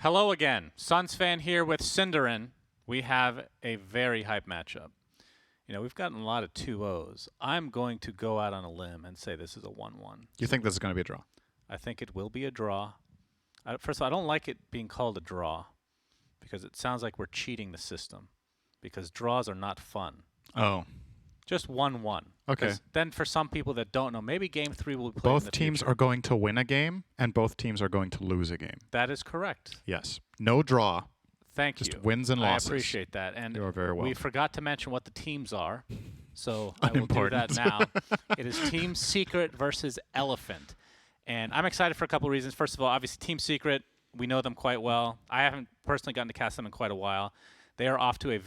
Hello again. Suns fan here with Cinderin. We have a very hype matchup. You know, we've gotten a lot of 2-0s. I'm going to go out on a limb and say this is a 1-1. You think this is going to be a draw? I think it will be a draw. First of all, I don't like it being called a draw because it sounds like we're cheating the system because draws are not fun. Oh. Just 1-1. Okay. Then for some people that don't know, maybe Game 3 will be played in the Both teams future. are going to win a game, and both teams are going to lose a game. That is correct. Yes. No draw. Thank you. Just wins and losses. I appreciate that. And you are very welcome. We forgot to mention what the teams are, so I will do that now. It is Team Secret versus Elephant. And I'm excited for a couple of reasons. First of all, obviously, Team Secret, we know them quite well. I haven't personally gotten to cast them in quite a while. They are off to a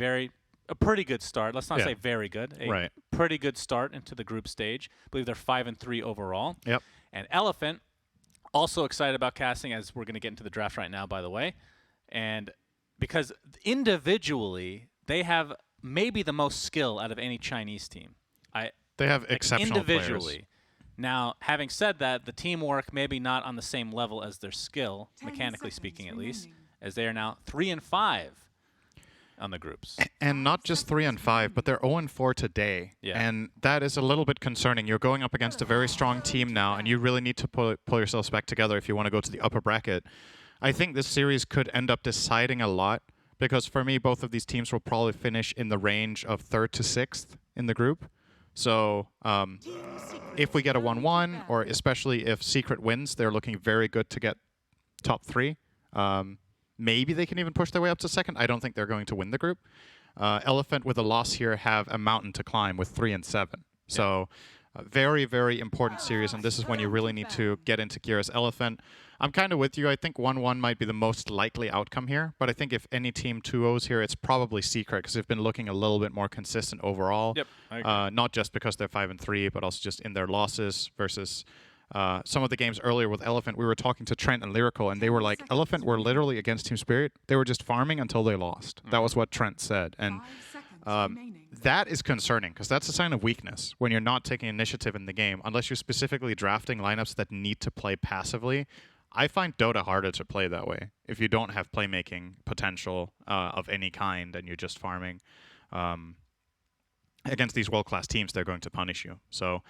pretty good start. Let's not say very good. A pretty good start into the group stage. I believe they're 5-3 overall. Yep. And Elephant, also excited about casting, as we're going to get into the draft right now, by the way. And because individually, they have maybe the most skill out of any Chinese team. They have exceptional individually. players. Now, having said that, the teamwork maybe not on the same level as their skill, mechanically speaking at least, as they are now 3-5 on the groups. And not just 3-5, but they're 0-4 today. Yeah. And that is a little bit concerning. You're going up against a very strong team now, and you really need to pull yourselves back together if you want to go to the upper bracket. I think this series could end up deciding a lot, because for me, both of these teams will probably finish in the range of 3rd to 6th in the group. So if we get a 1-1, or especially if Secret wins, they're looking very good to get top 3. Maybe they can even push their way up to 2nd. I don't think they're going to win the group. Elephant, with a loss here, have a mountain to climb with 3-7. So a very, very important series, and this is when you really need to get into gear as Elephant. I'm kind of with you. I think 1-1 might be the most likely outcome here, but I think if any team 2-0s here, it's probably Secret, because they've been looking a little bit more consistent overall. Yep, I agree. Not just because they're 5-3, but also just in their losses versus some of the games earlier with Elephant. We were talking to Trent and Lyrical, and they were like, Elephant were literally against Team Spirit. They were just farming until they lost. That was what Trent said. And that is concerning, because that's a sign of weakness when you're not taking initiative in the game, unless you're specifically drafting lineups that need to play passively. I find Dota harder to play that way. If you don't have playmaking potential of any kind and you're just farming against these world-class teams, they're going to punish you. So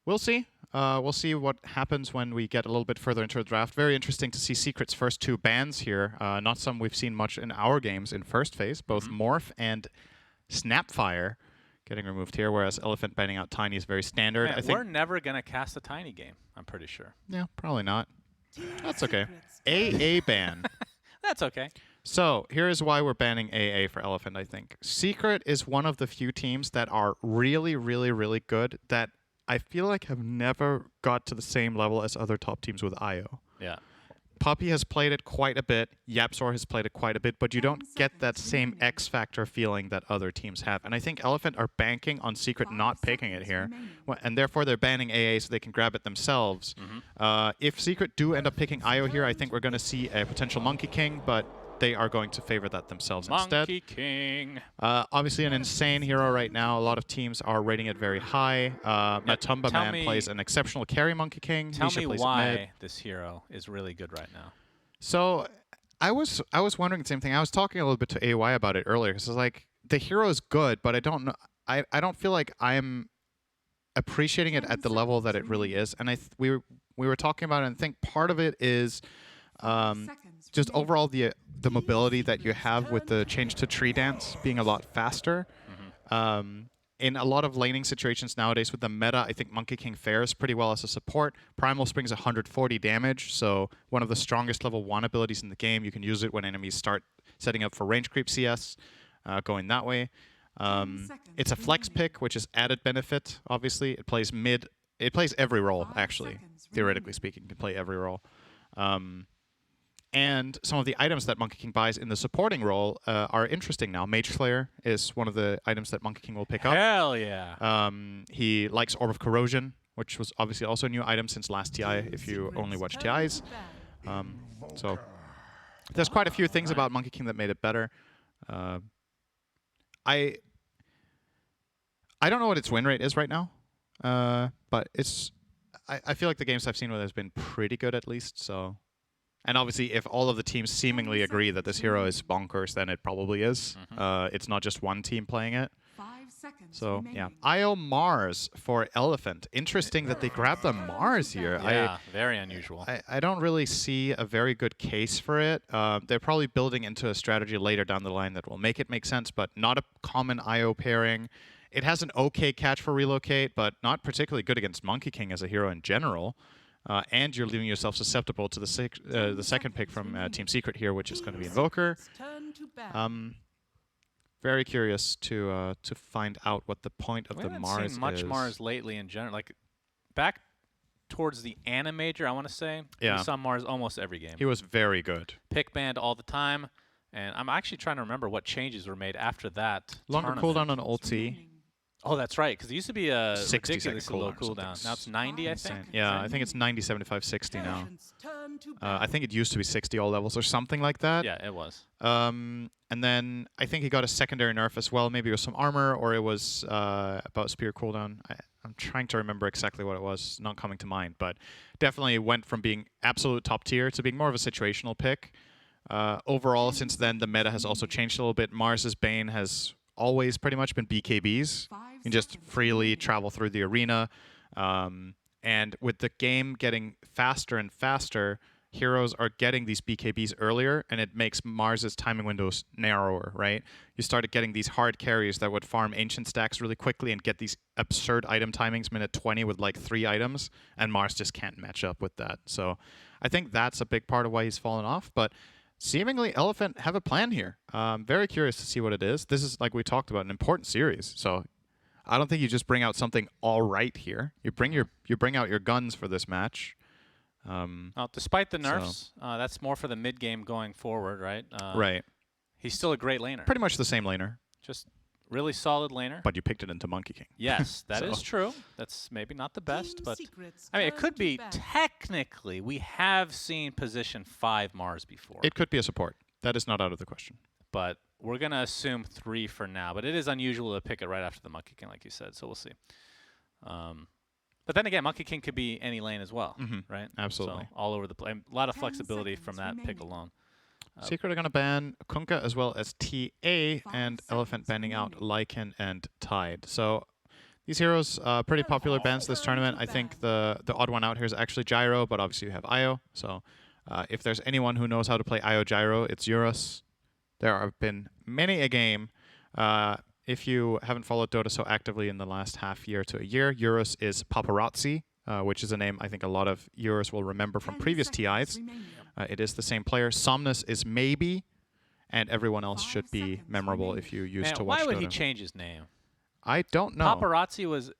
we'll see. We'll see what happens when we get a little bit further into the draft. Very interesting to see Secret's first 2 bans here. Not some we've seen much in our games in first phase. Both Morph and Snapfire getting removed here, whereas Elephant banning out Tiny is very standard. Man, I think we're never going to cast a Tiny game, I'm pretty sure. Yeah, probably not. That's okay. AA ban. That's okay. So here's why we're banning AA for Elephant, I think. Secret is one of the few teams that are really, really, really good that I feel like have never got to the same level as other top teams with IO. Yeah. Puppy has played it quite a bit. Yapzor has played it quite a bit, but you don't get that same X Factor feeling that other teams have. And I think Elephant are banking on Secret not picking it here, and therefore they're banning AA so they can grab it themselves. If Secret do end up picking IO here, I think we're going to see a potential Monkey King, but they are going to favor that themselves instead. Monkey King. Obviously an insane hero right now. A lot of teams are rating it very high. Matumba Man plays an exceptional carry Monkey King. Tell me why this hero is really good right now. So I was wondering the same thing. I was talking a little bit to AY about it earlier, because it's like the hero is good, but I don't know. I don't feel like I'm appreciating it at the level that it really is. And we were talking about it, and I think part of it is just overall the mobility that you have with the change to tree dance being a lot faster. In a lot of laning situations nowadays with the meta, I think Monkey King fares pretty well as a support. Primal Spring's 140 damage, so one of the strongest level 1 abilities in the game. You can use it when enemies start setting up for range creep CS, going that way. It's a flex pick, which is added benefit, obviously. It plays mid. It plays every role, actually. Theoretically speaking, it can play every role. And some of the items that Monkey King buys in the supporting role are interesting now. Mage Slayer is one of the items that Monkey King will pick up. Hell yeah. He likes Orb of Corrosion, which was obviously also a new item since last TI, if you only watch TIs. So there's quite a few things about Monkey King that made it better. I don't know what its win rate is right now, but I feel like the games I've seen with it has been pretty good at least, so... And obviously, if all of the teams seemingly agree that this hero is bonkers, then it probably is. It's not just one team playing it. 5 seconds So, remaining. yeah. IO Mars for Elephant. Interesting that they grabbed the Mars here. Yeah, very unusual. I don't really see a very good case for it. They're probably building into a strategy later down the line that will make it make sense, but not a common IO pairing. It has an okay catch for relocate, but not particularly good against Monkey King as a hero in general. And you're leaving yourself susceptible to the second pick from Team Secret here, which is going to be Invoker. Turn to battle. Very curious to find out what the point of We the haven't Mars seen much is. Mars lately in general. Like back towards the Animajor, I want to say. Yeah. We saw Mars almost every game. He was very good. Pick banned all the time. And I'm actually trying to remember what changes were made after that. Longer tournament. cooldown on ulti. Oh, that's right. Because it used to be a 60 second ridiculously low cooldown or cooldown. something. Now it's 90, I think. Yeah, I think it's 90, 75, 60 now. Patience, turn to battle. I think it used to be 60 all levels or something like that. Yeah, it was. And then I think he got a secondary nerf as well. Maybe it was some armor or it was about spear cooldown. I'm trying to remember exactly what it was. Not coming to mind. But definitely went from being absolute top tier to being more of a situational pick. Overall, since then, the meta has also changed a little bit. Mars's Bane has always pretty much been BKBs. You can just freely travel through the arena. And with the game getting faster and faster, heroes are getting these BKBs earlier, and it makes Mars's timing windows narrower, right? You started getting these hard carries that would farm ancient stacks really quickly and get these absurd item timings, minute 20 with like 3 items, and Mars just can't match up with that. So I think that's a big part of why he's fallen off, but seemingly Elephant have a plan here. Very curious to see what it is. This is, like we talked about, an important series, so I don't think you just bring out something all right here. You bring out your guns for this match. Now, despite the nerfs, that's more for the mid game going forward, right? Right. He's still a great laner. Pretty much the same laner. Just really solid laner. But you picked it into Monkey King. Yes, that is So. true. That's maybe not the best, Team but Secrets, I mean, it turn could to be battle. technically. We have seen position 5 Mars before, It could be a support. That is not out of the question. but we're gonna assume 3 for now. But it is unusual to pick it right after the Monkey King, like you said. So we'll see. But then again, Monkey King could be any lane as well, right? Absolutely. So all over the place. A lot of 10 flexibility from seconds that pick remaining. alone. Secret are going to ban Kunkka as well as TA, and Elephant seconds banning out remaining. Lycan and Tide. So these heroes, pretty popular bans this tournament. I think the odd one out here is actually Gyro, but obviously you have Io. So if there's anyone who knows how to play Io Gyro, it's Eurus. There have been many a game. If you haven't followed Dota so actively in the last half year to a year, Eurus is Paparazzi, which is a name I think a lot of Eurus will remember from 10 previous seconds TIs. remaining. It is the same player. Somnus is maybe, and everyone else 5 should be seconds memorable remaining. if you used Man, to watch why would Dota. he change his name? I don't know. Paparazzi was.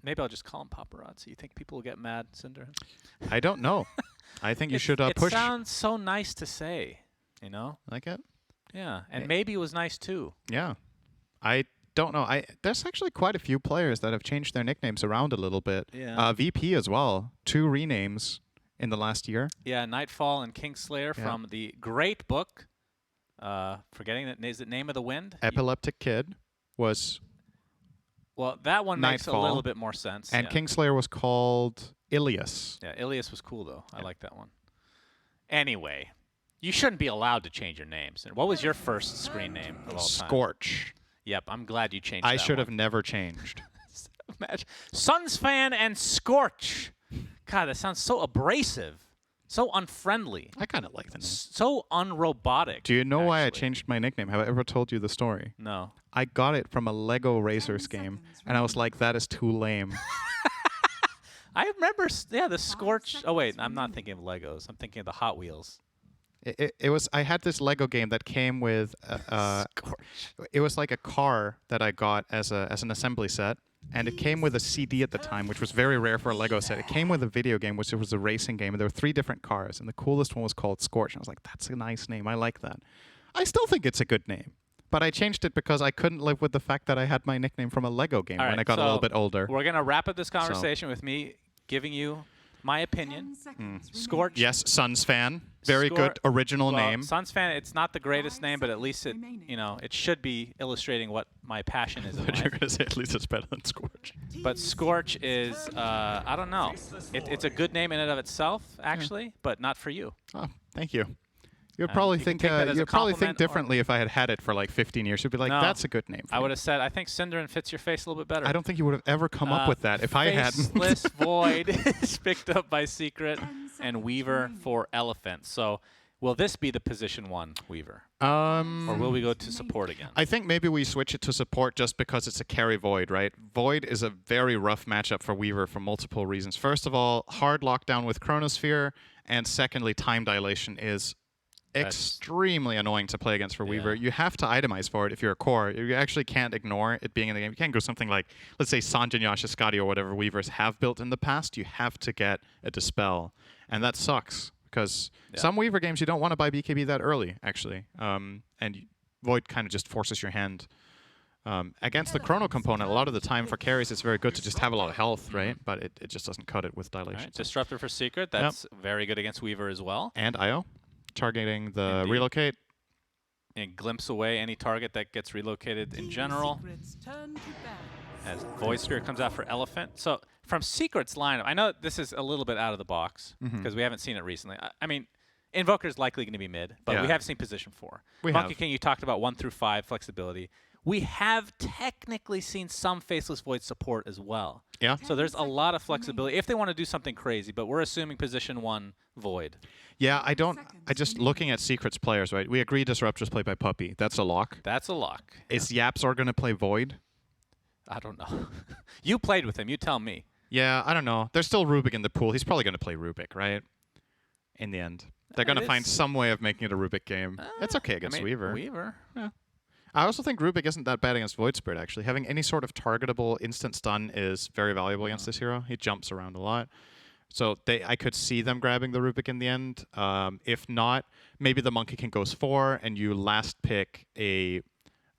Maybe I'll just call him Paparazzi. You think people will get mad, Cinder? I don't know. I think you should It push. sounds so nice to say, you know? Like it? Yeah, and maybe it was nice too. Yeah. I don't know. There's actually quite a few players that have changed their nicknames around a little bit. Yeah. VP as well. 2 renames in the last year. Yeah, Nightfall and Kingslayer Yeah. from the great book. Forgetting that is it Name of the Wind? Epileptic Kid was, Well, that one makes a Nightfall. little bit more sense. and yeah. Kingslayer was called Ilias. Yeah, Ilias was cool though. I like that one. Anyway, you shouldn't be allowed to change your names. And what was your first screen name of all time? Scorch. Yep, I'm glad you changed I that should have one. never changed. Imagine. Suns fan and Scorch. God, that sounds so abrasive, so unfriendly, I kind of like the name. so unrobotic. Do you know why I actually. changed my nickname? Have I ever told you the story? No. I got it from a Lego Racers game, seconds and I was like, that is too lame. I remember, the Scorch. Oh, wait, seconds I'm not thinking of Legos. I'm thinking of the Hot Wheels. It was. I had this Lego game that came with. Scorch. It was like a car that I got as an assembly set, and it came with a CD at the time, which was very rare for a Lego set. It came with a video game, which was a racing game, and there were 3 different cars, and the coolest one was called Scorch. And I was like, that's a nice name. I like that. I still think it's a good name, but I changed it because I couldn't live with the fact that I had my nickname from a Lego game All when right, I got a little so bit older. We're going to wrap up this conversation with me giving you My opinion. 10 seconds Scorch. Yes, Suns fan. Very good original well, name. Suns fan. It's not the greatest 5 name, but at least it, seconds it should be illustrating what my passion is in But you're life. gonna say at least it's better than Scorch. But Scorch is, I don't know. It's a good name in and of itself, actually, but not for you. Oh, thank you. You'd probably you can think take that as a you'd probably compliment think differently if I had had it for like 15 years. You'd be like, No. that's a good name. For I me." would have said, I think Synderen fits your face a little bit better. I don't think you would have ever come up with that if I hadn't. Faceless Void is picked up by Secret 10 and seconds Weaver remaining. for Elephant. So will this be the position 1 Weaver? Or Um, will we go to support again? I think maybe we switch it to support just because it's a carry Void, right? Void is a very rough matchup for Weaver for multiple reasons. First of all, hard lockdown with Chronosphere, and secondly, time dilation is extremely annoying to play against for Weaver. You have to itemize for it if you're a core. You actually can't ignore it being in the game. You can't go something like, let's say, Sanjin Yashikari or whatever Weavers have built in the past. You have to get a Dispel, and that sucks because some Weaver games you don't want to buy BKB that early, actually. Void kind of just forces your hand. Against the Chrono component, a lot of the time for carries, it's very good to just have a lot of health, right? But it just doesn't cut it with dilation. Right, Disruptor for Secret. That's very good against Weaver as well. And IO, targeting the Indeed. relocate. And glimpse away any target that gets relocated in general. Secrets turn to battle. As Void Spirit comes out for Elephant. So from Secret's lineup, I know this is a little bit out of the box because we haven't seen it recently. I mean, Invoker's likely going to be mid, but we have seen position 4. Monkey King, you talked about 1 through 5 flexibility. We have technically seen some Faceless Void support as well. Yeah. So there's a lot of flexibility if they want to do something crazy, but we're assuming position 1 Void. Yeah, I just looking at Secret's players, right? We agree Disruptors play by Puppy. That's a lock. That's a lock. Is Yapzor going to play Void? I don't know. You played with him. You tell me. Yeah, I don't know. There's still Rubik in the pool. He's probably going to play Rubik, right? In the end. They're going to find some way of making it a Rubik game. It's okay against Weaver. Weaver. Yeah. I also think Rubik isn't that bad against Void Spirit, actually. Having any sort of targetable instant stun is very valuable against this hero. He jumps around a lot. So I could see them grabbing the Rubik in the end. If not, maybe the Monkey King goes 4, and you last pick an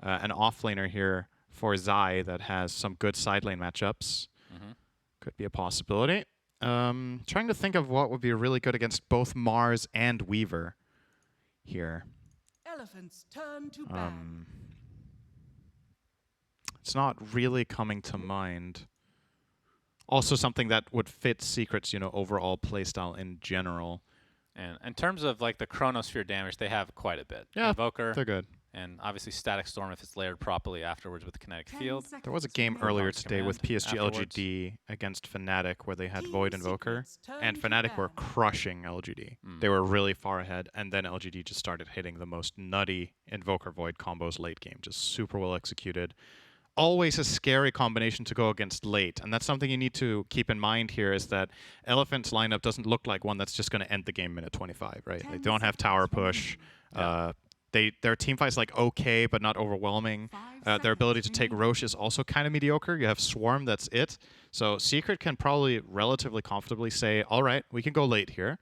offlaner here for Zai that has some good side lane matchups. Could be a possibility. Trying to think of what would be really good against both Mars and Weaver here. Elephants turn to battle. It's not really coming to mind. Also something that would fit Secret's, overall playstyle in general. And in terms of like the Chronosphere damage, they have quite a bit. Yeah, Invoker, they're good. and obviously Static Storm if it's layered properly afterwards with the Kinetic 10 Field. seconds There was a game remaining. earlier Box today with command PSG afterwards. LGD against Fnatic where they had Team Void Invoker, Secrets turn and to Fnatic were battle. crushing LGD. They were really far ahead, and then LGD just started hitting the most nutty Invoker Void combos late game, just super well executed. Always a scary combination to go against late, and that's something you need to keep in mind here is that Elephant's lineup doesn't look like one that's just going to end the game minute 25, right? They don't have tower push. Their team fight's like okay, but not overwhelming. 5 Their ability to seconds take remaining. Roche is also kind of mediocre. You have Swarm, that's it. So Secret can probably relatively comfortably say, all right, we can go late here.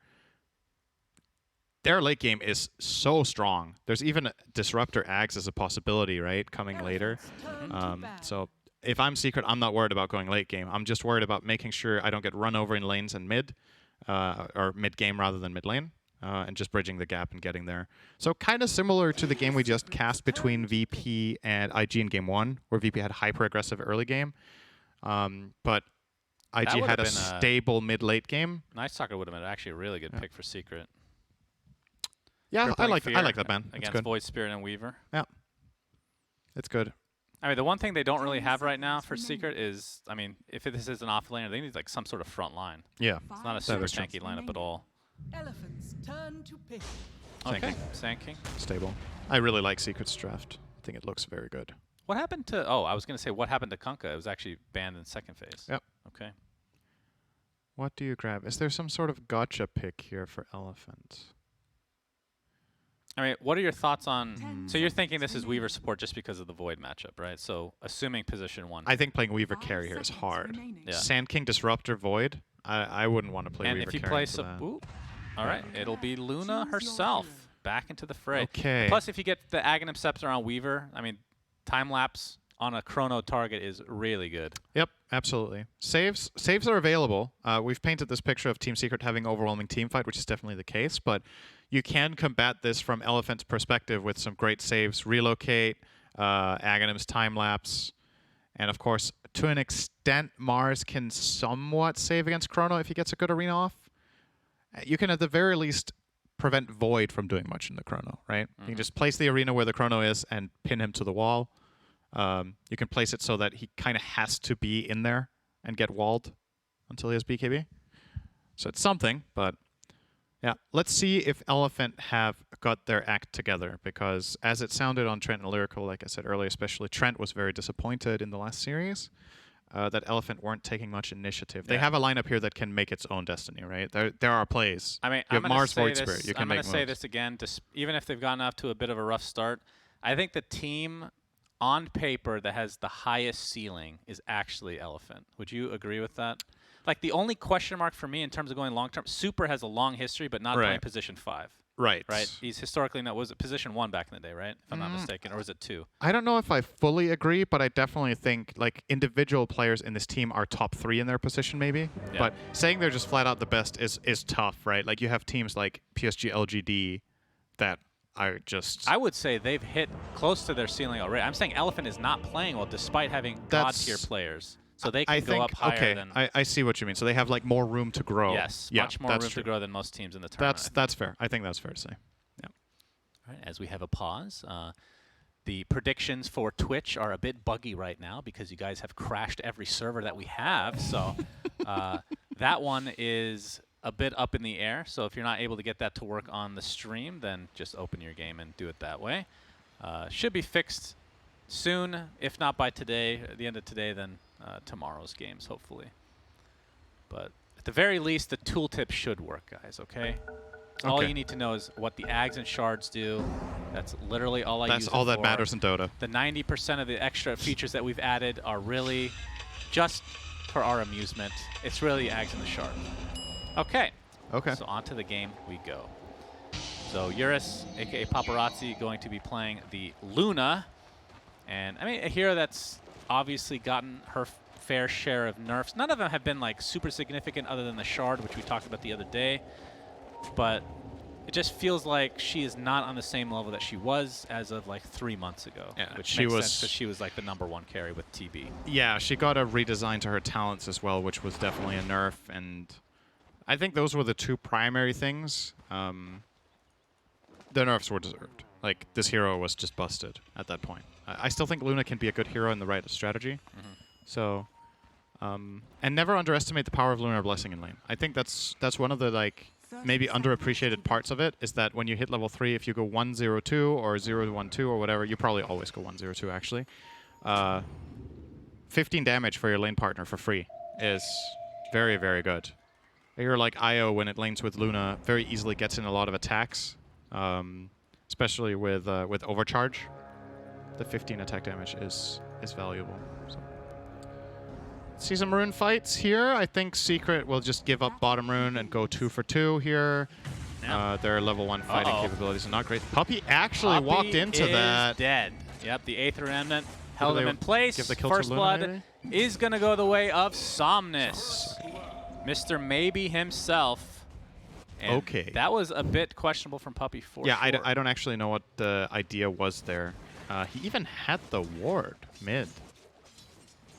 Their late game is so strong. There's even Disruptor Ags as a possibility, right, coming later. Elephants turn to battle. So if I'm Secret, I'm not worried about going late game. I'm just worried about making sure I don't get run over in lanes and mid, or mid game rather than mid lane, and just bridging the gap and getting there. So kind of similar to the game we just cast between VP and IG in game 1, where VP had hyper aggressive early game, but IG would had have a been a- stable mid late game. Night Stalker would have been actually a really good pick for Secret. Yeah, I Crippling like Fear that ban. It's against good. Void Spirit and Weaver. Yeah, it's good. I mean, the one thing they don't really have right now for Secret is, I mean, if this is an offlaner, they need like some sort of front line. Yeah. It's not a 5 super is true. tanky lineup at all. Elephants turn to pick. Sand Okay, King. Sand King. Stable. I really like Secret's draft. I think it looks very good. What happened to? Oh, I was gonna say what happened to Kunkka. It was actually banned in second phase. Yep. Okay. What do you grab? Is there some sort of gotcha pick here for Elephant? I mean, what are your thoughts on? 10 So you're thinking seconds this is remaining. Weaver support just because of the Void matchup, right? So assuming position 1. I think playing Weaver 5 carry here is seconds hard. remaining. Yeah. Sand King, Disruptor, Void. I wouldn't want to play and Weaver if you carry play into that. oop, all right, it'll be Luna herself back into the fray. Okay. Plus, if you get the Aghanim Scepter on Weaver, I mean, time lapse on a chrono target is really good. Yep, absolutely. Saves are available. We've painted this picture of Team Secret having overwhelming team fight, which is definitely the case, but you can combat this from Elephant's perspective with some great saves. Relocate, Aghanim's time lapse, and of course, to an extent, Mars can somewhat save against Chrono if he gets a good arena off. You can at the very least prevent Void from doing much in the Chrono, right? You can just place the arena where the Chrono is and pin him to the wall. You can place it so that he kind of has to be in there and get walled until he has BKB. So it's something, but yeah. Let's see if Elephant have got their act together, because as it sounded on Trent and Lyrical, like I said earlier, especially Trent was very disappointed in the last series that Elephant weren't taking much initiative. They have a lineup here that can make its own destiny, right? There are plays. I mean, you have Mars Void Spirit. You can make moves. I'm going to say this again, even if they've gotten off to a bit of a rough start. I think the team on paper that has the highest ceiling is actually Elephant. Would you agree with that? Like, the only question mark for me in terms of going long-term, Super has a long history, but not playing position 5. Right. He's historically not, was it position 1 back in the day, right? If I'm not mistaken, or was it 2? I don't know if I fully agree, but I definitely think like individual players in this team are top 3 in their position, maybe. Yeah. But saying they're just flat out the best is tough, right? Like, you have teams like PSG, LGD that are just... I would say they've hit close to their ceiling already. I'm saying Elephant is not playing well despite having god-tier players. So they can go up higher than... I see what you mean. So they have like more room to grow. Yes, much more room to grow than most teams in the tournament. That's fair. I think that's fair to say. Yeah. All right, as we have a pause, the predictions for Twitch are a bit buggy right now because you guys have crashed every server that we have. So that one is a bit up in the air. So if you're not able to get that to work on the stream, then just open your game and do it that way. Should be fixed soon. If not by today, at the end of today, then tomorrow's games, hopefully. But at the very least, the tooltip should work, guys, okay? All you need to know is what the Ags and Shards do. That's literally all I use it for. That's all that matters in Dota. The 90% of the extra features that we've added are really just for our amusement. It's really Ags and the Shard. Okay. So on to the game we go. So Eurus, a.k.a. Paparazzi, going to be playing the Luna. And, I mean, a hero that's obviously gotten her fair share of nerfs. None of them have been like super significant other than the Shard, which we talked about the other day. But it just feels like she is not on the same level that she was as of like 3 months ago. Yeah, which makes sense because she was like the #1 carry with TB. Yeah, she got a redesign to her talents as well, which was definitely a nerf. And I think those were the 2 primary things. The nerfs were deserved. Like, this hero was just busted at that point. I still think Luna can be a good hero in the right strategy. So, and never underestimate the power of Lunar Blessing in lane. I think that's one of the like maybe underappreciated parts of it, is that when you hit level 3, if you go 1-0-2 or 0-1-2 or whatever, you probably always go 1-0-2 actually. 15 damage for your lane partner for free is very, very good. A hero like Io, when it lanes with Luna, very easily gets in a lot of attacks, especially with Overcharge. The 15 attack damage is valuable. So. See some rune fights here. I think Secret will just give up bottom rune and go 2 for 2 here. Their level 1 fighting capabilities are not great. Puppey actually walked into that. Dead. Yep, the Aether Remnant held him in place. Give the kill First to Luna, blood maybe? is going to go the way of Somnus. Mr. Maybe himself. And that was a bit questionable from Puppey for sure. I don't actually know what the idea was there. He even had the ward mid.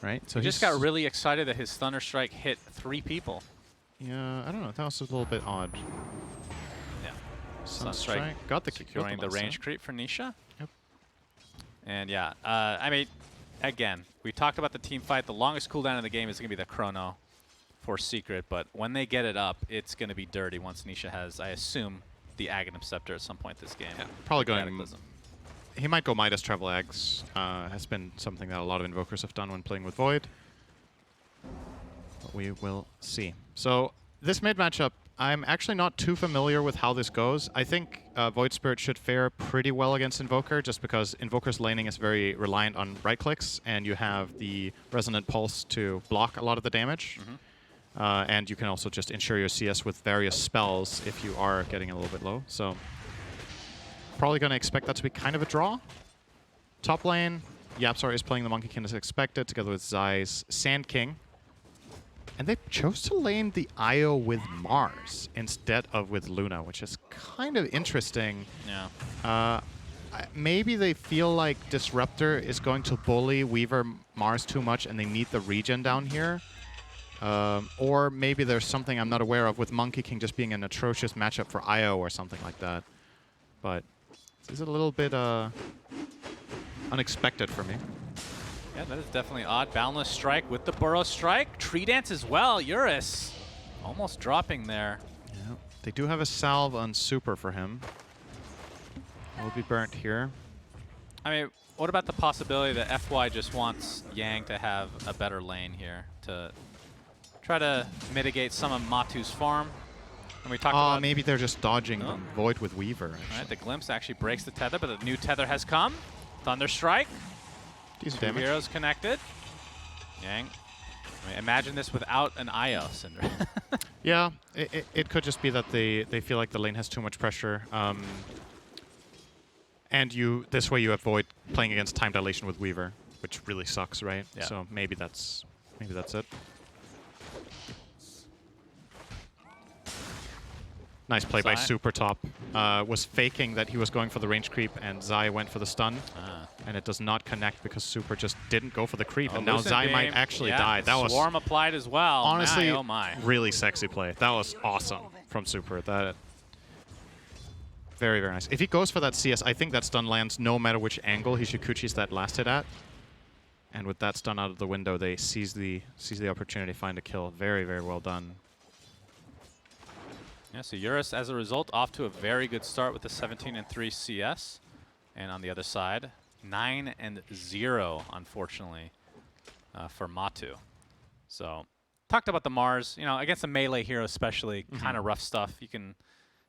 Right? So he just got really excited that his Thunder Strike hit 3 people. Yeah, I don't know. That was a little bit odd. Yeah. Sunstrike got the kill. Securing the range creep for Nisha. Yep. And yeah, I mean, again, we talked about the team fight. The longest cooldown in the game is going to be the Chrono for Secret, but when they get it up, it's going to be dirty once Nisha has, I assume, the Aghanim Scepter at some point this game. Yeah, probably going... He might go Midas Travel Eggs. Has been something that a lot of Invokers have done when playing with Void. But we will see. So this mid matchup, I'm actually not too familiar with how this goes. I think Void Spirit should fare pretty well against Invoker, just because Invoker's laning is very reliant on right clicks, and you have the Resonant Pulse to block a lot of the damage. And you can also just ensure your CS with various spells if you are getting a little bit low. So probably going to expect that to be kind of a draw. Top lane, Yapzor is playing the Monkey King as expected, together with Zai's Sand King. And they chose to lane the Io with Mars instead of with Luna, which is kind of interesting. Yeah. Maybe they feel like Disruptor is going to bully Weaver Mars too much and they need the regen down here. Or maybe there's something I'm not aware of with Monkey King just being an atrocious matchup for Io or something like that. But this is a little bit unexpected for me. Yeah, that is definitely odd. Boundless Strike with the Burrow Strike. Tree Dance as well. Eurus almost dropping there. Yeah. They do have a salve on Super for him. Will be burnt here. I mean, what about the possibility that FY just wants Yang to have a better lane here to try to mitigate some of Matu's farm? And we talked about maybe they're just dodging Void with Weaver. All right, the Glimpse actually breaks the tether, but the new tether has come. Thunder Strike. Decent Two damage. heroes connected. Yang. I mean, imagine this without an Io, Cinder. Yeah, it could just be that they feel like the lane has too much pressure. And this way you avoid playing against time dilation with Weaver, which really sucks, right? Yeah. So maybe that's it. Nice play by Zai. Super Top. Was faking that he was going for the range creep, and Zai went for the stun. And it does not connect because Super just didn't go for the creep, and now Lucent Zai Beam. might actually Yeah, die. That was Swarm applied as well. honestly My, oh my. really sexy play. That was awesome from Super. That very, very nice. If he goes for that CS, I think that stun lands no matter which angle he Shikuchis that last hit at. And with that stun out of the window, they seize the opportunity, find a kill. Very, very well done. Yeah, so Eurus, as a result, off to a very good start with the 17-3 CS. And on the other side, 9-0, unfortunately, for Matu. So, talked about the Mars, you know, against a melee hero especially, kind of rough stuff. You can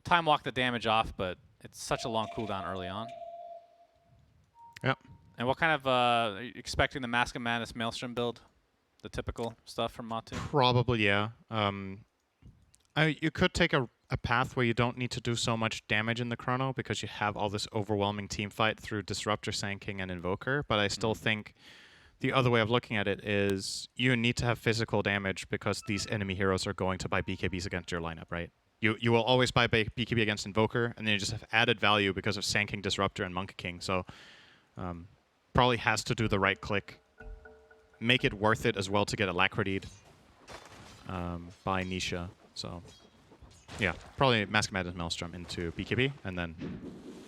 time walk the damage off, but it's such a long cooldown early on. Yep. And what kind of, are you expecting the Mask of Madness Maelstrom build? The typical stuff from Matu? Probably, yeah. You could take a path where you don't need to do so much damage in the chrono because you have all this overwhelming team fight through Disruptor, Sand King, and Invoker, but I still think the other way of looking at it is you need to have physical damage because these enemy heroes are going to buy BKBs against your lineup, right? You will always buy BKB against Invoker, and then you just have added value because of Sand King, Disruptor, and Monkey King. So probably has to do the right click. Make it worth it as well to get Alacritied by Nisha. So yeah, probably Mask of Madness Maelstrom into BKB, and then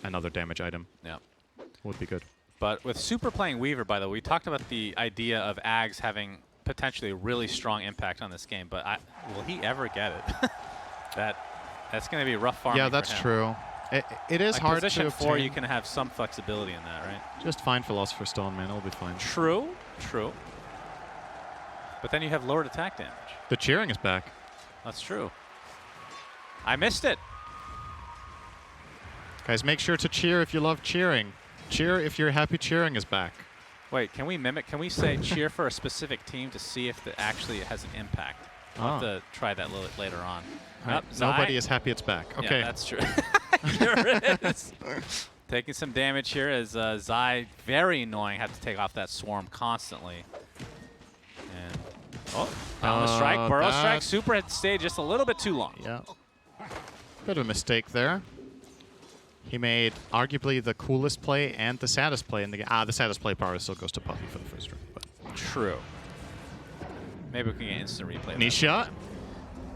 another damage item. Yeah. Would be good. But with Super playing Weaver, by the way, we talked about the idea of Ags having potentially a really strong impact on this game, but will he ever get it? That's going to be rough farming. Yeah, that's for him. true. It is Like hard position to 4, obtain. you can have some flexibility in that, right? Just find Philosopher's Stone, man. It'll be fine. True, true. But then you have lowered attack damage. The cheering is back. That's true. I missed it. Guys, make sure to cheer if you love cheering. Cheer if you're happy cheering is back. Wait, can we mimic? Can we say cheer for a specific team to see if it actually has an impact? I'll have to try that a little bit later on. Right. Nobody is happy it's back. Okay. Yeah, that's true. Here it is. Taking some damage here as Zai, very annoying, had to take off that swarm constantly. And Boundless Strike, Burrow Strike, Super had stayed just a little bit too long. Yeah. Bit of a mistake there. He made arguably the coolest play and the saddest play in the game. The saddest play probably still goes to Puffy for the first round. But. True. Maybe we can get instant replay. Nisha.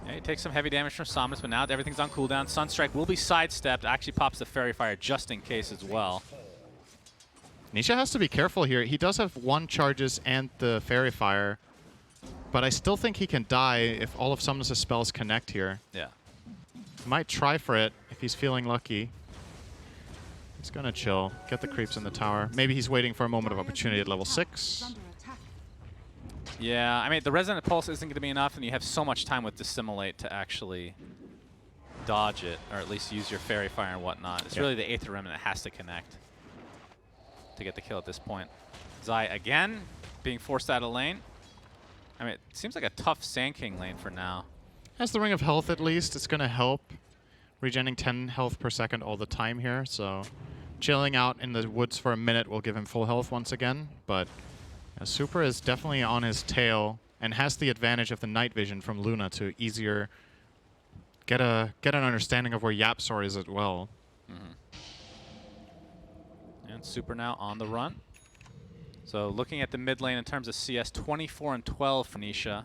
Yeah, he takes some heavy damage from Somnus, but now everything's on cooldown. Sunstrike will be sidestepped. Actually pops the Fairy Fire just in case as well. Nisha has to be careful here. He does have 1 charges and the Fairy Fire, but I still think he can die if all of Somnus' spells connect here. Yeah. Might try for it if he's feeling lucky. He's gonna chill, get the creeps in the tower. Maybe he's waiting for a moment of opportunity at level 6. Yeah, I mean, the Resonant Pulse isn't going to be enough, and you have so much time with Dissimulate to actually dodge it, or at least use your Fairy Fire and whatnot. It's really the Aether Remnant that has to connect to get the kill at this point. Zai, again, being forced out of lane. I mean, it seems like a tough Sand King lane for now. Has the Ring of Health at least. It's gonna help. Regenerating 10 health per second all the time here, so chilling out in the woods for a minute will give him full health once again, but Super is definitely on his tail and has the advantage of the night vision from Luna to easier get an understanding of where Yapzor is as well. And Super now on the run. So looking at the mid lane in terms of CS, 24 and 12 for Nisha,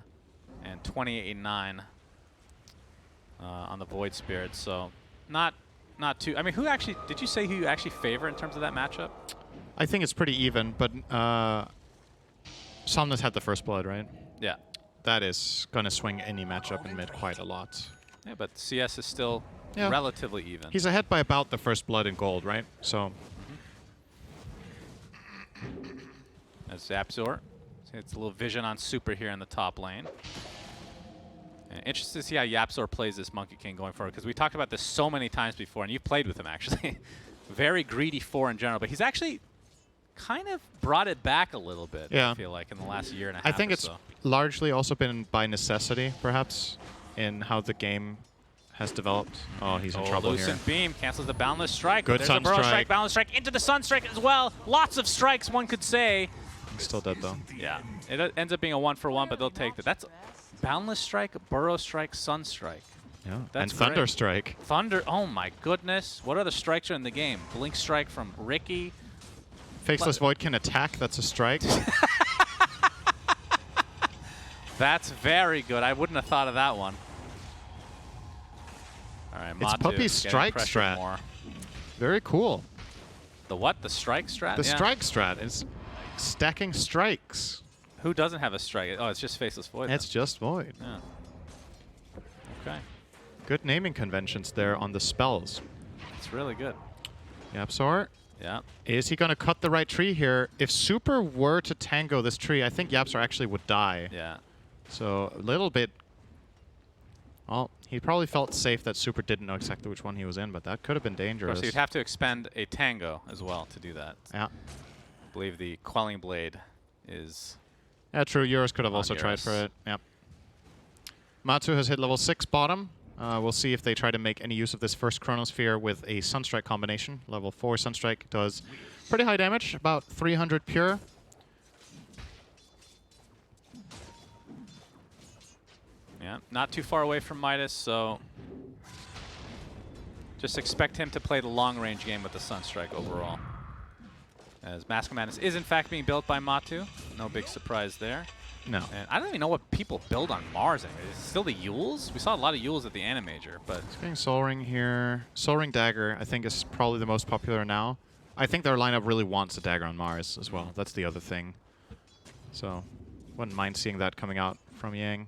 and 28 and 9 on the Void Spirit. So not too. I mean, who actually did you say who you actually favor in terms of that matchup? I think it's pretty even, but Somnus had the first blood, right? Yeah. That is gonna swing any matchup in mid quite a lot. Yeah, but CS is still relatively even. He's ahead by about the first blood in gold, right? So. That's Yapzor. It's a little vision on Super here in the top lane. And interested to see how Yapzor plays this Monkey King going forward, because we talked about this so many times before, and you've played with him actually. Very greedy 4 in general, but he's actually kind of brought it back a little bit, I feel like, in the last year and a half. I think it's largely also been by necessity, perhaps, in how the game has developed. Oh, he's in trouble here. Lucent Beam cancels the Boundless Strike. Good There's Sun a Burrow Strike. Strike, Boundless Strike into the Sun Strike as well. Lots of strikes, one could say. He's still dead, though. Yeah, it ends up being a 1-for-1, but they'll take that. That's Boundless Strike, Burrow Strike, Sun Strike. Yeah, That's and Thunder great. Strike. Thunder, oh my goodness. What other strikes are in the game? Blink Strike from Ricky. Faceless Void can attack, that's a strike. That's very good. I wouldn't have thought of that one. All right, It's Matu Puppy's getting strike pressured strat. more. Very cool. The what? The strike strat? The Yeah. strike strat is stacking strikes. Who doesn't have a strike? Oh, it's just Faceless Void. It's just Void. Yeah. Okay. Good naming conventions there on the spells. It's really good. Yapzor. Yeah. Is he going to cut the right tree here? If Super were to tango this tree, I think Yapzor actually would die. Yeah. So a little bit. Well, he probably felt safe that Super didn't know exactly which one he was in, but that could have been Of dangerous. course, you'd have to expend a Tango as well to do that. Yeah. I believe the Quelling Blade is... Yeah, true. Yours could have also tried for it. Yep. Matu has hit level 6 bottom. We'll see if they try to make any use of this first Chronosphere with a Sunstrike combination. Level 4 Sunstrike does pretty high damage, about 300 pure. Yeah, not too far away from Midas, so just expect him to play the long-range game with the Sunstrike overall. As Mask of Madness is in fact being built by Matu. No big surprise there. No. And I don't even know what people build on Mars anyway. Is it still the Yules? We saw a lot of Yules at the Animajor, but... He's getting Soul Ring here. Soul Ring Dagger, I think, is probably the most popular now. I think their lineup really wants a Dagger on Mars as well. That's the other thing. So, wouldn't mind seeing that coming out from Yang.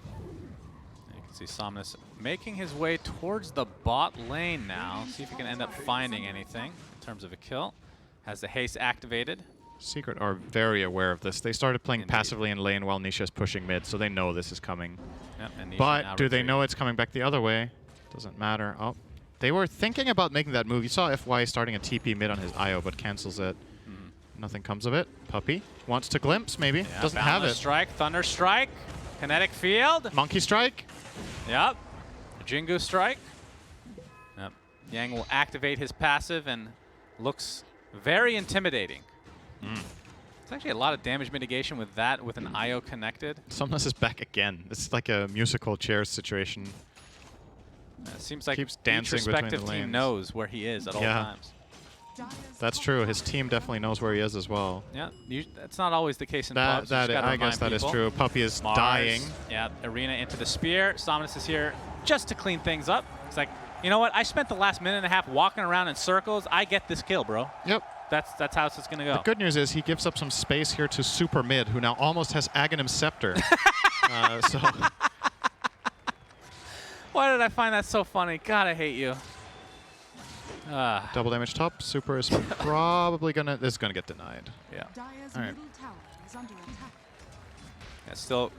You can see Somnus making his way towards the bot lane now. See if he can end up finding anything in terms of a kill. Has the haste activated. Secret are very aware of this. They started playing Indeed. passively in lane while Nisha's pushing mid, so they know this is coming. Yep, and Nisha now But do they retreat. know it's coming back the other way? Doesn't matter. Oh, they were thinking about making that move. You saw FY starting a TP mid on his IO, but cancels it. Nothing comes of it. Puppy wants to glimpse, maybe. Yeah, Doesn't have Boundless it. Strike, Thunder Strike, Kinetic Field. Monkey Strike. Yep. Jingu Strike. Yep. Yang will activate his passive and looks very intimidating. It's actually a lot of damage mitigation with that, with an IO connected. Somnus is back again. This is like a musical chairs situation. It seems like Keeps each dancing between respective the team lanes. knows where he is at all Yeah. times. That's true. His team definitely knows where he is as well. Yeah, that's not always the case in That, pubs. You just gotta I guess remind that is people. true. Puppy is Mars, dying. Yeah, Arena into the Spear. Somnus is here just to clean things up. It's like, you know what? I spent the last minute and a half walking around in circles. I get this kill, bro. Yep. That's how it's going to go. The good news is he gives up some space here to Super Mid, who now almost has Aghanim Scepter. So Why did I find that so funny? God, I hate you. double damage top. Super is probably gonna. This is gonna get denied. Yeah. Dire's All right. middle tower is under attack. It's still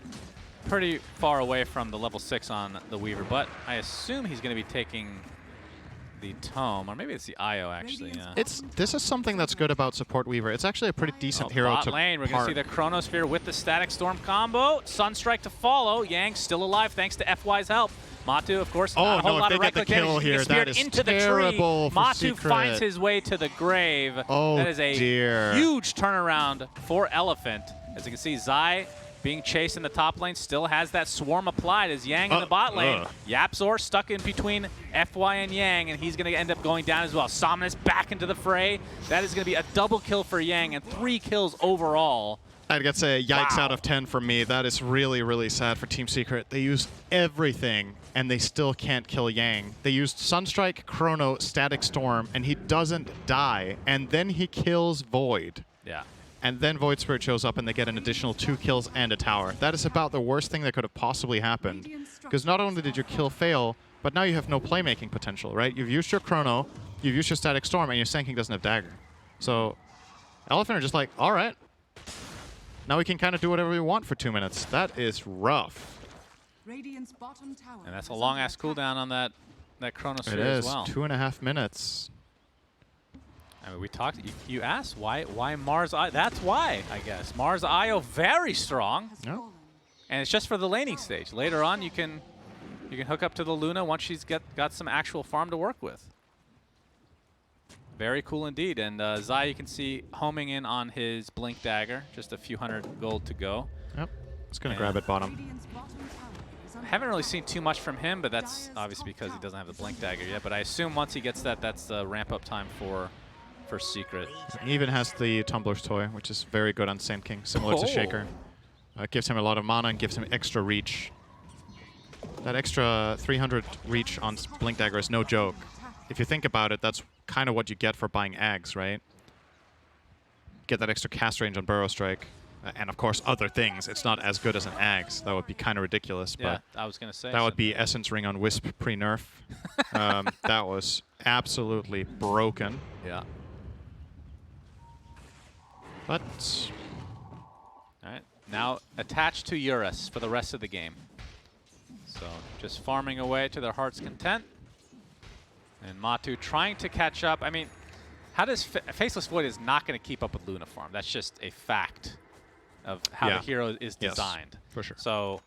pretty far away from the level 6 on the Weaver, but I assume he's going to be taking the Tome, or maybe it's the IO actually. Yeah. This is something that's good about Support Weaver. It's actually a pretty decent hero bot to lane. We're going to see the Chronosphere with the Static Storm combo. Sunstrike to follow. Yang still alive thanks to FY's help. Matu, of course, not a whole lot of get the reckless kill damage. here, that is into terrible the tree. for Matu Secret. finds his way to the grave. Oh, that is a dear. huge turnaround for Elephant. As you can see, Zai being chased in the top lane still has that swarm applied as Yang in the bot lane. Yapzor stuck in between FY and Yang, and he's going to end up going down as well. Somnus back into the fray. That is going to be a double kill for Yang and 3 kills overall. I'd get to say yikes out of 10 from me. That is really, really sad for Team Secret. They used everything, and they still can't kill Yang. They used Sunstrike, Chrono, Static Storm, and he doesn't die. And then he kills Void. Yeah. And then Void Spirit shows up, and they get an additional 2 kills and a tower. That is about the worst thing that could have possibly happened. Because not only did your kill fail, but now you have no playmaking potential, right? You've used your Chrono, you've used your Static Storm, and your Sand King doesn't have Dagger. So Elephant are just like, all right. Now we can kind of do whatever we want for 2 minutes. That is rough. Radiant's bottom tower And that's a long-ass cooldown on that Chronosphere It is as well. 2.5 minutes. I mean, we talked. You asked why Mars. That's why, I guess. Mars IO very strong, Yep. and it's just for the laning stage. Later on, you can hook up to the Luna once she's got some actual farm to work with. Very cool indeed. And Zai, you can see homing in on his Blink Dagger. Just a few hundred gold to go. Yep. It's going to grab it bottom. Radiant's bottom tower is under Haven't really seen too much from him, but that's obviously because he doesn't have the Blink Dagger yet. But I assume once he gets that, that's the ramp-up time for Secret. He even has the Tumbler's Toy, which is very good on Sand King, similar to Shaker. Gives him a lot of mana and gives him extra reach. That extra 300 reach on Blink Dagger is no joke. If you think about it, that's kind of what you get for buying Ags, right? Get that extra cast range on Burrow Strike. And of course, other things. It's not as good as an Ags. That would be kind of ridiculous. Yeah, but I was going to say. that would be Essence Ring on Wisp pre-nerf. That was absolutely broken. Yeah. But All right. Now attached to Eurus for the rest of the game. So just farming away to their heart's content. And Matu trying to catch up. I mean, how does Faceless Void is not going to keep up with Luna farm? That's just a fact of how the hero is designed. Yes, for sure. So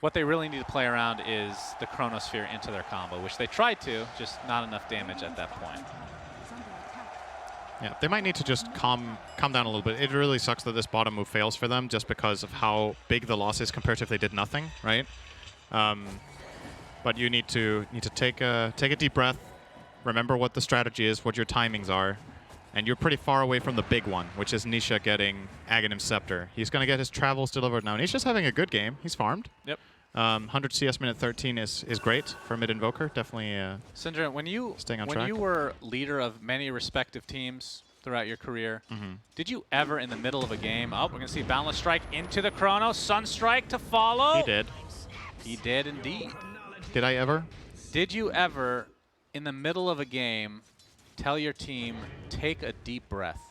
what they really need to play around is the Chronosphere into their combo, which they tried to, just not enough damage at that point. yeah, they might need to just calm down a little bit. It really sucks that this bottom move fails for them just because of how big the loss is compared to if they did nothing, right? But you need to take a deep breath. Remember what the strategy is, what your timings are, and you're pretty far away from the big one, which is Nisha getting Aghanim Scepter. He's going to get his travels delivered now. Nisha's having a good game. He's farmed. Yep. 100 CS minute 13 is great for mid invoker. Definitely. Syndra, when you track. were leader of many respective teams throughout your career, did you ever in the middle of a game? Oh, we're going to see Boundless Strike into the Chrono, Sunstrike to follow. He did. He did indeed. Did I ever? Did you ever, in the middle of a game, tell your team, take a deep breath?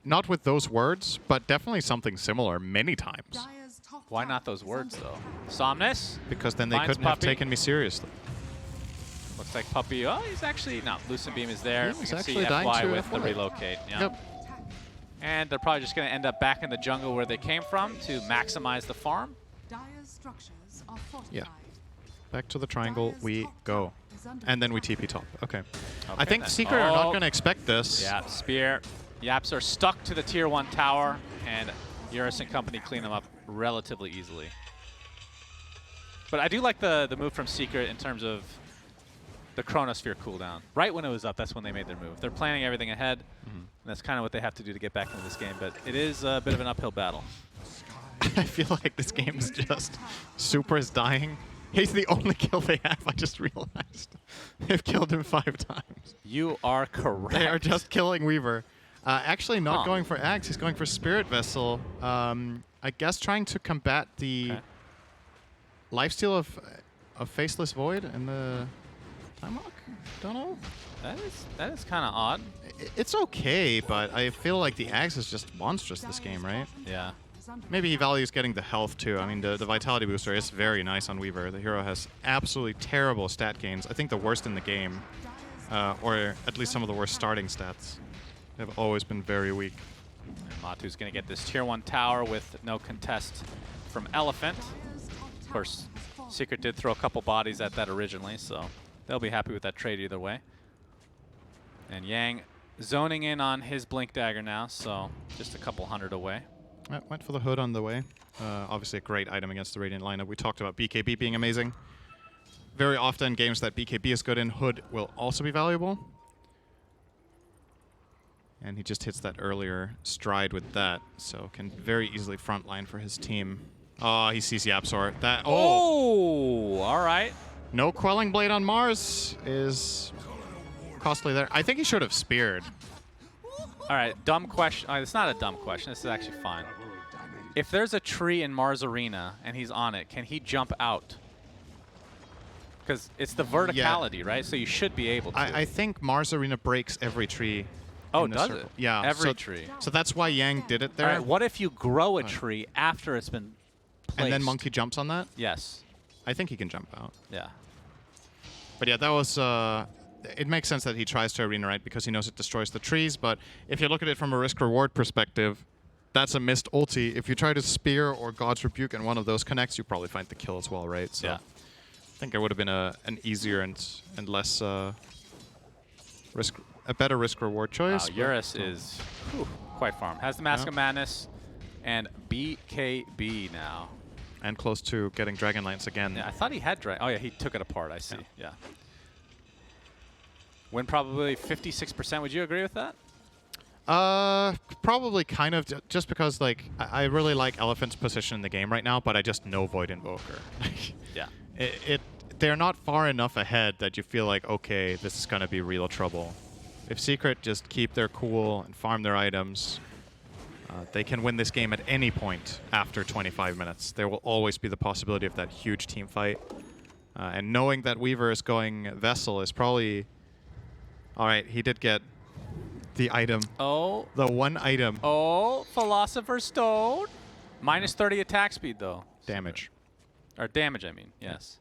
Not with those words, but definitely something similar many times. Dire's top Why tower not those is words, under though? attack. Somnus? Because then they Finds couldn't have Puppy. taken me seriously. Looks like Puppy. Oh, he's actually, no, Lucent Beam is there. Yeah, You he's can see actually dying FY to with the FY. relocate. Yeah. Yep. And they're probably just going to end up back in the jungle where they came from to maximize the farm. Dire's structures are fortified. Yeah. Back to the triangle Dire's we top go. tower is under And then we attack. TP top. Okay. I Okay, think then. Secret are not Oh. going to expect this. Yeah, Spear. Yaps are stuck to the tier 1 tower, and Eurus and company clean them up relatively easily. But I do like the move from Secret in terms of the Chronosphere cooldown. Right when it was up, that's when they made their move. They're planning everything ahead, and that's kind of what they have to do to get back into this game. But it is a bit of an uphill battle. I feel like this game is just Super is dying. He's the only kill they have, I just realized. They've killed him 5 times. You are correct. They are just killing Weaver. Actually not Huh. going for Axe, he's going for Spirit Vessel. I guess trying to combat the lifesteal of Faceless Void in the Time Lock? Don't know. That is kind of odd. It's okay, but I feel like the Axe is just monstrous this game, right? Yeah. under Maybe he attack. values getting the health too. I mean, the vitality booster is very nice on Weaver. The hero has absolutely terrible stat gains. I think the worst in the game, or at least some of the worst starting stats. They've always been very weak. And Matu's going to get this tier 1 tower with no contest from Elephant. Dire's top Of tower course, has fallen. Secret did throw a couple bodies at that originally, so they'll be happy with that trade either way. And Yang zoning in on his Blink Dagger now, so just a couple hundred away. Went for the hood on the way. Obviously a great item against the Radiant lineup. We talked about BKB being amazing. Very often games that BKB is good in, hood will also be valuable. And he just hits that earlier stride with that, so can very easily frontline for his team. Oh, he sees the Absol. That All right. no Quelling Blade on Mars is costly there. I think he should have speared. All right, dumb question. It's not a dumb question. This is actually fine. If there's a tree in Mars Arena and he's on it, can he jump out? Because it's the verticality, right? So you should be able to. I think Mars Arena breaks every tree. Oh, in the does circle. it? Yeah. Every tree. So that's why Yang did it there. All right, what if you grow a tree after it's been placed? And then Monkey jumps on that? Yes. I think he can jump out. Yeah. But yeah, that was... it makes sense that he tries to arena right because he knows it destroys the trees, but if you look at it from a risk-reward perspective, that's a missed ulti. If you try to spear or God's Rebuke and one of those connects, you probably find the kill as well, right? So Yeah. I think it would have been an easier and less a better risk-reward Wow, choice. Eurus is quite farm. Has the Mask Yeah. of Madness and BKB now. And close to getting Dragon Lance again. Yeah, I thought he had Oh, yeah, he took it apart. I see. Yeah. Win probably 56%. Would you agree with that? Probably kind of just because like I really like Elephant's position in the game right now, but I just know Void Invoker. Yeah. They're not far enough ahead that you feel like, okay, this is gonna be real trouble. If Secret just keep their cool and farm their items, they can win this game at any point after 25 minutes. There will always be the possibility of that huge team fight. And knowing that Weaver is going Vessel is probably... Alright, he did get the item. Oh. The one item. Oh, Philosopher's Stone. Minus 30 attack speed, though. Damage. Or damage, I mean. Yes.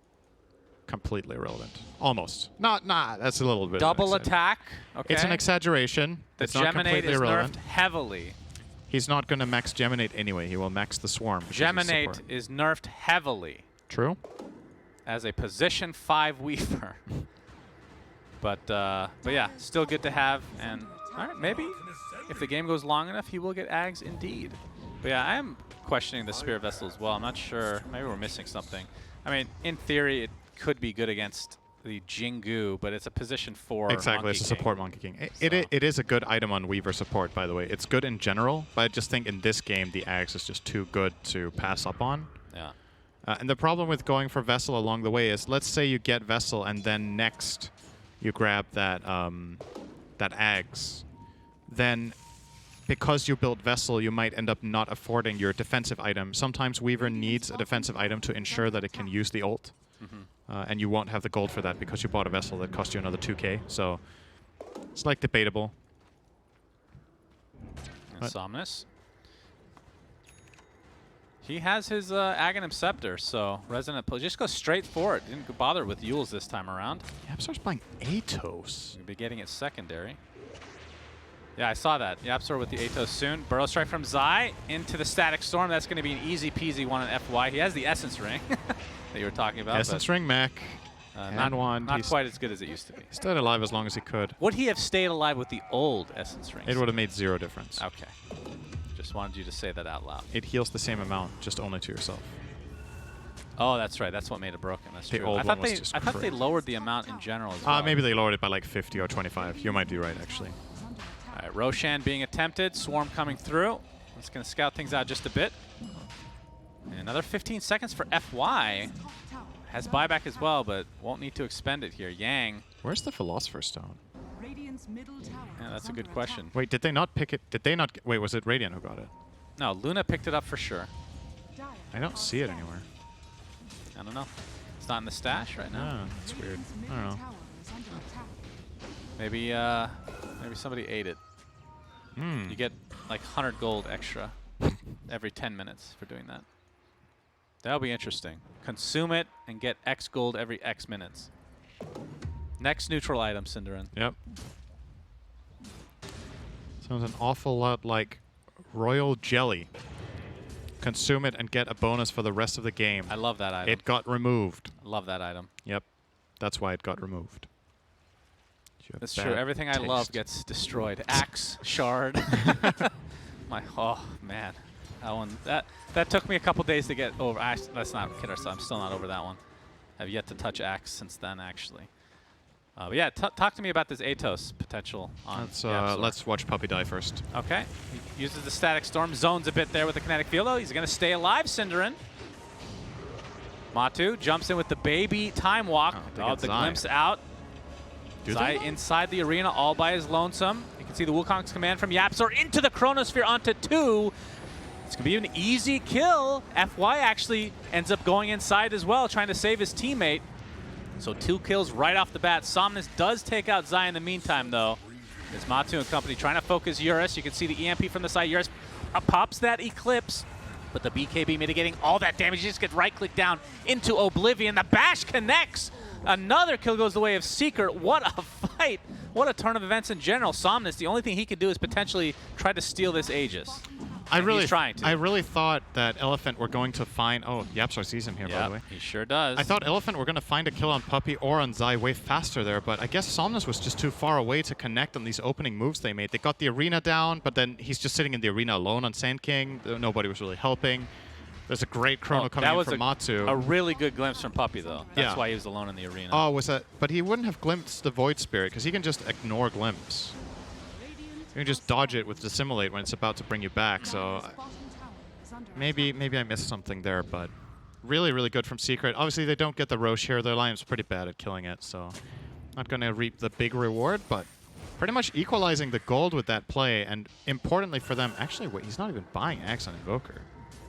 Completely irrelevant. Almost. Not, that's a little bit. Double attack. Okay. It's an exaggeration. The It's not Geminate completely is irrelevant. nerfed heavily. He's not going to max Geminate anyway. He will max the Swarm. because he's Geminate support. is nerfed heavily True. as a position 5 Weaver. But yeah, still good to have. And all right, maybe if the game goes long enough, he will get Ags indeed. But yeah, I am questioning the Spirit Vessel as well. I'm not sure. Maybe we're missing something. I mean, in theory, it could be good against the Jingu, but it's a position 4 Exactly, Monkey it's a King. support Monkey King. So- It is a good item on Weaver support, by the way. It's good in general, but I just think in this game, the Axe is just too good to pass up on. Yeah. And the problem with going for Vessel along the way is, let's say you get Vessel and then next you grab that that Axe. Then, because you built Vessel, you might end up not affording your defensive item. Sometimes Weaver needs a defensive item to ensure that it can use the ult. And you won't have the gold for that because you bought a Vessel that cost you another 2k. So it's like debatable. And What? Somnus. He has his Aghanim Scepter, so Resonant just go straight for it. Didn't bother with Yules this time around. Yapstar's playing Atos. We'll be getting it secondary. Yeah, I saw that. Yapstar with the Atos soon. Burrow Strike from Zai into the Static Storm. That's going to be an easy peasy one on FY. He has the Essence Ring that you were talking about. Essence Ring, Mech. Not He's quite as good as it used to be. stayed alive as long as he could. Would he have stayed alive with the old Essence Rings? It would have made 0 difference. Okay. Just wanted you to say that out loud. It heals the same amount, just only to yourself. Oh, that's right. That's what made it broken. That's The true. old I thought one was they just they crazy. lowered the amount in general as well. Maybe they lowered it by like 50 or 25. You might be right, actually. All right, Roshan being attempted. Swarm coming through. It's going to scout things out just a bit. And another 15 seconds for FY. Has buyback as well, but won't need to expend it here. Yang. Where's the Philosopher's Stone? Radiant's middle tower Yeah, is that's a under good question. attack. Wait, did they not pick it? Did they not? Wait, was it Radiant who got it? No, Luna picked it up for sure. Dire I don't see it anywhere. I don't know. It's not in the stash right now. Ah, that's weird. Radiant's I don't middle know. tower is under attack. Maybe somebody ate it. Hmm. You get like 100 gold extra. every 10 minutes for doing that. That'll be interesting. Consume it and get X gold every X minutes. Next neutral item, Cinderin. Yep. Sounds an awful lot like royal jelly. Consume it and get a bonus for the rest of the game. I love that item. It got removed. I love that item. Yep. That's why it got removed. That's true. Everything I love gets destroyed. Axe, shard. Oh man, that one that took me a couple days to get over. Let's not kid ourselves. I'm still not over that one. I've yet to touch Axe since then, actually. But yeah, talk to me about this Atos potential on let's watch Puppy die first. Okay. He uses the Static Storm, zones a bit there with the Kinetic Field, though. He's going to stay alive, Cinderin. Matu jumps in with the baby Time Walk. Oh, the glimpse out. Zai inside the arena all by his lonesome. You can see the Wukong's command from Yapzor into the Chronosphere onto 2. It's going to be an easy kill. FY actually ends up going inside as well, trying to save his teammate. So 2 kills right off the bat. Somnus does take out Zai in the meantime, though. As Matu and company trying to focus Eurus. You can see the EMP from the side. Eurus pops that Eclipse, but the BKB mitigating all that damage. You just get right-click down into Oblivion. The bash connects. Another kill goes the way of Secret. What a fight. What a turn of events in general. Somnus, the only thing he could do is potentially try to steal this Aegis. He's trying to. I really thought that Elephant were going to find... Oh, Yapzor sees him here, by the way. He sure does. I thought Elephant were going to find a kill on Puppy or on Zai way faster there, but I guess Somnus was just too far away to connect on these opening moves they made. They got the arena down, but then he's just sitting in the arena alone on Sand King. Nobody was really helping. There's a great chrono coming in from Matu. A really good glimpse from Puppy, though. That's why he was alone in the arena. Oh, was that? But he wouldn't have glimpsed the Void Spirit, because he can just ignore glimpse. You can just dodge it with Dissimulate when it's about to bring you back, so... Maybe I missed something there, but really, really good from Secret. Obviously, they don't get the Roche here. Their line's pretty bad at killing it, so not going to reap the big reward, but pretty much equalizing the gold with that play. And importantly for them, actually, wait, he's not even buying Axe on Invoker.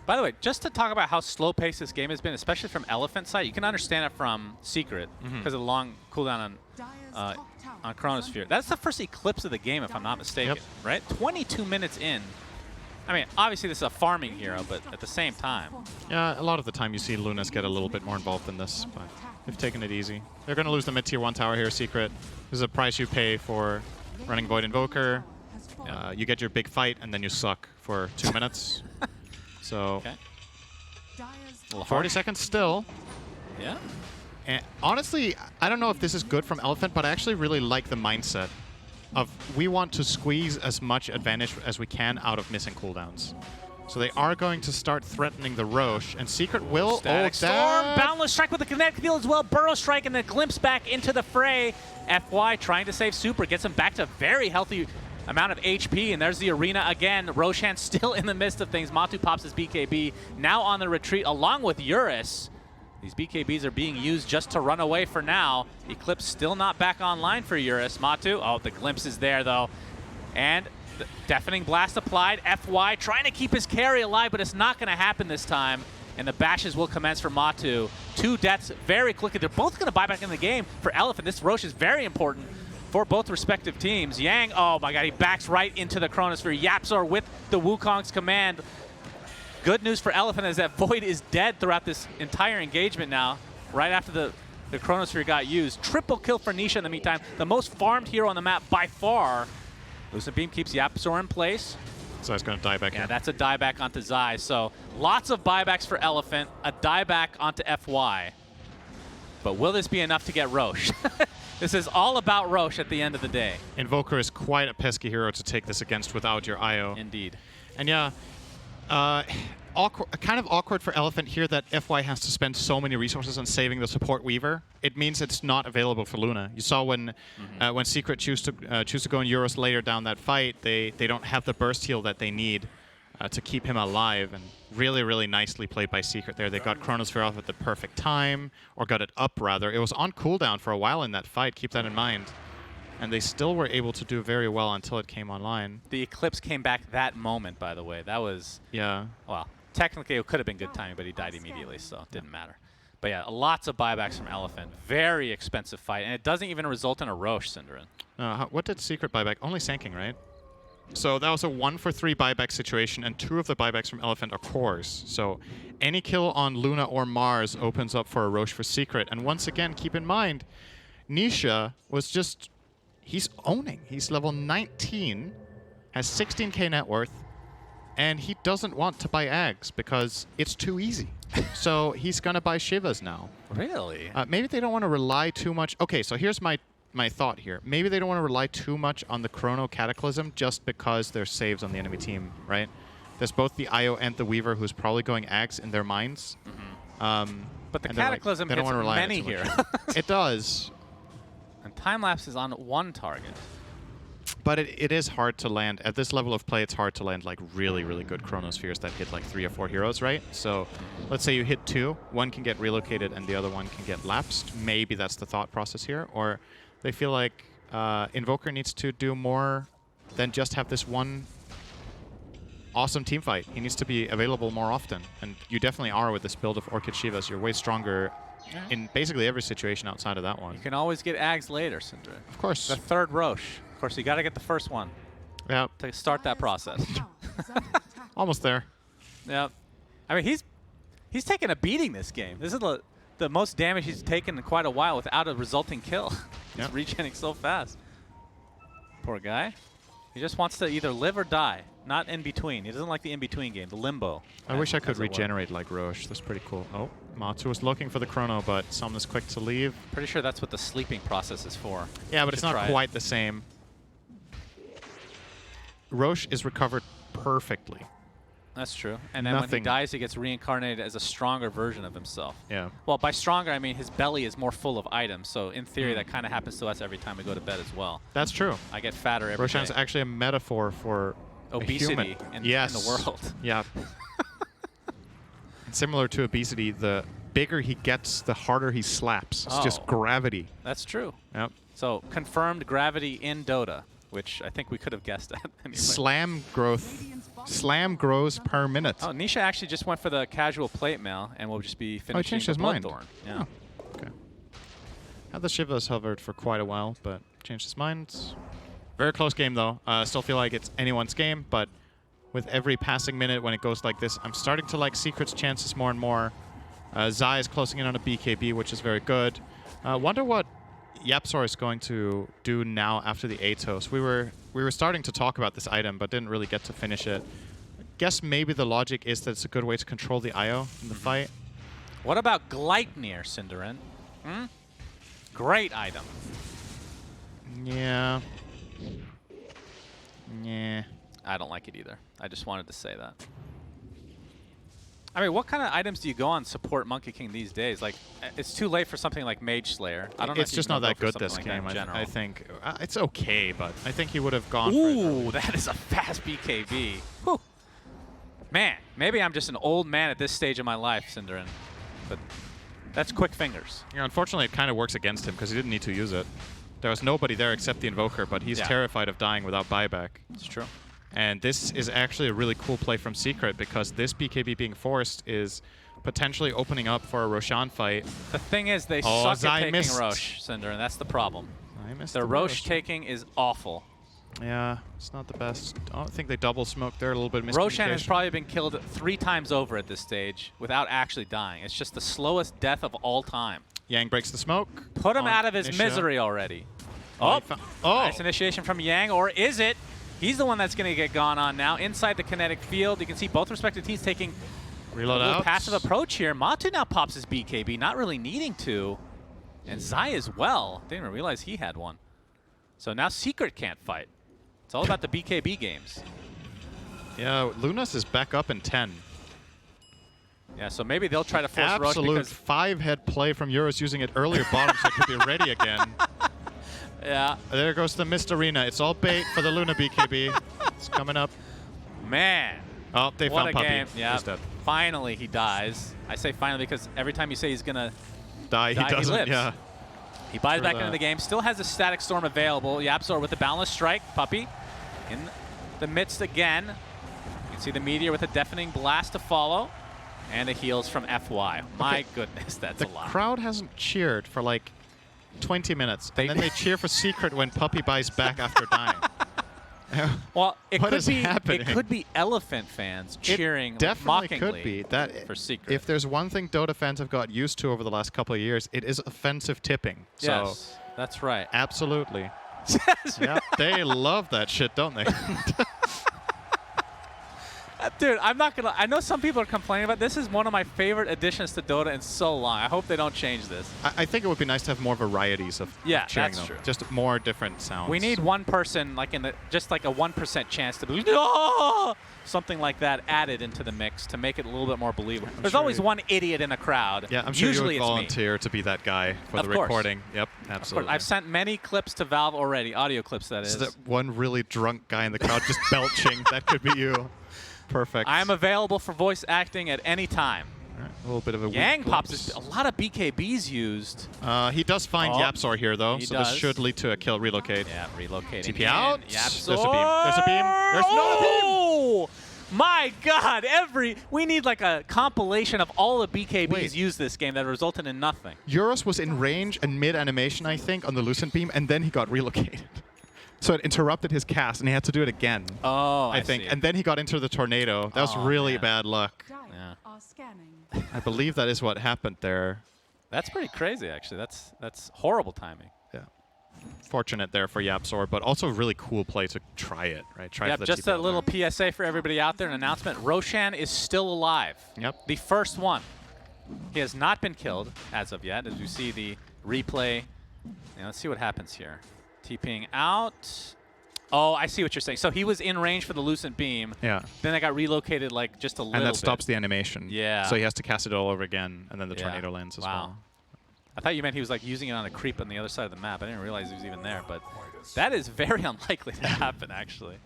By the way, just to talk about how slow-paced this game has been, especially from Elephant side, you can understand it from Secret because of the long cooldown on Chronosphere. That's the first Eclipse of the game, if I'm not mistaken, right? 22 minutes in. I mean, obviously this is a farming hero, but at the same time. Yeah, a lot of the time you see Lunas get a little bit more involved in this, but they've taken it easy. They're going to lose the mid-tier 1 tower here, Secret. This is a price you pay for running Void Invoker. You get your big fight, and then you suck for 2 minutes. So, 40 seconds still. Yeah. And honestly, I don't know if this is good from Elephant, but I actually really like the mindset of we want to squeeze as much advantage as we can out of missing cooldowns. So they are going to start threatening the Roche, and Secret will... Static Storm, Boundless Strike with the Kinetic Field as well, Burrow Strike, and then glimpse back into the fray. FY trying to save Super, gets him back to a very healthy amount of HP, and there's the arena again. Roshan still in the midst of things. Matu pops his BKB, now on the retreat along with Eurus. These BKBs are being used just to run away for now. Eclipse still not back online for Eurus. Matu, oh, the glimpse is there though. And the Deafening Blast applied. FY trying to keep his carry alive, but it's not gonna happen this time. And the bashes will commence for Matu. 2 deaths very quickly. They're both gonna buy back in the game. For Elephant, this Roche is very important for both respective teams. Yang, oh my god, he backs right into the Chronosphere. Yapzor with the Wukong's command. Good news for Elephant is that Void is dead throughout this entire engagement now, right after the Chronosphere got used. Triple kill for Nisha in the meantime, the most farmed hero on the map by far. Lucid Beam keeps Yapzor in place. Zai's going to die back here. Yeah, that's a dieback onto Zai. So lots of buybacks for Elephant, a dieback onto FY. But will this be enough to get Roche? This is all about Roche at the end of the day. Invoker is quite a pesky hero to take this against without your IO. Indeed. And yeah, kind of awkward for Elephant here that FY has to spend so many resources on saving the support Weaver. It means it's not available for Luna. You saw when Secret choose to go in Euros later down that fight, they don't have the burst heal that they need to keep him alive. And really, really nicely played by Secret there. They got Chronosphere off at the perfect time, or got it up rather. It was on cooldown for a while in that fight. Keep that in mind. And they still were able to do very well until it came online. The Eclipse came back that moment, by the way. That was... Yeah. Well, technically it could have been good timing, but he died immediately, so it didn't matter. But yeah, lots of buybacks from Elephant. Very expensive fight, and it doesn't even result in a Roche, Cinderin. What did Secret buy back? Only Sand King, right? So that was a 1-for-3 buyback situation, and 2 of the buybacks from Elephant are cores. So any kill on Luna or Mars opens up for a Roche for Secret. And once again, keep in mind, Nisha was just... He's owning. He's level 19, has 16k net worth, and he doesn't want to buy Ags because it's too easy. So he's going to buy Shivas now. Really? Maybe they don't want to rely too much... Okay, so here's my thought here. Maybe they don't want to rely too much on the Chrono Cataclysm just because there's saves on the enemy team, right? There's both the IO and the Weaver who's probably going Ags in their minds. But the Cataclysm hits many here. It does. And time-lapse is on one target. But it is hard to land. At this level of play, it's hard to land like really, really good Chronospheres that hit like 3 or 4 heroes, right? So let's say you hit 2, one can get relocated and the other one can get lapsed. Maybe that's the thought process here. Or they feel like Invoker needs to do more than just have this one awesome team fight. He needs to be available more often. And you definitely are with this build of Orchid Shivas. You're way stronger in basically every situation outside of that one. You can always get Ags later, Syndra. Of course. The third Roche. Of course, you got to get the first one. Yeah. To start that process. Almost there. Yeah. I mean, he's taken a beating this game. This is the most damage he's taken in quite a while without a resulting kill. He's regenerating so fast. Poor guy. He just wants to either live or die, not in between. He doesn't like the in-between game, the limbo. I wish I could regenerate like Roche. That's pretty cool. Oh, Matsu was looking for the chrono, but Sum is quick to leave. Pretty sure that's what the sleeping process is for. Yeah, but it's not quite the same. Roche is recovered perfectly. That's true. And then when he dies, he gets reincarnated as a stronger version of himself. Yeah. Well, by stronger, I mean his belly is more full of items. So in theory, that kind of happens to us every time we go to bed as well. That's true. I get fatter every day. Roshan's actually a metaphor for obesity in the world. Yeah. And similar to obesity, the bigger he gets, the harder he slaps. It's just gravity. That's true. Yep. So confirmed gravity in Dota, which I think we could have guessed at. Anyway. Slam grows per minute. Oh, Nisha actually just went for the casual plate mail, and we'll just be finishing changed his mind. Bloodthorn. Yeah. Oh, okay. Had the Shivas hovered for quite a while, but changed his mind. Very close game, though. Still feel like it's anyone's game, but with every passing minute when it goes like this, I'm starting to like Secret's chances more and more. Zai is closing in on a BKB, which is very good. Wonder what Yapzor is going to do now after the Atos. We were starting to talk about this item, but didn't really get to finish it. I guess maybe the logic is that it's a good way to control the IO in the fight. What about Gleipnir, Cinderin? Great item. Yeah. Yeah. I don't like it either. I just wanted to say that. I mean, what kind of items do you go on support Monkey King these days? Like, it's too late for something like Mage Slayer. I don't know. It's just not that good this game. I think it's okay, but I think he would have gone. Ooh, that is a fast BKB. Whew. Man, maybe I'm just an old man at this stage of my life, Cinderin. But that's quick fingers. Yeah, unfortunately, it kind of works against him because he didn't need to use it. There was nobody there except the Invoker, but he's terrified of dying without buyback. It's true. And this is actually a really cool play from Secret because this BKB being forced is potentially opening up for a Roshan fight. The thing is, they suck at taking Roche, Cinder, and that's the problem. Their Roche taking is awful. Yeah, it's not the best. I don't think they double smoked there. A little bit of miscommunication. Roshan has probably been killed 3 times over at this stage without actually dying. It's just the slowest death of all time. Yang breaks the smoke. Put him out of his misery already. Oh, nice initiation from Yang, or is it? He's the one that's going to get gone on now. Inside the kinetic field, you can see both respective teams taking a passive approach here. Matu now pops his BKB, not really needing to. And Zai as well. Didn't even realize he had one. So now Secret can't fight. It's all about the BKB games. Yeah, Lunas is back up in 10. Yeah, so maybe they'll try to force Roche because 5-head play from Euros using it earlier bottom so it could be ready again. Yeah. There goes the Mist Arena. It's all bait for the Luna BKB. It's coming up. Man. Oh, they found Puppy. Game. Yeah. He's dead. Finally, he dies. I say finally because every time you say he's going to die, he doesn't. He lives. Yeah. He buys back into the game. Still has a Static Storm available. Yapzor with the Boundless Strike. Puppy in the midst again. You can see the Meteor with a Deafening Blast to follow. And the heals from FY. My goodness, that's a lot. The crowd hasn't cheered for like 20 minutes, and then they cheer for Secret when Puppy buys back after dying. Well, it What could is be happening? it could be Elephant fans cheering Definitely mockingly could be. That for Secret. If there's one thing Dota fans have got used to over the last couple of years, it is offensive tipping. So Yes, that's right. absolutely. Yeah, they love that shit, don't they? Dude, I'm not gonna. I know some people are complaining about this. Is one of my favorite additions to Dota in so long. I hope they don't change this. I think it would be nice to have more varieties of Yeah, cheering that's them. true. Just more different sounds. We need one person, like just like a 1% chance to be "Oh!" something like that added into the mix to make it a little bit more believable. There's sure always you- one idiot in a crowd. Yeah, I'm sure Usually you would it's me. volunteer to be that guy for Of the course. recording. Yep, Of course, absolutely. I've sent many clips to Valve already, audio clips that is. So that one really drunk guy in the crowd just belching. That could be you. Perfect. I am available for voice acting at any time. All right, a little bit of a Yang weak pops glimpse. is a lot of BKBs used. He does find Oh, Yapsor here, though, he so this does. should lead to a kill relocate. Yeah, relocating. TP out. in. There's a beam. There's a beam. There's not a beam. Oh! My God! We need like a compilation of all the BKBs Wait. used this game that resulted in nothing. Euros was in range and mid-animation, I think, on the Lucent Beam, and then he got relocated. So it interrupted his cast, and he had to do it again, Oh, I think. see. And then he got into the tornado. That was Oh, really man. bad luck. Dire Yeah. are scanning. I believe that is what happened there. That's pretty crazy, actually. That's horrible timing. Yeah. Fortunate there for Yapsor, but also a really cool play to try it, right? Try Yeah, for the just TP a out little there. PSA for everybody out there, an announcement. Roshan is still alive. Yep. The first one. He has not been killed as of yet, as you see the replay. Yeah, let's see what happens here. TPing out. Oh, I see what you're saying. So he was in range for the Lucent Beam. Yeah. Then I got relocated like just a little And that bit. stops the animation. Yeah. So he has to cast it all over again, and then the Yeah. tornado lands as Wow. well. I thought you meant he was like using it on a creep on the other side of the map. I didn't realize he was even there, but that is very unlikely to happen, actually.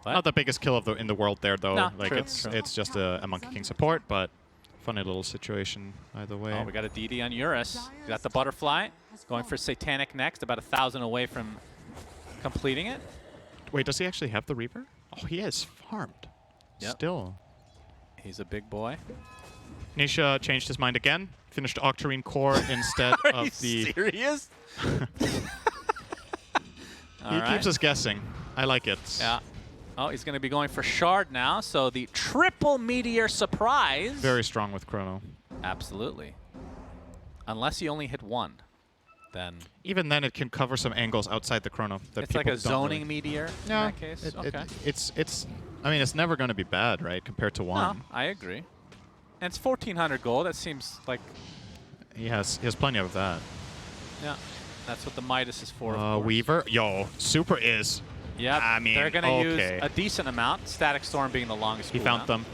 But Not the biggest kill in the world there, though. No, like true, it's true. it's just a Monkey King support, but funny little situation either way. oh, we got a DD on Eurus. We got the butterfly going for Satanic next, about 1,000 away from completing it. Wait, does he actually have the Reaper? Oh, he is farmed. Yep. Still. He's a big boy. Nisha changed his mind again. Finished Octarine Core instead Are of you the. serious? He keeps us guessing. I like it. Yeah. Oh, he's going to be going for Shard now. So the triple meteor surprise. Very strong with Chrono. Absolutely. Unless you only hit one, then Even then, it can cover some angles outside the Chrono. That it's like a people don't zoning really- meteor in No, that case. Okay. it's. I mean, it's never going to be bad, right? Compared to No, one. I agree. And it's 1,400 gold. That seems like, He has plenty of that. yeah, that's what the Midas is for. of course. Weaver. Yo, super is. Yep. I mean, they're going to okay. use a decent amount. Static Storm being the longest. He found cooldown. them.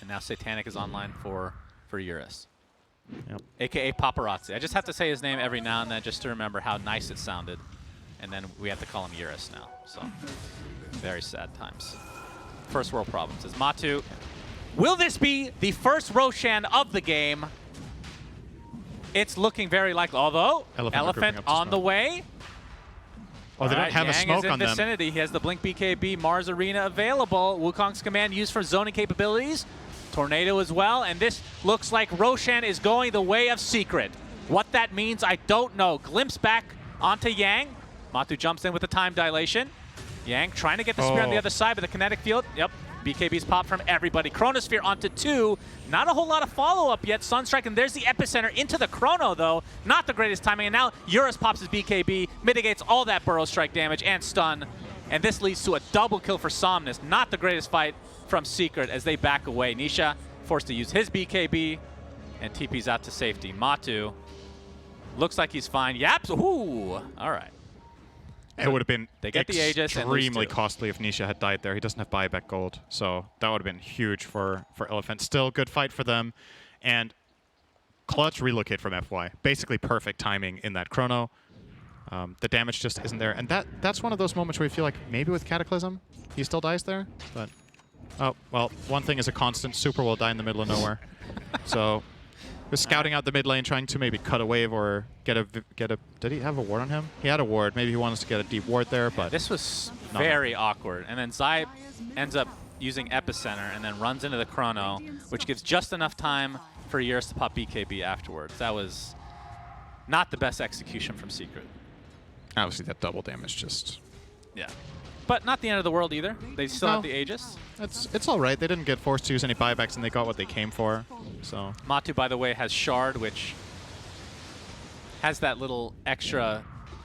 And now Satanic is online for Eurus, Yep. a.k.a. Paparazzi. I just have to say his name every now and then just to remember how nice it sounded. And then we have to call him Eurus now. So, very sad times. First world problems. Is Matu. Will this be the first Roshan of the game? It's looking very likely. Although, Elephant are grouping Elephant up to on the smoke. way. Oh, they don't Alright, have a Yang smoke is in on them. vicinity. He has the Blink BKB Mars Arena available. Wukong's command used for zoning capabilities. Tornado as well. And this looks like Roshan is going the way of Secret. What that means, I don't know. Glimpse back onto Yang. Matu jumps in with the time dilation. Yang trying to get the spear on the Oh. other side, but the kinetic field, yep. BKB's pop from everybody. Chronosphere onto 2. Not a whole lot of follow-up yet. Sunstrike, and there's the epicenter into the Chrono, though. Not the greatest timing. And now Eurus pops his BKB, mitigates all that Burrow Strike damage and stun. And this leads to a double kill for Somnus. Not the greatest fight from Secret as they back away. Nisha forced to use his BKB and TP's out to safety. Matu looks like he's fine. Yaps. Ooh. All right. It would have been They get the Aegis and lose extremely two. costly if Nisha had died there. He doesn't have buyback gold, so that would have been huge for Elephant. Still, good fight for them, and clutch relocate from FY. Basically perfect timing in that Chrono. The damage just isn't there, and that's one of those moments where you feel like maybe with Cataclysm he still dies there, but oh well. One thing is a constant: Super will die in the middle of nowhere. So. Was scouting out the mid lane, trying to maybe cut a wave or get a. Did he have a ward on him? He had a ward. Maybe he wanted to get a deep ward there, but This was No. very awkward. And then Zai ends up using Epicenter and then runs into the Chrono, which gives just enough time for Eurus to pop BKB afterwards. That was not the best execution from Secret. obviously that double damage just Yeah. But not the end of the world either. They still have the Aegis. It's all right. They didn't get forced to use any buybacks, and they got what they came for. So Matu, by the way, has Shard, which has that little extra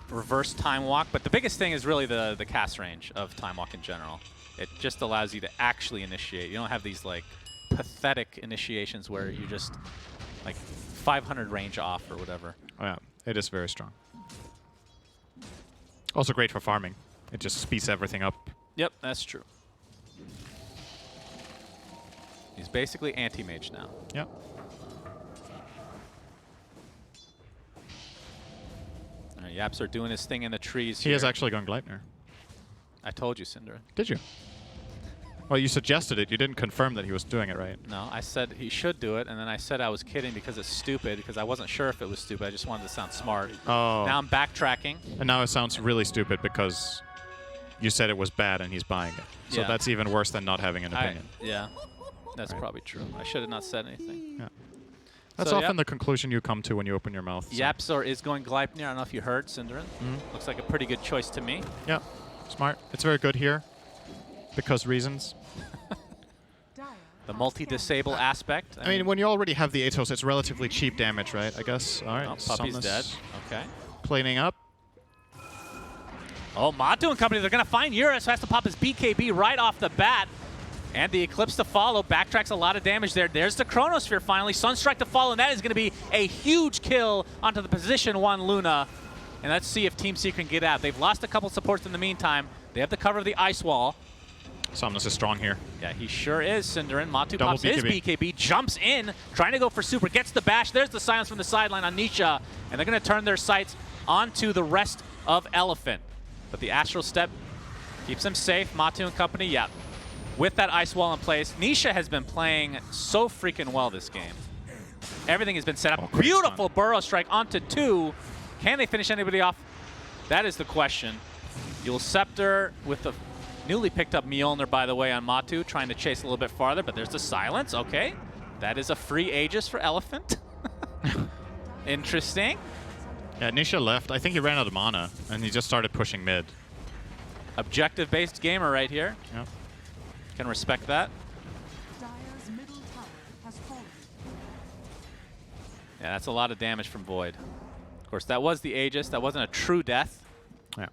reverse time walk. But the biggest thing is really the cast range of time walk in general. It just allows you to actually initiate. You don't have these like pathetic initiations where you just like 500 range off or whatever. oh, yeah, it is very strong. Also great for farming. It just speeds everything up. Yep, that's true. He's basically anti-mage now. Yep. Yaps are doing his thing in the trees He here. is actually going Gleipnir. I told you, Cinder. Did you? Well, you suggested it. You didn't confirm that he was doing it right. No, I said he should do it, and then I said I was kidding because it's stupid, because I wasn't sure if it was stupid. I just wanted to sound smart. Oh. Now I'm backtracking. And now it sounds really stupid because you said it was bad and he's buying it. So Yeah. that's even worse than not having an opinion. Yeah, that's Right. probably true. I should have not said anything. Yeah. That's So, often yep. the conclusion you come to when you open your mouth. So. Yapsor is going Gleipnir. I don't know if you heard, Cinderin. Looks like a pretty good choice to me. Yeah, smart. It's very good here because reasons. The multi-disable aspect. I mean, when you already have the Atos, it's relatively cheap damage, right? I guess. All right. Oh, Puppy's Somnus dead. Okay. Planing up. Oh, Matu and company, they're going to find Eurus, who has to pop his BKB right off the bat. And the Eclipse to follow. Backtracks a lot of damage there. There's the Chronosphere finally. Sunstrike to follow, and that is going to be a huge kill onto the position 1 Luna. And let's see if Team Secret can get out. They've lost a couple supports in the meantime. They have the cover of the Ice Wall. Somnus is strong here. Yeah, he sure is, Cinderin. Matu Double pops his BKB, jumps in, trying to go for super, gets the bash. There's the silence from the sideline on Nisha, and they're going to turn their sights onto the rest of Elephant. But the Astral Step keeps them safe. Matu and company, yeah, with that Ice Wall in place. Nisha has been playing so freaking well this game. Everything has been set up. Great Beautiful stun. Burrow Strike onto 2. Can they finish anybody off? That is the question. Yule Scepter with the newly picked up Mjolnir, by the way, on Matu, trying to chase a little bit farther, but there's the silence. Okay. That is a free Aegis for Elephant. Interesting. Yeah, Nisha left. I think he ran out of mana, and he just started pushing mid. Objective-based gamer right here. Yeah. Can respect that. Dire's middle tower has fallen. Yeah, that's a lot of damage from Void. Of course, that was the Aegis. That wasn't a true death. Yeah.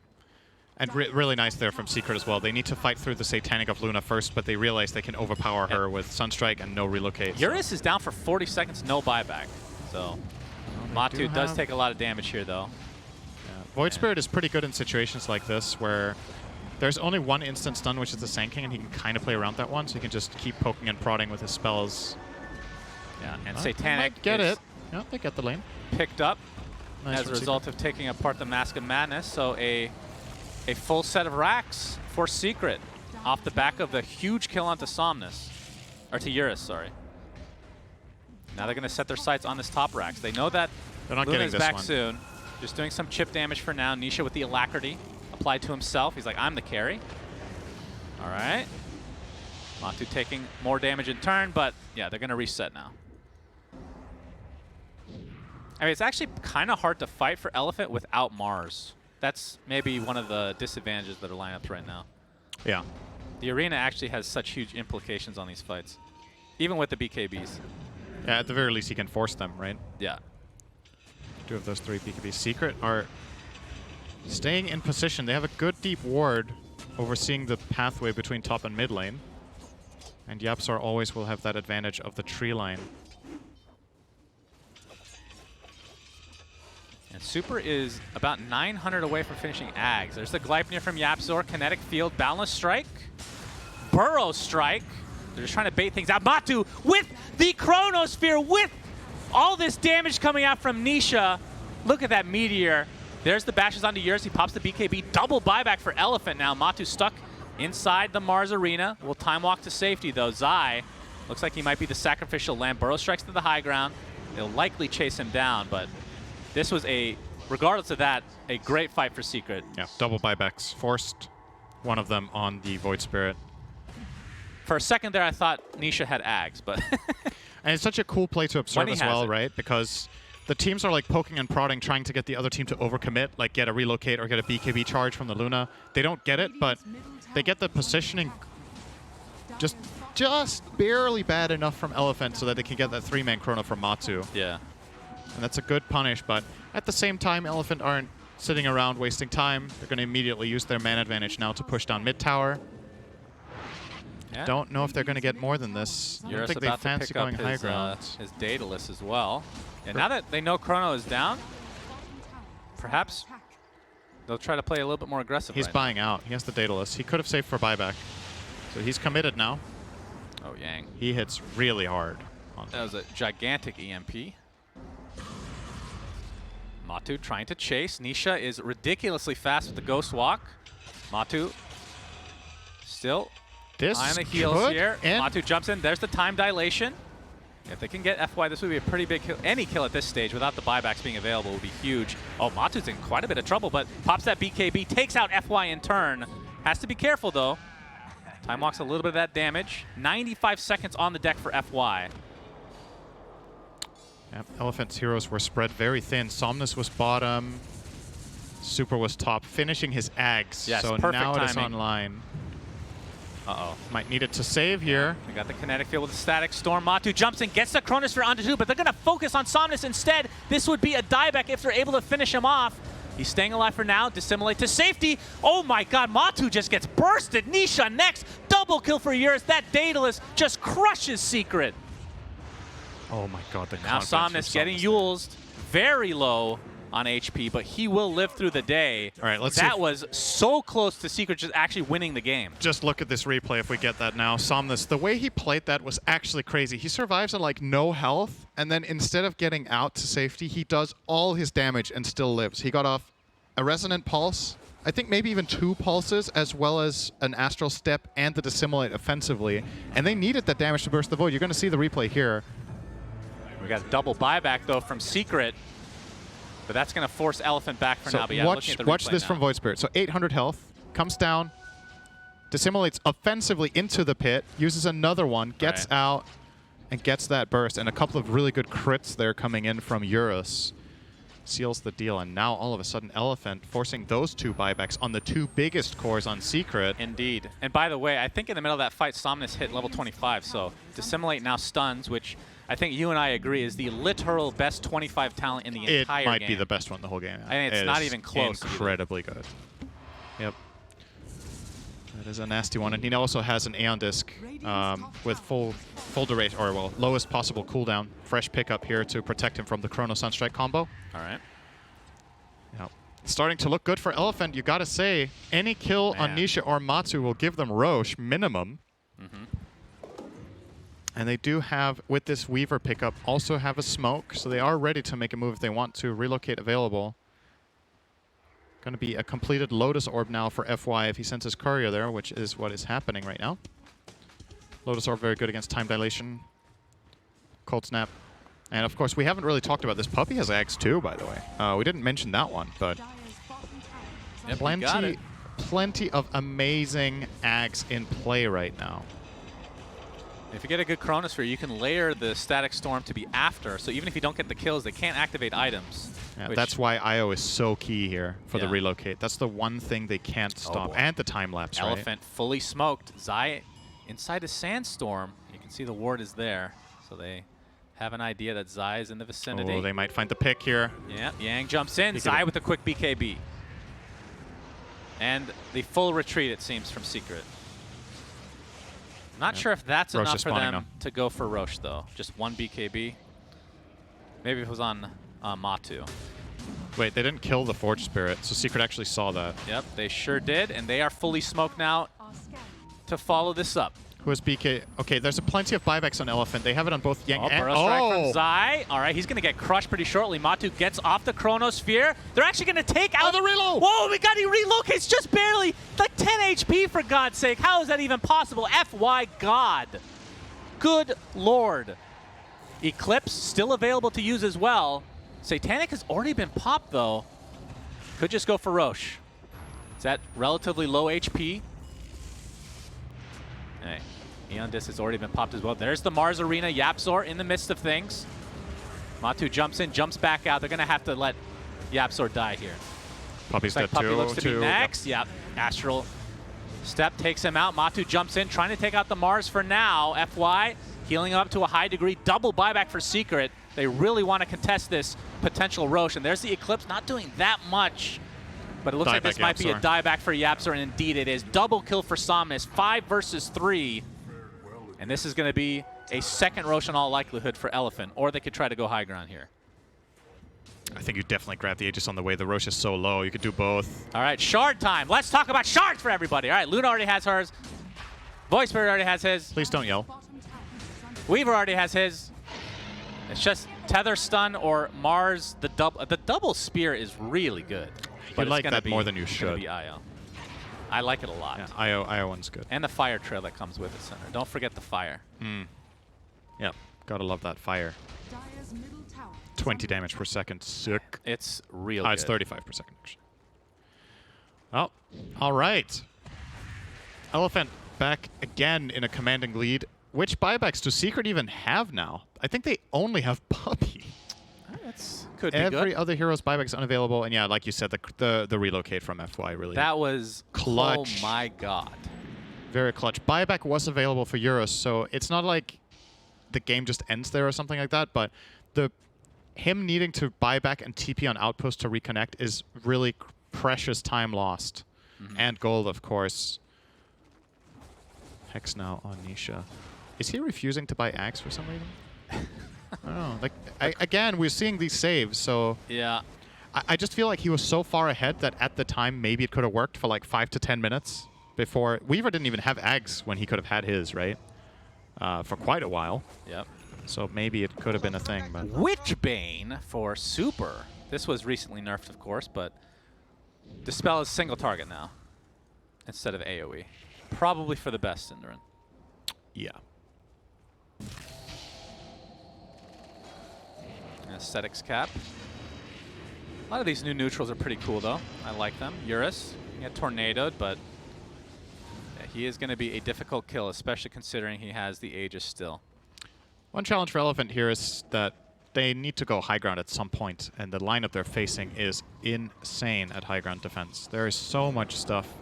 And really nice there from Secret as well. They need to fight through the Satanic of Luna first, but they realize they can overpower her with Sunstrike and no relocate. Eurus is down for 40 seconds, no buyback. So Matu does have- take a lot of damage here, though. Yeah. Void Spirit is pretty good in situations like this where there's only one instant stun, which is the Sand King, and he can kind of play around that one, so he can just keep poking and prodding with his spells. Yeah, and Well, Satanic might get is it. Yeah, they get the lane. picked up Nice as a from result of taking apart the Mask of Madness. So a full set of racks for Secret off the back of the huge kill onto Somnus. Or to Eurus, sorry. Now they're going to set their sights on this top racks. They know that They're not Luna getting is this back one. soon. Just doing some chip damage for now. Nisha with the Alacrity applied to himself. He's like, I'm the carry. All right. Matu taking more damage in turn, but yeah, they're going to reset now. I mean, it's actually kind of hard to fight for Elephant without Mars. That's maybe one of the disadvantages that are lineups right now. Yeah. The arena actually has such huge implications on these fights, even with the BKBs. Yeah, at the very least, he can force them, right? Yeah. 2 of those 3 BKB. Secret are staying in position. They have a good deep ward overseeing the pathway between top and mid lane. And Yapsar always will have that advantage of the tree line. And Super is about 900 away from finishing Ags. There's the Gleipnir from Yapzor, Kinetic Field, Boundless Strike, Burrow Strike. They're just trying to bait things out. Matu with the Chronosphere, with all this damage coming out from Nisha. Look at that Meteor. There's the bashes onto Eurus. He pops the BKB. Double buyback for Elephant now. Matu stuck inside the Mars arena. Will time walk to safety, though. Zai looks like he might be the sacrificial lamb. Burrow strikes to the high ground. They'll likely chase him down, but this was regardless of that, a great fight for Secret. Yeah, double buybacks. Forced one of them on the Void Spirit. For a second there, I thought Nisha had Ags, but And it's such a cool play to observe When he as has well, it. right? Because the teams are like poking and prodding, trying to get the other team to overcommit, like get a relocate or get a BKB charge from the Luna. They don't get it, but they get the positioning just barely bad enough from Elephant so that they can get that 3-man chrono from Matu. Yeah. And that's a good punish, but at the same time, Elephant aren't sitting around wasting time. They're going to immediately use their man advantage now to push down mid tower. Yeah. Don't know if they're going to get more than this. I don't Eurus think they about to fancy pick up going high his, ground. his Daedalus as well. And now that they know Chrono is down, perhaps they'll try to play a little bit more aggressive. He's right buying out. He has the Daedalus. He could have saved for buyback. So he's committed now. now. Oh, Yang. He hits really hard. That was a gigantic EMP. Matu trying to chase. Nisha is ridiculously fast with the Ghost Walk. Matu still on the heels here. Matu jumps in. There's the time dilation. If they can get FY, this would be a pretty big kill. Any kill at this stage without the buybacks being available would be huge. Oh, Matu's in quite a bit of trouble, but pops that BKB, takes out FY in turn. Has to be careful, though. Time walks a little bit of that damage. 95 seconds on the deck for FY. Yep. Elephant's heroes were spread very thin. Somnus was bottom. Super was top, finishing his Ags. Yes, so perfect now it is timing. online. Uh-oh. Might need it to save here. We got the kinetic field with the static storm. Matu jumps in, gets the Chronosphere onto two, but they're going to focus on Somnus instead. This would be a dieback if they're able to finish him off. He's staying alive for now. Dissimulate to safety. Oh my god, Matu just gets bursted. Nisha next. Double kill for Eurus. That Daedalus just crushes Secret. Oh my god, the Now confidence from Somnus getting Somnus. Yulesed. Very low on HP, but he will live through the day. All right, let's see That if- was so close to Secret just actually winning the game. Just look at this replay if we get that now. Somnus, the way he played that was actually crazy. He survives at like no health, and then instead of getting out to safety, he does all his damage and still lives. He got off a Resonant Pulse, I think maybe even 2 pulses, as well as an Astral Step and the Dissimulate offensively. And they needed that damage to burst the Void. You're going to see the replay here. We got a double buyback, though, from Secret. But that's going to force Elephant back for So now. But yeah, watch, looking at the watch replay this now. from Void Spirit. So 800 health, comes down, dissimulates offensively into the pit, uses another one, gets Right. out, and gets that burst. And a couple of really good crits there coming in from Eurus. Seals the deal. And now all of a sudden Elephant forcing those 2 buybacks on the 2 biggest cores on Secret. Indeed. And by the way, I think in the middle of that fight, Somnus hit level 25. So Dissimulate now stuns, which I think you and I agree is the literal best 25 talent in the It entire might game. be the best one in the whole game. I mean, it's It not is even close either. Incredibly good. Yep. That is a nasty one. And he also has an Aeon Disc with full duration, or well, lowest possible cooldown. Fresh pickup here to protect him from the Chrono Sunstrike combo. All right. Yep. Starting to look good for Elephant. You gotta say, any kill on Man. Nisha or Matsu will give them Roche minimum. And they do have, with this Weaver pickup, also have a smoke, so they are ready to make a move if they want to. Relocate available. Going to be a completed Lotus Orb now for FY if he sends his courier there, which is what is happening right now. Lotus Orb very good against time dilation. Cold Snap. And of course, we haven't really talked about this. Puppey has Ags too, by the way. We didn't mention that one, but Yep, you got it. plenty of amazing Ags in play right now. If you get a good Chronosphere, you can layer the Static Storm to be after. So even if you don't get the kills, they can't activate items. Yeah, which- that's why IO is so key here for the Yeah. relocate. That's the one thing they can't stop. boy. And the time lapse, right? Elephant fully smoked. Zai inside a Sandstorm. You can see the ward is there. So they have an idea that Zai is in the vicinity. Oh, they might find the pick here. Yeah, Yang jumps in. He Zai could've- with a quick BKB. And the full retreat, it seems, from Secret. Not sure if that's Roche enough is for spawning them to go for Roche, though. Just 1 BKB. Maybe if it was on Matu. Wait, they didn't kill the Forge Spirit, so Secret actually saw that. Yep, they sure did, and they are fully smoked now to follow this up. Who has BK? Okay, there's plenty of buybacks on Elephant. They have it on both Yang Oh, and... burrow strike from Zai. All right, he's going to get crushed pretty shortly. Matu gets off the Chronosphere. They're actually going to take out... the reload! Whoa, we got he relocates just barely. Like 10 HP, for God's sake. How is that even possible? FY God. Good Lord. Eclipse still available to use as well. Satanic has already been popped, though. Could just go for Roche. It's at relatively low HP. Hey, Aeon Disc has already been popped as well. There's the Mars Arena, Yapzor in the midst of things. Matu jumps in, jumps back out. They're going to have to let Yapzor die here. Puppy's dead Puppy too. looks to be next. Yep. Astral Step takes him out. Matu jumps in, trying to take out the Mars for now. FY healing up to a high degree. Double buyback for Secret. They really want to contest this potential Rosh. And there's the Eclipse, not doing that much. But it looks like this might be a dieback for Yapzor, and indeed it is. Double kill for Somnus, 5 versus 3. And this is going to be a second Rosh in all likelihood for Elephant, or they could try to go high ground here. I think you definitely grab the Aegis on the way. The Rosh is so low. You could do both. All right, shard time. Let's talk about shards for everybody. All right, Luna already has hers. Voice Spirit already has his. Please don't yell. Weaver already has his. It's just Tether Stun or Mars. The double spear is really good. You like that more than you should. Be IO. I like it a lot. Yeah, IO one's good. And the fire trail that comes with it, Center. Don't forget the fire. Yeah, gotta love that fire. 20 damage per second. Sick. It's real good. It's 35 per second, actually. Oh, all right. Elephant back again in a commanding lead. Which buybacks do Secret even have now? I think they only have Puppy. That's could be good. Every other hero's buyback is unavailable, and yeah, like you said, the relocate from FY really. That was clutch. Oh my god. Very clutch. Buyback was available for Euros, so it's not like the game just ends there or something like that, but him needing to buy back and TP on Outpost to reconnect is really precious time lost. And gold, of course. Hex now on Nisha. Is he refusing to buy Axe for some reason? I don't know. Like, again, we're seeing these saves, so... Yeah. I just feel like he was so far ahead that at the time, maybe it could have worked for like 5 to 10 minutes before... Weaver didn't even have Axe when he could have had his, right? For quite a while. Yep. So maybe it could have been a thing, but... Witchbane for Super. This was recently nerfed, of course, but Dispel is single target now instead of AoE. Probably for the best, Synderin. Yeah. Aesthetics cap. A lot of these new neutrals are pretty cool, though. I like them. Eurus, he got tornadoed, but yeah, he is going to be a difficult kill, especially considering he has the Aegis still. One challenge for Elephant here is that they need to go high ground at some point, and the lineup they're facing is insane at high ground defense. There is so much stuff.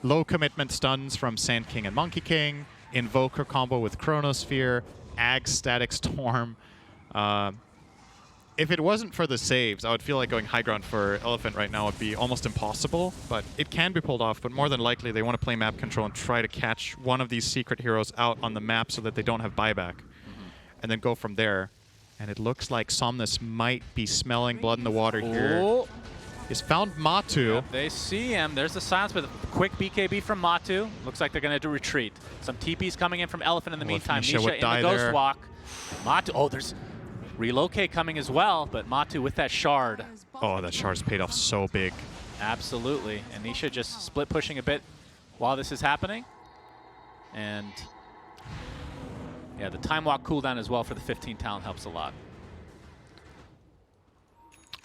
Low commitment stuns from Sand King and Monkey King, Invoker combo with Chronosphere, Ag Static Storm. If it wasn't for the saves, I would feel like going high ground for Elephant right now would be almost impossible, but it can be pulled off. But more than likely, they want to play map control and try to catch one of these secret heroes out on the map so that they don't have buyback. And then go from there. And it looks like Somnus might be smelling blood in the water here. He's found Matu. Yep, they see him. There's the silence with a quick BKB from Matu. Looks like they're going to retreat. Some TPs coming in from Elephant in the meantime. Nisha in the Ghost Walk. Matu. Oh, there's relocate coming as well, but Matu with that shard. Oh, that shard's paid off so big. Absolutely. And Nisha just split pushing a bit while this is happening. And yeah, the time walk cooldown as well for the 15 talent helps a lot.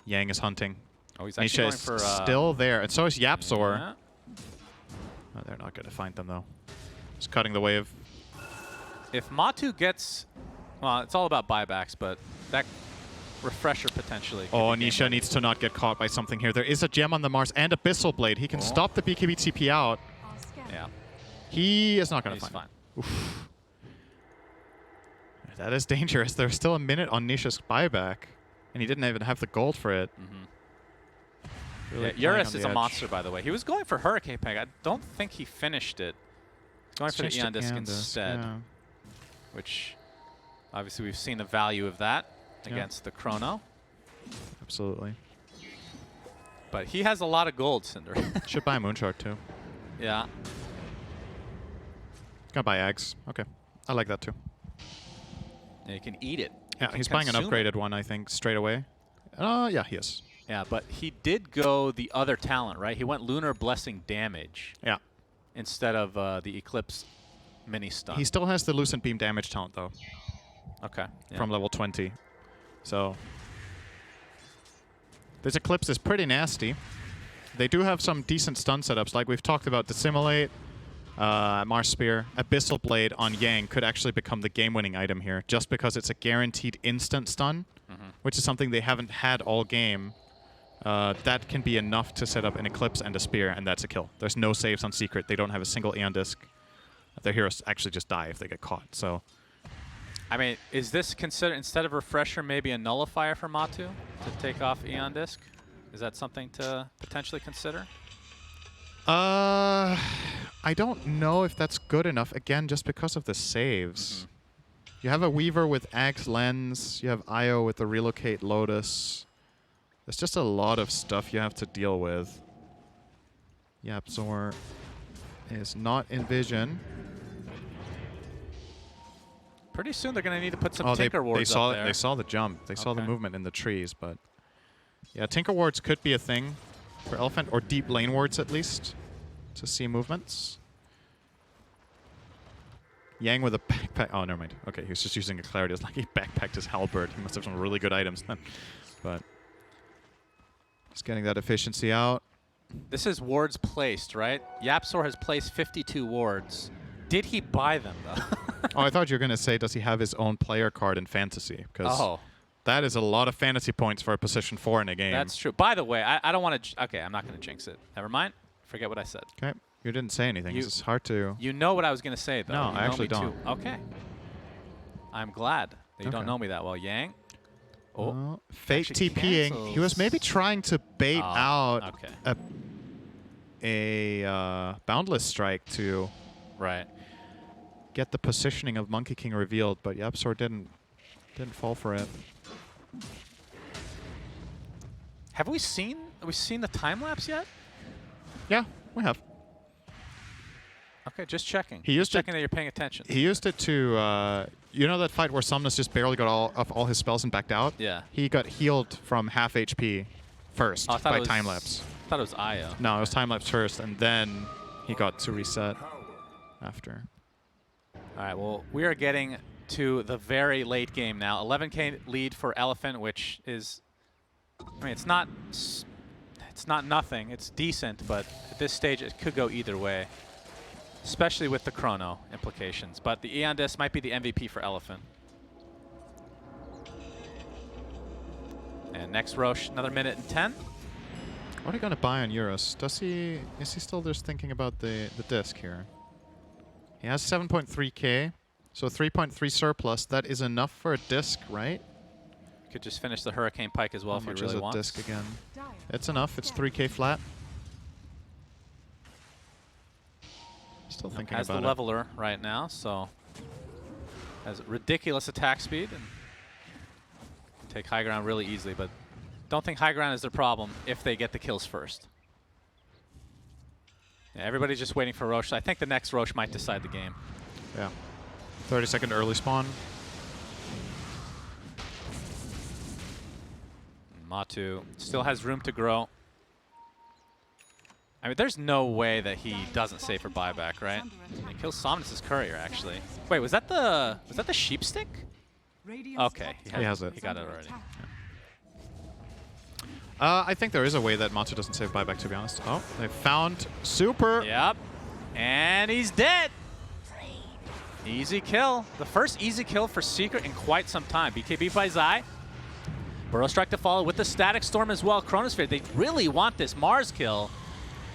Yang is hunting. Oh, he's actually Nisha going is for, still there, and so is Yapzor. Yeah. Oh, they're not going to find them, though. Just cutting the wave. If Matu gets... Well, it's all about buybacks, but that refresher potentially. Oh, Nisha needs to not get caught by something here. There is a gem on the Mars and Abyssal Blade. He can stop the BKB TP out. Yeah. He is not going to He's find fine. Oof. That is dangerous. There's still a minute on Nisha's buyback, and he didn't even have the gold for it. Really Yeah, Eurus is a monster, by the way. He was going for Hurricane Peg. I don't think he finished it. Going for the Eon Disc instead, which obviously we've seen the value of that against the Chrono. Absolutely. But he has a lot of gold, Cinder. Should buy a Moonshard, too. Yeah. Gonna buy Ags. Okay. I like that, too. Yeah, you can eat it. Yeah, he's buying an upgraded one, I think, straight away. Yeah, he is. Yeah, but he did go the other talent, right? He went Lunar Blessing damage. Yeah. Instead of the Eclipse mini stun. He still has the Lucent Beam damage talent, though. Okay. Yeah. From level 20. So this Eclipse is pretty nasty. They do have some decent stun setups, like we've talked about. Dissimulate, Mars Spear, Abyssal Blade on Yang could actually become the game-winning item here, just because it's a guaranteed instant stun. which is something they haven't had all game, that can be enough to set up an Eclipse and a Spear, and that's a kill. There's no saves on Secret. They don't have a single Aeon Disc. Their heroes actually just die if they get caught. So, I mean, is this considered, instead of Refresher, maybe a Nullifier for Matu to take off Aeon Disc? Is that something to potentially consider? I don't know if that's good enough, again, just because of the saves. You have a Weaver with Axe Lens, you have Io with the Relocate Lotus. There's just a lot of stuff you have to deal with. Yapzor is not in vision. Pretty soon they're going to need to put some Tinker Wards up there. They saw the jump. They saw the movement in the trees, but yeah, Tinker Wards could be a thing for Elephant, or deep lane wards at least, to see movements. Yang with a backpack. Oh, never mind. Okay, he was just using a clarity. It's like he backpacked his halberd. He must have some really good items then. But just getting that efficiency out. This is wards placed, right? Yapzor has placed 52 wards. Did he buy them, though? Oh, I thought you were going to say, does he have his own player card in Fantasy? Because that is a lot of fantasy points for a position 4 in a game. That's true. By the way, I don't want to... Okay, I'm not going to jinx it. Never mind. Forget what I said. Okay. You didn't say anything. It's hard to... You know what I was going to say, though. No, I actually don't. Too. Okay. I'm glad that you don't know me that well. Yang? Oh. Fake TPing. Cancels. He was maybe trying to bait out okay. a Boundless Strike to get the positioning of Monkey King revealed, but Yapzor didn't fall for it. Have we seen the time lapse yet? Yeah, we have. Okay, just checking. He used checking that you're paying attention. He used it to, you know that fight where Somnus just barely got all his spells and backed out? Yeah. He got healed from half HP first by time lapse. I thought it was Io. No, it was time lapse first, and then he got to reset after. All right, well, we are getting to the very late game now. 11K lead for Elephant, which is, I mean, it's not nothing. It's decent, but at this stage, it could go either way, especially with the chrono implications. But the Aeon Disc might be the MVP for Elephant. And next Roche, another minute and 10. What are you going to buy on Euros? Is he still just thinking about the disc here? He has 7.3k, so 3.3 surplus. That is enough for a disc, right? You could just finish the Hurricane Pike as well if you really want. How much is a disc again? It's enough. It's 3k flat. Still thinking about it. Has the leveler right now, so has ridiculous attack speed and take high ground really easily, but don't think high ground is their problem if they get the kills first. Yeah, everybody's just waiting for Roche. I think the next Roche might decide the game. Yeah. 30-second early spawn. Matu still has room to grow. I mean, there's no way that he doesn't save for buyback, right? He kills Somnus' courier, actually. Wait, was that the sheep stick? Okay, he has it. He got it already. I think there is a way that Matu doesn't save buyback, to be honest. Oh, they found Super. Yep. And he's dead. Easy kill. The first easy kill for Secret in quite some time. BKB by Zai. Burrow Strike to follow with the Static Storm as well. Chronosphere, they really want this Mars kill.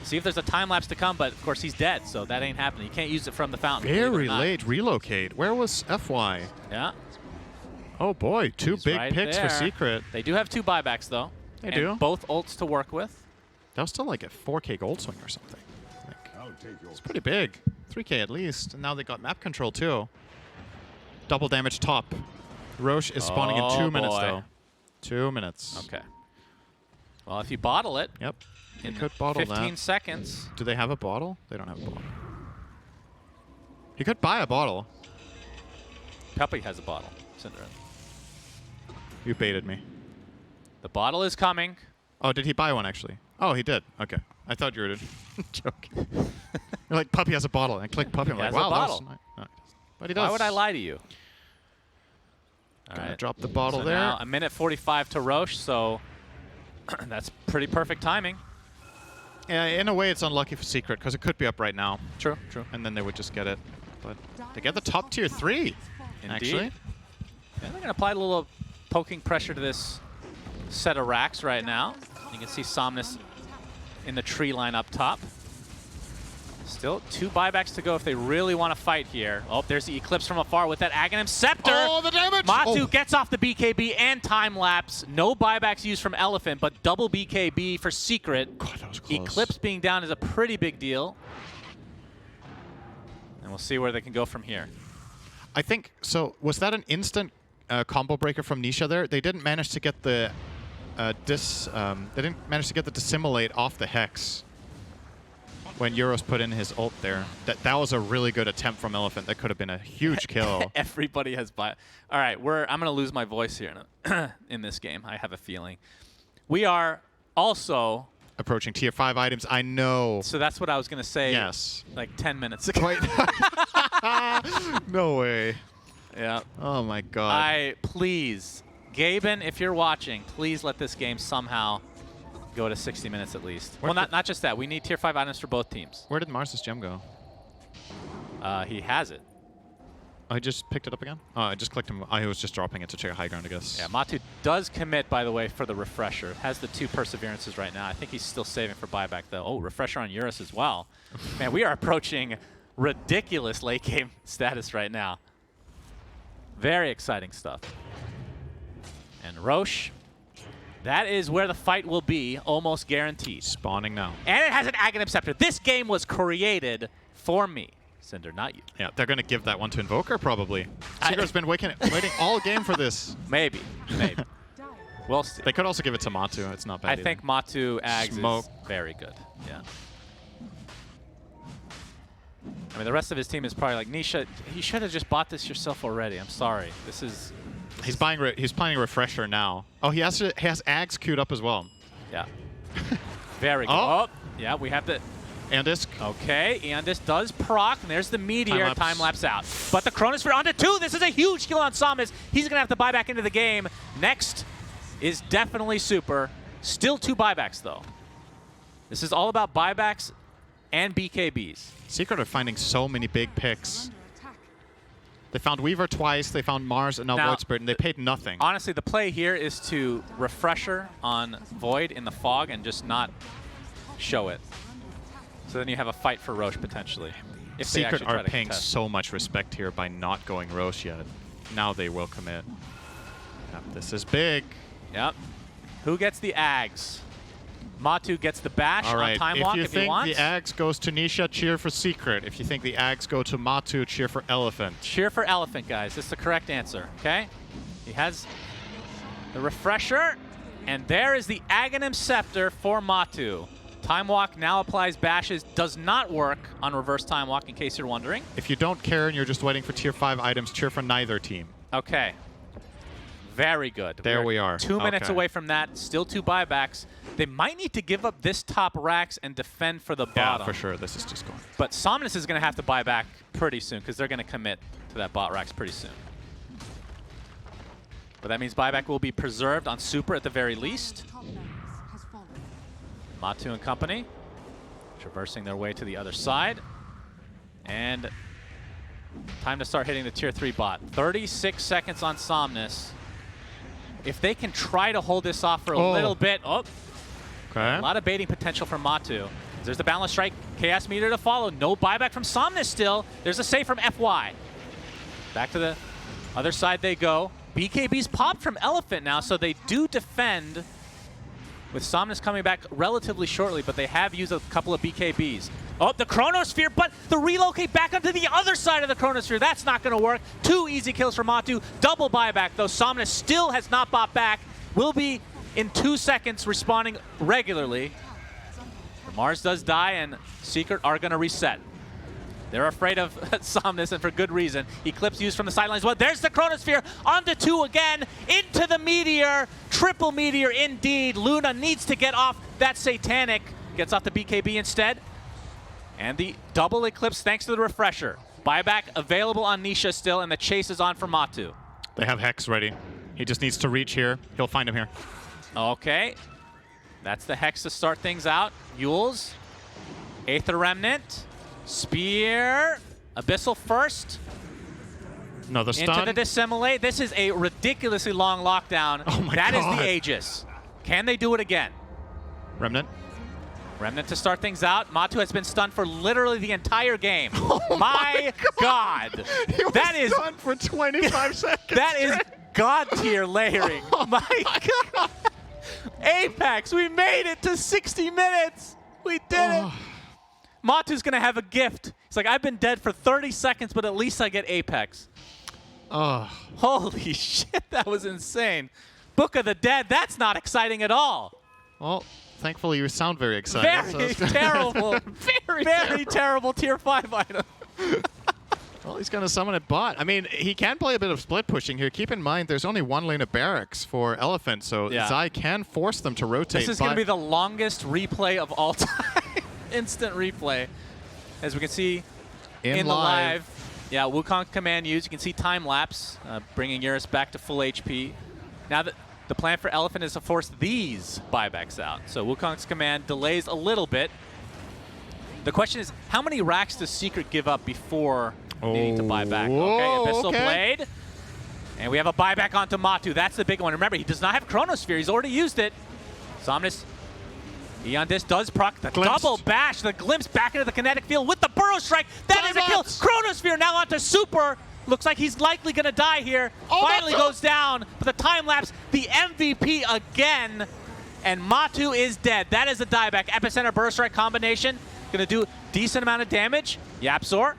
See if there's a time lapse to come, but of course he's dead, so that ain't happening. You can't use it from the fountain. Very late relocate. Where was FY? Yeah. Oh boy, two big picks for Secret. They do have 2 buybacks though. They do. Both ults to work with. That was still like a 4k gold swing or something. It's pretty big. 3k at least. And now they got map control too. Double damage top. Roche is spawning in 2 minutes though. 2 minutes. Okay. Well, if you bottle it. Yep. In could bottle 15 seconds. Do they have a bottle? They don't have a bottle. He could buy a bottle. Puppy has a bottle. Cinderella. You baited me. The bottle is coming. Oh, did he buy one actually? Oh, he did. Okay. I thought you were joking. You're like, Puppy has a bottle. And I click Puppy. I'm like, wow, that was nice. No, but he does. Why would I lie to you? Gonna drop the bottle there. Now, a minute 45 to Roche, so that's pretty perfect timing. Yeah, in a way it's unlucky for Secret, because it could be up right now. True, true. And then they would just get it. But they get the top tier 3, actually. Yeah, they're going to apply a little poking pressure to this set of racks right now. You can see Somnus in the tree line up top. Still 2 buybacks to go if they really want to fight here. Oh, there's the Eclipse from afar with that Aghanim Scepter. Oh, the damage! Matu gets off the BKB and time lapse. No buybacks used from Elephant, but double BKB for Secret. God, that was close. Eclipse being down is a pretty big deal. And we'll see where they can go from here. I think, so was that an instant combo breaker from Nisha there? They didn't manage to get the dissimilate off the Hex when Euros put in his ult there. That was a really good attempt from Elephant. That could have been a huge kill. Everybody has buy. All right, I'm going to lose my voice here in this game. I have a feeling. We are also approaching tier 5 items. I know. So that's what I was going to say. Yes. Like 10 minutes ago. Wait. No way. Yeah. Oh my God. Please, Gaben, if you're watching, please let this game somehow go to 60 minutes at least. Well, not just that. We need tier 5 items for both teams. Where did Mars's gem go? He has it. I just picked it up again? Oh, I just clicked him. I was just dropping it to check high ground, I guess. Yeah, Matu does commit, by the way, for the refresher. Has the 2 perseverances right now. I think he's still saving for buyback, though. Oh, refresher on Eurus as well. Man, we are approaching ridiculous late game status right now. Very exciting stuff. And Roche, that is where the fight will be, almost guaranteed. Spawning now. And it has an Aghanim Scepter. This game was created for me. Cinder, not you. Yeah, they're going to give that one to Invoker, probably. Secret's been waiting all game for this. Maybe. We'll see. They could also give it to Matu. It's not bad I think Matu Ags Smoke. is very good. Yeah. I mean, the rest of his team is probably like, Nisha, you should have just bought this yourself already. I'm sorry. This is... He's playing a refresher now. Oh, he has Ags queued up as well. Yeah. Very good. Oh. Yeah, we have the... Andisk. Okay, Andisk does proc, and there's the Meteor, time lapse out. But the Chronosphere onto 2. This is a huge kill on Somnus. He's going to have to buy back into the game. Next is definitely Super. Still 2 buybacks, though. This is all about buybacks and BKBs. Secret are finding so many big picks. They found Weaver twice, they found Mars and now Void Spirit, and they paid nothing. Honestly, the play here is to refresher on Void in the fog and just not show it. So then you have a fight for Roche, potentially. If Secret are paying so much respect here by not going Roche yet. Now they will commit. Yep, this is big. Yep. Who gets the Ags? Matu gets the bash on Time Walk if he wants. If you think the Ags goes to Nisha, cheer for Secret. If you think the Ags go to Matu, cheer for Elephant. Cheer for Elephant, guys. That's the correct answer, okay? He has the refresher, and there is the Aghanim Scepter for Matu. Time Walk now applies bashes. Does not work on reverse Time Walk, in case you're wondering. If you don't care and you're just waiting for tier 5 items, cheer for neither team. Okay. Very good. There we are. 2 minutes away from that. Still 2 buybacks. They might need to give up this top racks and defend for the bottom. Yeah, for sure. This is just going. But Somnus is going to have to buy back pretty soon because they're going to commit to that bot racks pretty soon. But that means buyback will be preserved on Super at the very least. Matu and company traversing their way to the other side. And time to start hitting the tier 3 bot. 36 seconds on Somnus. If they can try to hold this off for a little bit. Oh, okay. A lot of baiting potential from Matu. There's the balance strike. Chaos Meteor to follow. No buyback from Somnus still. There's a save from FY. Back to the other side they go. BKB's popped from Elephant now, so they do defend with Somnus coming back relatively shortly, but they have used a couple of BKBs. Oh, the Chronosphere, but the relocate back onto the other side of the Chronosphere. That's not going to work. 2 easy kills for Matu. Double buyback, though. Somnus still has not bought back. Will be in 2 seconds respawning regularly. The Mars does die, and Secret are going to reset. They're afraid of Somnus, and for good reason. Eclipse used from the sidelines. Well, there's the Chronosphere. Onto 2 again. Into the Meteor. Triple Meteor indeed. Luna needs to get off that Satanic. Gets off the BKB instead. And the double Eclipse thanks to the refresher. Buyback available on Nisha still, and the chase is on for Matu. They have Hex ready. He just needs to reach here. He'll find him here. Okay. That's the Hex to start things out. Yules. Aether Remnant. Spear. Abyssal first. No, the Into stun. the dissimulate. This is a ridiculously long lockdown. Oh my That God. is the Aegis. Can they do it again? Remnant. Remnant to start things out. Matu has been stunned for literally the entire game. Oh my God. He was That is stunned for 25 seconds. that is God tier layering. Oh my God. Apex, we made it to 60 minutes. We did it. Matu's going to have a gift. He's like, I've been dead for 30 seconds, but at least I get Apex. Oh. Holy shit, that was insane. Book of the Dead, that's not exciting at all. Well, thankfully you sound very excited. Very so terrible. very terrible tier 5 item. Well, he's going to summon a bot. I mean, he can play a bit of split pushing here. Keep in mind, there's only one lane of barracks for Elephant, so Yeah. Zai can force them to rotate. This is going to be the longest replay of all time. Instant replay. As we can see in the live. Yeah, Wukong command used. You can see time lapse, bringing Eurus back to full HP. Now the plan for Elephant is to force these buybacks out. So Wukong's command delays a little bit. The question is, how many racks does Secret give up before needing to buy back? Okay, Abyssal Blade. And we have a buyback onto Matu. That's the big one. Remember, he does not have Chronosphere. He's already used it. Somnus, Eon Disc does proc the double bash. The glimpse back into the kinetic field with the Burrow Strike. That is a kill. Chronosphere now onto Super. Looks like he's likely going to die here. Finally goes down. But the time lapse, the MVP again. And Matu is dead. That is a dieback. Epicenter Burrow Strike combination. Going to do decent amount of damage. Yapzor.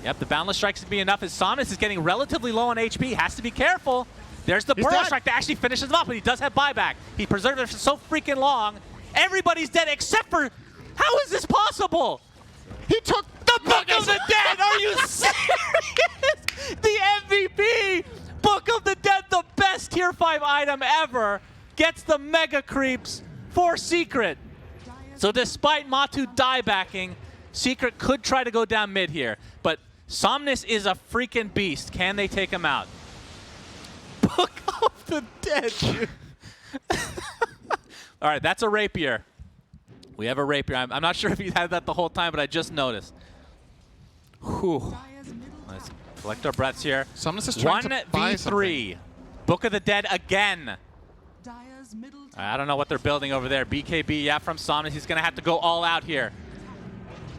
Yep, the Boundless Strike's going to be enough as Somnus is getting relatively low on HP. Has to be careful. There's the Burrow Strike that actually finishes him up, but he does have buyback. He preserved it for so freaking long. Everybody's dead except for... How is this possible? He took the Book of the Dead! Are you serious? The MVP! Book of the Dead, the best tier 5 item ever, gets the Mega Creeps for Secret. So despite Matu diebacking, Secret could try to go down mid here. But Somnus is a freaking beast. Can they take him out? Book of the Dead, dude. All right, that's a rapier. We have a rapier. I'm not sure if you had that the whole time, but I just noticed. Whew. Let's collect our breaths here. Somnus is trying to buy 1v3. Book of the Dead again. Dire's middle I don't know what they're building over there. BKB, yeah, from Somnus. He's going to have to go all out here.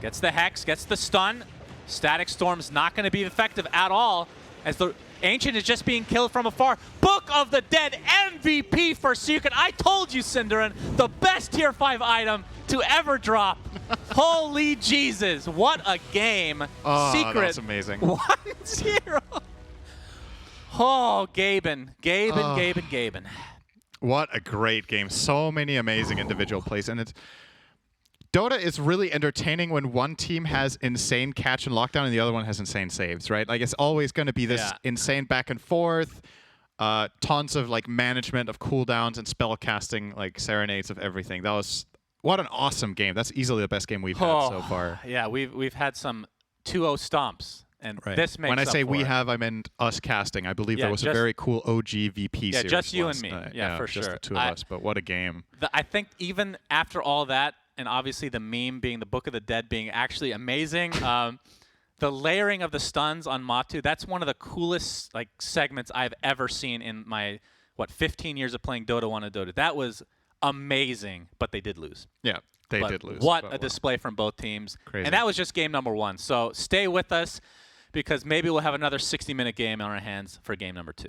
Gets the Hex, gets the stun. Static Storm's not going to be effective at all as the Ancient is just being killed from afar. Book of the Dead MVP for Secret. I told you, Cinderin, the best tier 5 item to ever drop. Holy Jesus, what a game. Oh, Secret. that's amazing. 1-0. Oh, Gaben. What a great game. So many amazing individual plays. And it's Dota is really entertaining when one team has insane catch and lockdown and the other one has insane saves, right? Like, it's always going to be this insane back and forth, tons of like management of cooldowns and spell casting, like serenades of everything. That was what an awesome game. That's easily the best game we've had so far. Yeah, we've had some 2-0 stomps, and this makes when I say up we for it. have, I meant us casting. I believe there was a very cool OG VP series. Yeah, just you last and me. night. Yeah, for just sure. the two of us. But what a game! I think even after all that, and obviously the meme being the Book of the Dead being actually amazing. The layering of the stuns on Matu, that's one of the coolest like segments I've ever seen in my, 15 years of playing Dota 1 and Dota. That was amazing, but they did lose. Yeah, they did lose. What a display from both teams. Crazy. And that was just game number 1. So stay with us because maybe we'll have another 60-minute game on our hands for game number 2.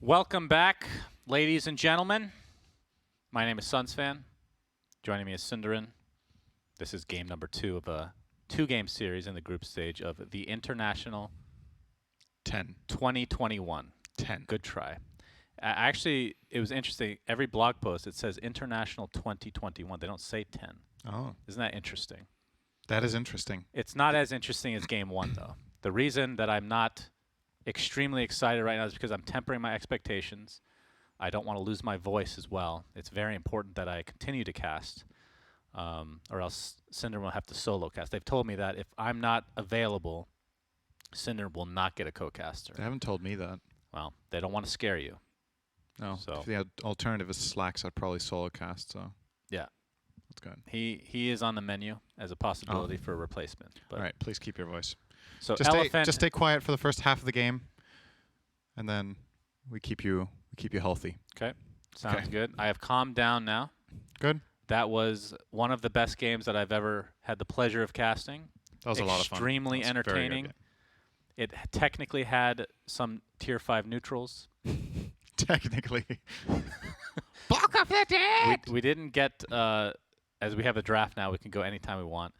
Welcome back, ladies and gentlemen. My name is Sunsfan. Joining me is Cinderin. This is game number 2 of a 2-game series in the group stage of the International 2021. 10. Good try. Actually, it was interesting. Every blog post, it says International 2021. They don't say 10. Oh. Isn't that interesting? That is interesting. It's not as interesting as game 1, though. The reason that I'm not extremely excited right now is because I'm tempering my expectations. I don't want to lose my voice as well. It's very important that I continue to cast, or else Cinder will have to solo cast. They've told me that if I'm not available, Cinder will not get a co-caster. They haven't told me that. Well, they don't want to scare you. No. So If the alternative is Slacks, I'd probably solo cast. So yeah, that's good. He is on the menu as a possibility for a replacement. But All right, please keep your voice. So Just stay quiet for the first half of the game, and then we keep you healthy. Okay, sounds good. I have calmed down now. Good. That was one of the best games that I've ever had the pleasure of casting. That was a lot of fun. Extremely That was a very good entertaining. game. It technically had some tier 5 neutrals. Technically. Block off the dead! We didn't get, as we have a draft now, we can go anytime we want.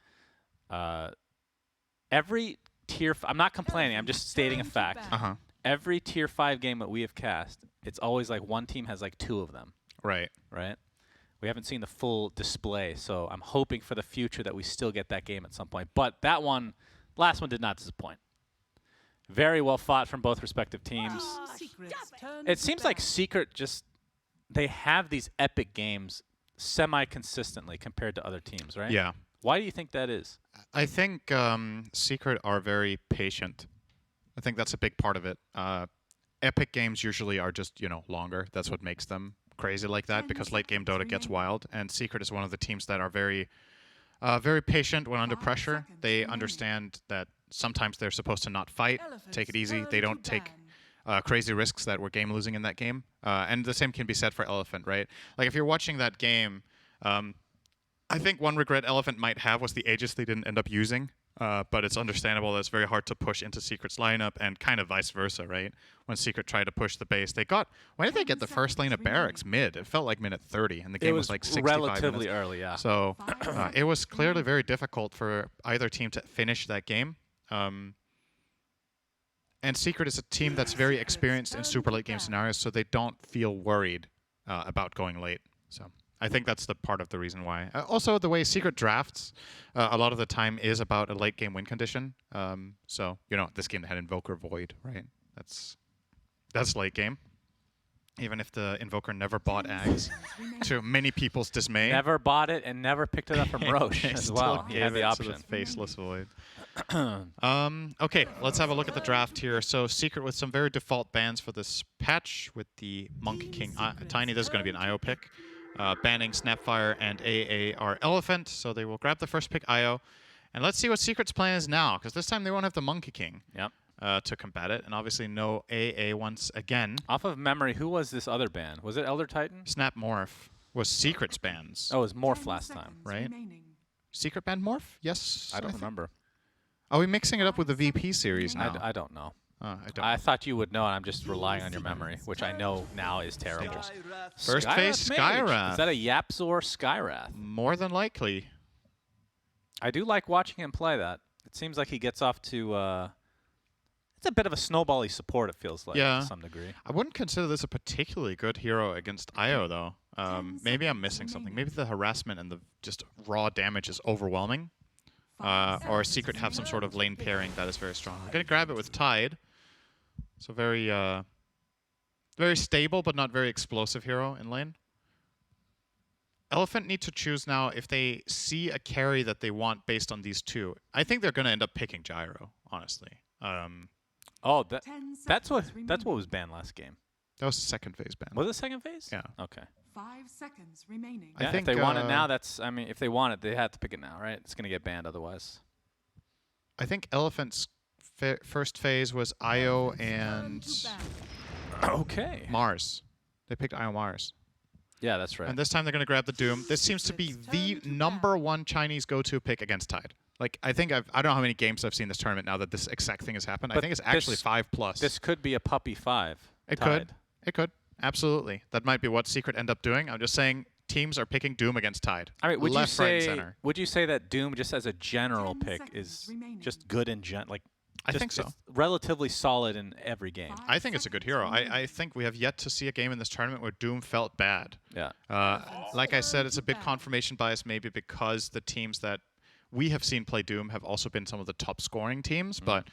Every tier, I'm not complaining, I'm just stating a fact. Uh-huh. Every tier 5 game that we have cast, it's always like one team has like 2 of them, Right. right? We haven't seen the full display, so I'm hoping for the future that we still get that game at some point. But that one, last one did not disappoint. Very well fought from both respective teams. It seems like Secret just, they have these epic games semi-consistently compared to other teams, right? Yeah. Why do you think that is? I think Secret are very patient. I think that's a big part of it. Epic games usually are just, longer. That's what makes them crazy like that, because late game Dota gets wild, and Secret is one of the teams that are very patient when under pressure. They understand that sometimes they're supposed to not fight, take it easy. They don't take crazy risks that we're game losing in that game. And the same can be said for Elephant, right? Like if you're watching that game, I think one regret Elephant might have was the Aegis they didn't end up using. But it's understandable that it's very hard to push into Secret's lineup, and kind of vice versa, right? When Secret tried to push the base, when did they get the first lane of Barracks? Mid. It felt like minute 30, and the game was like 65 relatively minutes. early, yeah. So it was clearly very difficult for either team to finish that game. And Secret is a team that's very experienced in super late game scenarios, so they don't feel worried about going late. So I think that's the part of the reason why. Also, the way Secret drafts a lot of the time is about a late game win condition. So, this game had Invoker Void, right? That's late game. Even if the Invoker never bought Ags, to many people's dismay. Never bought it and never picked it up from Roche as well. He had the option. To the faceless Void. Okay, let's have a look at the draft here. So Secret with some very default bans for this patch with the Monkey King Tiny. This is going to be an IO pick. Banning Snapfire and AA are Elephant, so they will grab the first pick IO. And let's see what Secret's plan is now, because this time they won't have the Monkey King to combat it. And obviously no AA once again. Off of memory, who was this other ban? Was it Elder Titan? Snap Morph was Secret's bans. Oh, it was Morph last time. Right? Secret banned Morph? Yes. I don't remember. Are we mixing it up with the VP series now? I don't know. I thought you would know, and I'm just relying on your memory, which I know now is terrible. First phase Skyrath. Is that a Yapzor Skyrath? More than likely. I do like watching him play that. It seems like he gets off to... it's a bit of a snowbally support, it feels like, to some degree. I wouldn't consider this a particularly good hero against IO, though. Maybe I'm missing something. Maybe the harassment and the just raw damage is overwhelming. Or Secret have some sort of lane pairing that is very strong. I'm going to grab it with Tide. So very stable, but not very explosive hero in lane. Elephant need to choose now if they see a carry that they want based on these two. I think they're going to end up picking Gyro, honestly. Oh, that's what was banned last game. That was the second phase ban. Was it second phase? Yeah. Okay. 5 seconds remaining. Yeah, I think if they want it now, if they want it, they have to pick it now, right? It's going to get banned otherwise. I think Elephant's first phase was Io and Mars. They picked Io Mars. Yeah, that's right. And this time they're going to grab the Doom. This seems to be the #1 Chinese go-to pick against Tide. Like, I think I don't know how many games I've seen this tournament now that this exact thing has happened. I think it's actually 5+. This could be a puppy 5. It Tide. could. It could. Absolutely. That might be what Secret end up doing. I'm just saying teams are picking Doom against Tide. I mean, Left, right, and center. would you say that Doom, just as a general 10 pick, seconds is remaining. just good in I think so. it's relatively solid in every game. I think it's a good hero. I think we have yet to see a game in this tournament where Doom felt bad. Yeah. Like I said, it's a bit confirmation bias maybe because the teams that we have seen play Doom have also been some of the top scoring teams, but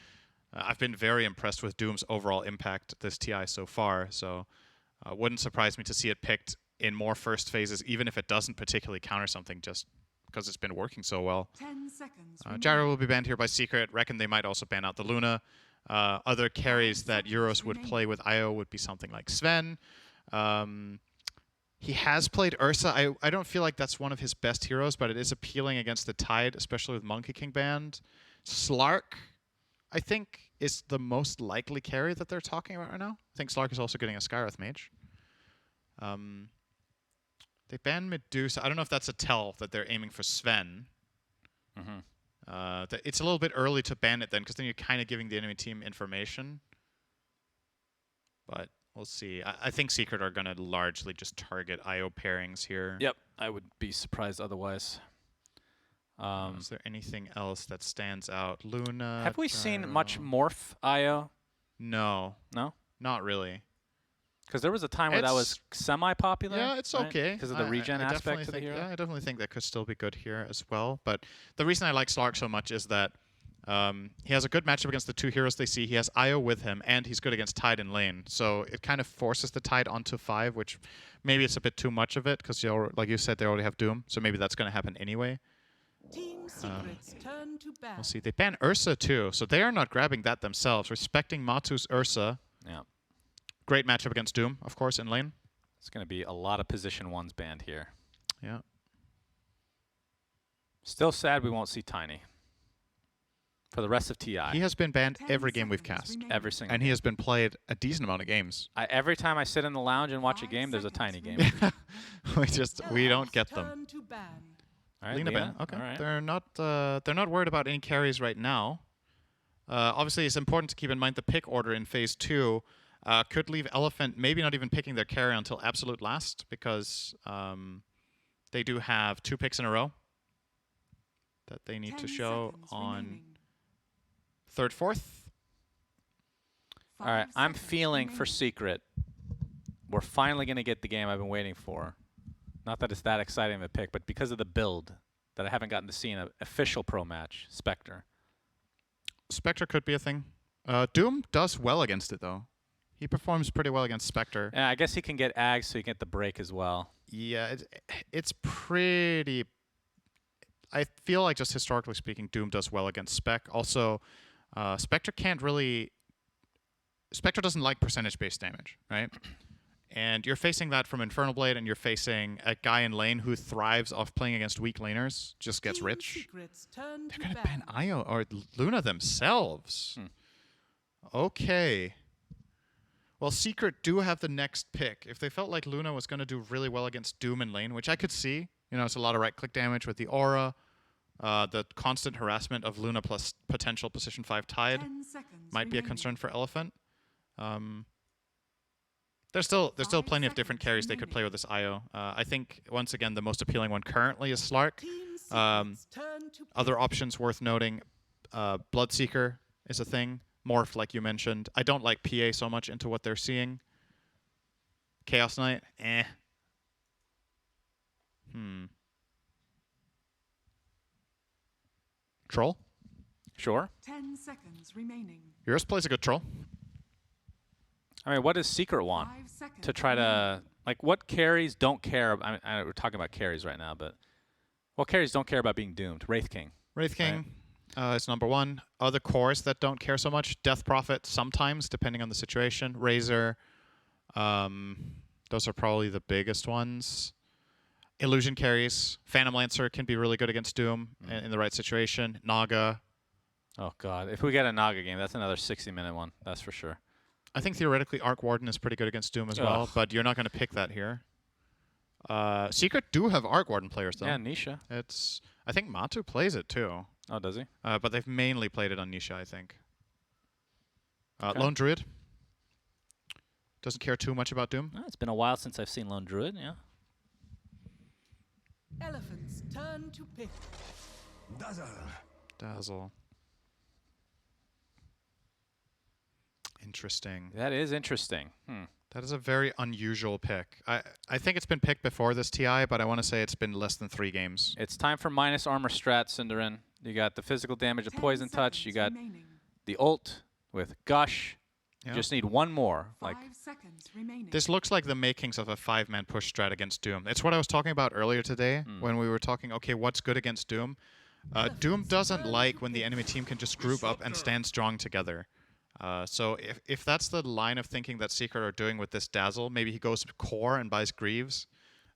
I've been very impressed with Doom's overall impact this TI so far, so wouldn't surprise me to see it picked in more first phases, even if it doesn't particularly counter something, just because it's been working so well. 10 seconds. Gyro will be banned here by Secret. Reckon they might also ban out the Luna. Other carries that Euros would play with IO would be something like Sven. He has played Ursa. I don't feel like that's one of his best heroes, but it is appealing against the Tide, especially with Monkey King banned. Slark, I think, is the most likely carry that they're talking about right now. I think Slark is also getting a Skywrath Mage. They banned Medusa. I don't know if that's a tell that they're aiming for Sven. It's a little bit early to ban it then, because then you're kind of giving the enemy team information. But we'll see. I think Secret are going to largely just target IO pairings here. Yep, I would be surprised otherwise. Is there anything else that stands out? Luna. Have we seen much Morph IO? No. No? Not really. Because there was a time where that was semi-popular. Yeah, it's right? okay. Because of the regen I aspect of the think, hero. Yeah, I definitely think that could still be good here as well. But the reason I like Slark so much is that he has a good matchup against the two heroes they see. He has IO with him, and he's good against Tide in lane. So it kind of forces the Tide onto 5, which maybe it's a bit too much of it, because like you said, they already have Doom. So maybe that's going to happen anyway. Team Secrets turn to ban. We'll see. They ban Ursa too, so they are not grabbing that themselves. Respecting Matu's Ursa. Yeah. Great matchup against Doom, of course, in lane. It's going to be a lot of position 1s banned here. Yeah. Still sad we won't see Tiny. For the rest of TI. He has been banned every game we've cast. Every single And he has been played a decent amount of games. every time I sit in the lounge and watch a game, there's a Tiny game. we don't get them. Turn to ban. All right, Lena Lena? ban. Okay. All right. They're not worried about any carries right now. Obviously, it's important to keep in mind the pick order in phase 2 could leave Elephant maybe not even picking their carry until absolute last, because they do have 2 picks in a row that they need to 10 show seconds on remaining. 3rd, 4th. All right, 5 I'm seconds feeling for remaining. Secret. We're finally going to get the game I've been waiting for. Not that it's that exciting of a pick, but because of the build that I haven't gotten to see in an official pro match, Spectre. Spectre could be a thing. Doom does well against it, though. He performs pretty well against Spectre. Yeah, I guess he can get Ags, so you get the break as well. Yeah, it's pretty... I feel like, just historically speaking, Doom does well against Spec. Also, Spectre can't really... Spectre doesn't like percentage-based damage, right? And you're facing that from Infernal Blade, and you're facing a guy in lane who thrives off playing against weak laners, just gets Team rich. Secrets turn They're to going to ban. ban Io or Luna themselves. Okay. Well, Secret do have the next pick. If they felt like Luna was going to do really well against Doom in lane, which I could see, you know, it's a lot of right-click damage with the aura, the constant harassment of Luna plus potential position 5 Tide 10 seconds might be a remaining. concern for Elephant. There's still 5 plenty of different seconds carries they could play remaining. with this IO. I think, once again, the most appealing one currently is Slark. Team Um, Secrets turn to Other options worth noting, Bloodseeker is a thing. Morph, like you mentioned. I don't like PA so much into what they're seeing. Chaos Knight, Troll? Sure. 10 seconds remaining. Yours plays a good troll. I mean, what does Secret want 5 seconds to try remaining. to... Like, what carries don't care... we're talking about carries right now, but... What carries don't care about being doomed? Wraith King. Wraith King is number 1. Other cores that don't care so much, Death Prophet sometimes, depending on the situation. Razor, those are probably the biggest ones. Illusion carries. Phantom Lancer can be really good against Doom in the right situation. Naga. Oh, God. If we get a Naga game, that's another 60-minute one. That's for sure. I think theoretically Arc Warden is pretty good against Doom as well, Ugh. but you're not going to pick that here. Secret do have Arc Warden players, though. Yeah, Nisha. I think Matu plays it, too. Oh, does he? But they've mainly played it on Nisha, I think. Okay. Lone Druid. Doesn't care too much about Doom. It's been a while since I've seen Lone Druid, yeah. Elephant's turn to pick. Dazzle. Interesting. That is interesting. That is a very unusual pick. I think it's been picked before this TI, but I want to say it's been less than 3 games. It's time for minus armor strat, Cinderin. You got the physical damage of 10 poison touch. seconds You got remaining. the ult with gush. Yeah. You just need one more. 5 seconds remaining. This looks like the makings of a 5-man push strat against Doom. It's what I was talking about earlier today when we were talking, okay, what's good against Doom? Doom doesn't like when the enemy team can just group up and stand strong together. So if that's the line of thinking that Secret are doing with this Dazzle, maybe he goes core and buys Greaves,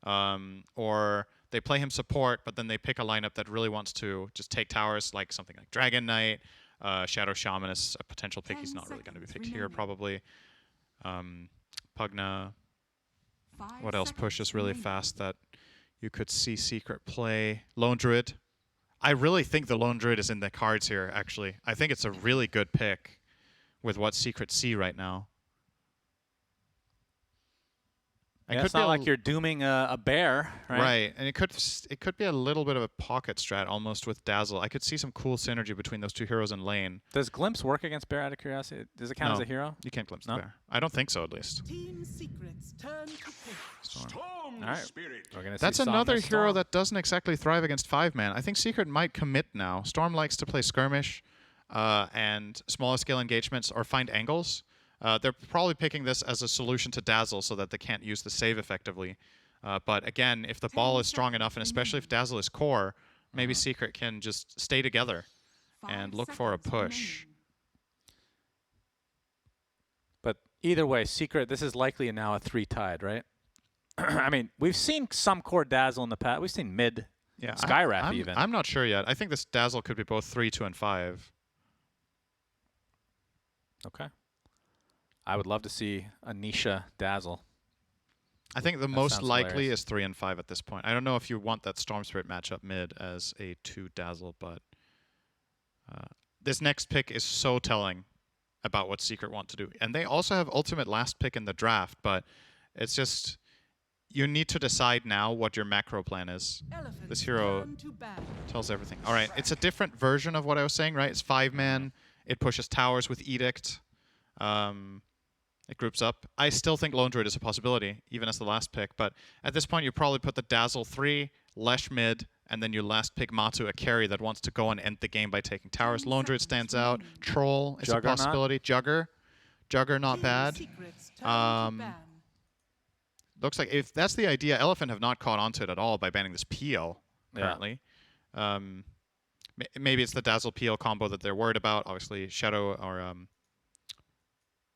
or they play him support, but then they pick a lineup that really wants to just take towers, like something like Dragon Knight, Shadow Shaman is a potential pick. He's not really going to be picked here, probably. Pugna. 5 What else seconds pushes really remaining. fast that you could see Secret play? Lone Druid. I really think the Lone Druid is in the cards here, actually. I think it's a really good pick with what Secret see right now. Yeah, it's not like you're dooming a bear, right? Right, and it could be a little bit of a pocket strat almost with Dazzle. I could see some cool synergy between those 2 heroes in lane. Does Glimpse work against bear out of curiosity? Does it count as No. a hero? You can't glimpse No? the bear. I don't think so, at least. Team Secret's turn to pick. All right. We're gonna That's see another Somnus hero Storm. that doesn't exactly thrive against 5-man. I think Secret might commit now. Storm likes to play skirmish and smaller scale engagements or find angles. They're probably picking this as a solution to Dazzle so that they can't use the save effectively. But again, if the ball is strong enough, and especially if Dazzle is core, maybe Secret can just stay together 5 and look for a seconds push. remaining. But either way, Secret, this is likely now a 3 tied, right? I mean, we've seen some core Dazzle in the past. We've seen mid Yeah, Skywrath even. I'm not sure yet. I think this Dazzle could be both 3, 2, and 5. Okay. I would love to see a Nisha Dazzle. I think the That most sounds likely hilarious. is 3 and 5 at this point. I don't know if you want that Storm Spirit matchup mid as a 2 Dazzle, but this next pick is so telling about what Secret want to do. And they also have ultimate last pick in the draft, but it's just you need to decide now what your macro plan is. Elephant's This hero turn to ban. tells everything. All right, it's a different version of what I was saying, right? It's 5-man. It pushes towers with Edict. It groups up. I still think Lone Druid is a possibility, even as the last pick. But at this point, you probably put the Dazzle 3, Lesh mid, and then you last pick Matu, a carry that wants to go and end the game by taking towers. 10 Lone Druid seconds stands out. remaining. Troll is a Juggernaut? possibility. Jugger not Team bad. Secret's turn Um, to ban. Looks like if that's the idea, Elephant have not caught onto it at all by banning this PL currently. Maybe it's the Dazzle PL combo that they're worried about. Obviously, Shadow or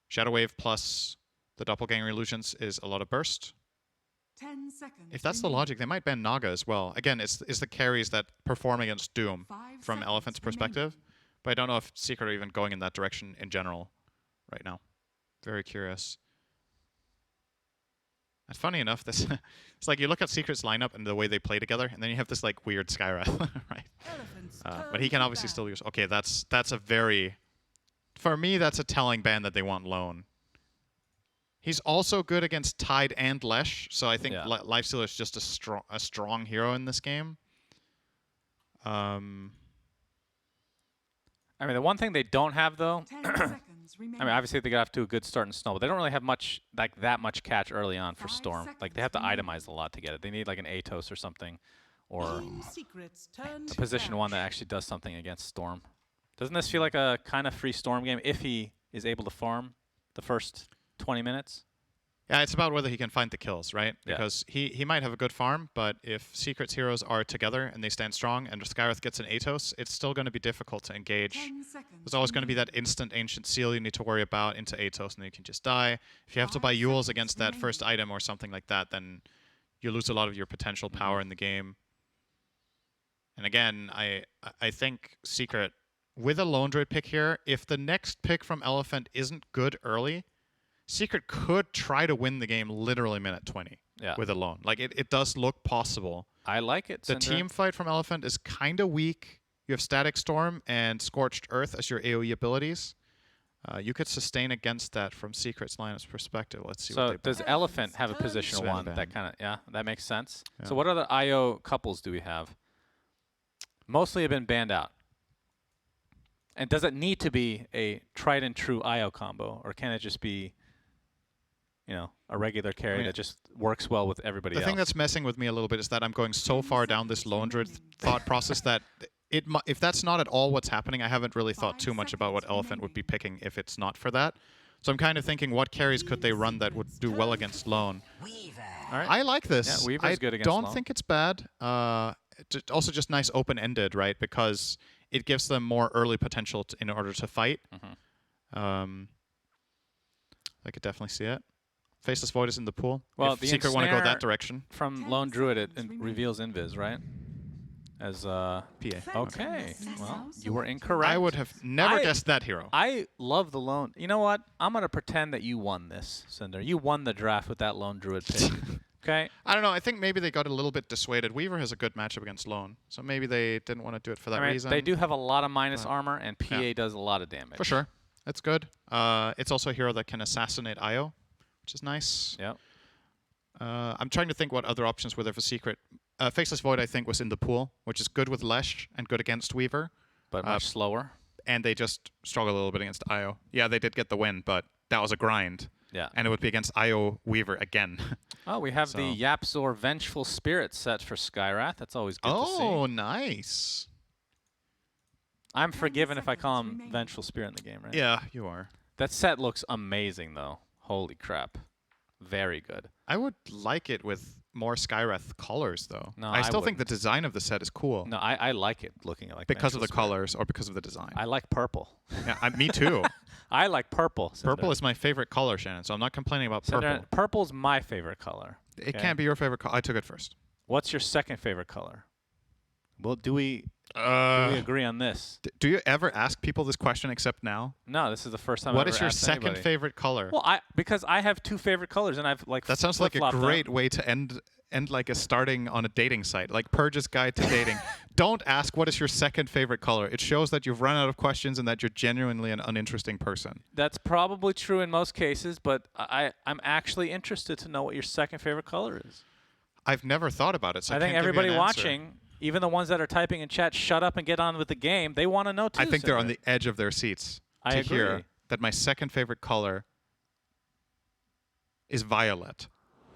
Shadow Wave plus the Doppelganger Illusions is a lot of burst. 10 seconds. If that's the remaining. logic, they might ban Naga as well. Again, it's the carries that perform against Doom 5 from seconds Elephant's perspective. But I don't know if Secret are even going in that direction in general right now. Very curious. And funny enough, this it's like you look at Secret's lineup and the way they play together, and then you have this like weird Skywrath, right? Elephant's But turn he can to obviously ban. still use. Okay, that's a very, for me, that's a telling ban that they want Lone. He's also good against Tide and Lesh, so I think Yeah. Lifestealer is just a strong hero in this game. I mean, the one thing they don't have, though, 10 seconds remaining. I mean, obviously they got off to a good start in Snow, but they don't really have much, like that much catch early on for 5 Storm. Like, they have to seconds itemize a lot to get it. They need like an Atos or something, or Team Secret's turn a to position ban. one that actually does something against Storm. Doesn't this feel like a kind of free Storm game if he is able to farm the first 20 minutes? Yeah, it's about whether he can find the kills, right? Yeah. Because he might have a good farm, but if Secret's heroes are together and they stand strong and Skywrath gets an Atos, it's still going to be difficult to engage. 10 seconds. There's always going to be that remaining. instant Ancient Seal you need to worry about into Atos, and then you can just die. If you have to 5 buy Yules seconds against that first remaining. item or something like that, then you lose a lot of your potential power in the game. And again, I think Secret, with a Lone Druid pick here, if the next pick from Elephant isn't good early, Secret could try to win the game literally minute 20 Yeah. with a Lone. Like, it does look possible. I like it. The Cinder. team fight from Elephant is kind of weak. You have Static Storm and Scorched Earth as your AoE abilities. You could sustain against that from Secret's lineup's perspective. Let's see. So what does they Elephant have a positional Sven one? ban. That kind of that makes sense. Yeah. So what other IO couples do we have? Mostly have been banned out. And does it need to be a tried and true IO combo, or can it just be, a regular carry that just works well with everybody else? The thing that's messing with me a little bit is that I'm going so far down this lone druid thought process that if that's not at all what's happening, I haven't really thought too much about what Elephant would be picking if it's not for that. So I'm kind of thinking, what carries could they run that would do well against lone? All right. I like this. Yeah, Weaver's good against don't lone. think it's bad. Also just nice open-ended, right? Because it gives them more early potential in order to fight. I could definitely see it. Faceless Void is in the pool. Well, if the Secret want to go ensnare that direction. From Lone Druid, it reveals Invis, right? As PA. Okay. Well, you were incorrect. I would have never guessed that hero. I love the Lone. You know what? I'm going to pretend that you won this, Cinder. You won the draft with that Lone Druid pick. Okay? I don't know. I think maybe they got a little bit dissuaded. Weaver has a good matchup against Lone, so maybe they didn't want to do it for that reason. They do have a lot of minus armor, and PA does a lot of damage. For sure. That's good. It's also a hero that can assassinate IO, which is nice. Yep. I'm trying to think what other options were there for Secret. Faceless Void, I think, was in the pool, which is good with Lesh and good against Weaver. But much slower. And they just struggle a little bit against IO. Yeah, they did get the win, but that was a grind. Yeah. And it would be against IO Weaver again. Oh, we have the Yapzor Vengeful Spirit set for Skyrath. That's always good to see. Oh, nice. I'm forgiven if I call him Vengeful Spirit in the game, right? Yeah, you are. That set looks amazing, though. Holy crap. Very good. I would like it with more Skyrath colors, though. No, I still wouldn't. think the design of the set is cool. No, I like it looking like Because of Vengeful the Spirit. colors or because of the design? I like purple. Yeah, me too. I like purple. Cinder. Purple is my favorite color, Shannon, so I'm not complaining about Cinder, purple. Purple's my favorite color. It can't be your favorite color. I took it first. What's your second favorite color? Well, do we agree on this? Do you ever ask people this question except now? No, this is the first time. What I've is ever your asked second anybody. favorite color? Well, because I have two favorite colors, and I've like That sounds like a flip-flopped great them. way to end like a starting on a dating site, like Purge's Guide to Dating. Don't ask what is your second favorite color. It shows that you've run out of questions and that you're genuinely an uninteresting person. That's probably true in most cases, but I'm actually interested to know what your second favorite color is. I've never thought about it, so I I think can't give you everybody an answer. watching, even the ones that are typing in chat, shut up and get on with the game. They want to know too. I think they're on Cinder. the edge of their seats I to agree. hear that my second favorite color is violet.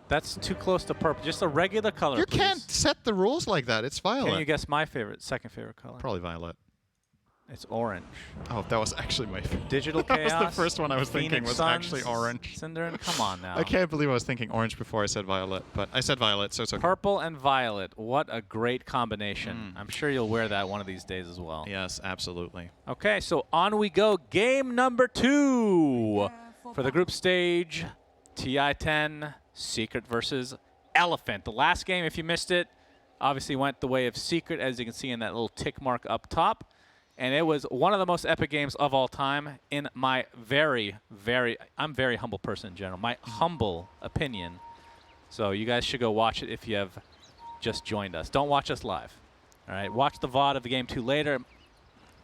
That's too close to purple. Just a regular color. You please. can't set the rules like that. It's violet. Can you guess my second favorite color? Probably violet. It's orange. Oh, that was actually my favorite. Digital That Chaos. was the first one I was thinking Phoenix was Suns, actually orange. Cinderin, come on now. I can't believe I was thinking orange before I said violet, but I said violet, so it's okay. Purple and violet. What a great combination. I'm sure you'll wear that one of these days as well. Yes, absolutely. Okay, so on we go. Game number 2 for the group stage. TI-10, Secret versus Elephant. The last game, if you missed it, obviously went the way of Secret, as you can see in that little tick mark up top. And it was one of the most epic games of all time in my I'm a very humble person in general, my humble opinion. So you guys should go watch it if you have just joined us. Don't watch us live. All right, watch the VOD of the game 2 later.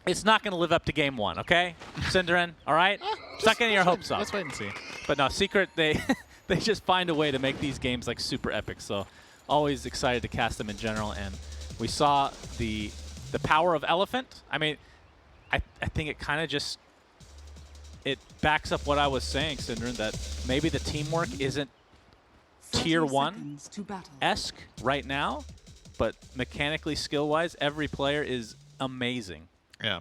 It's not going to live up to game 1, okay? Cinderin, all right? It's not getting your hopes up. Let's wait and see. But no, Secret, they just find a way to make these games like super epic. So always excited to cast them in general. And we saw the power of Elephant. I mean, I think it kind of just it backs up what I was saying, Cinderin, that maybe the teamwork isn't tier 1 esque right now, but mechanically, skill wise, every player is amazing. Yeah.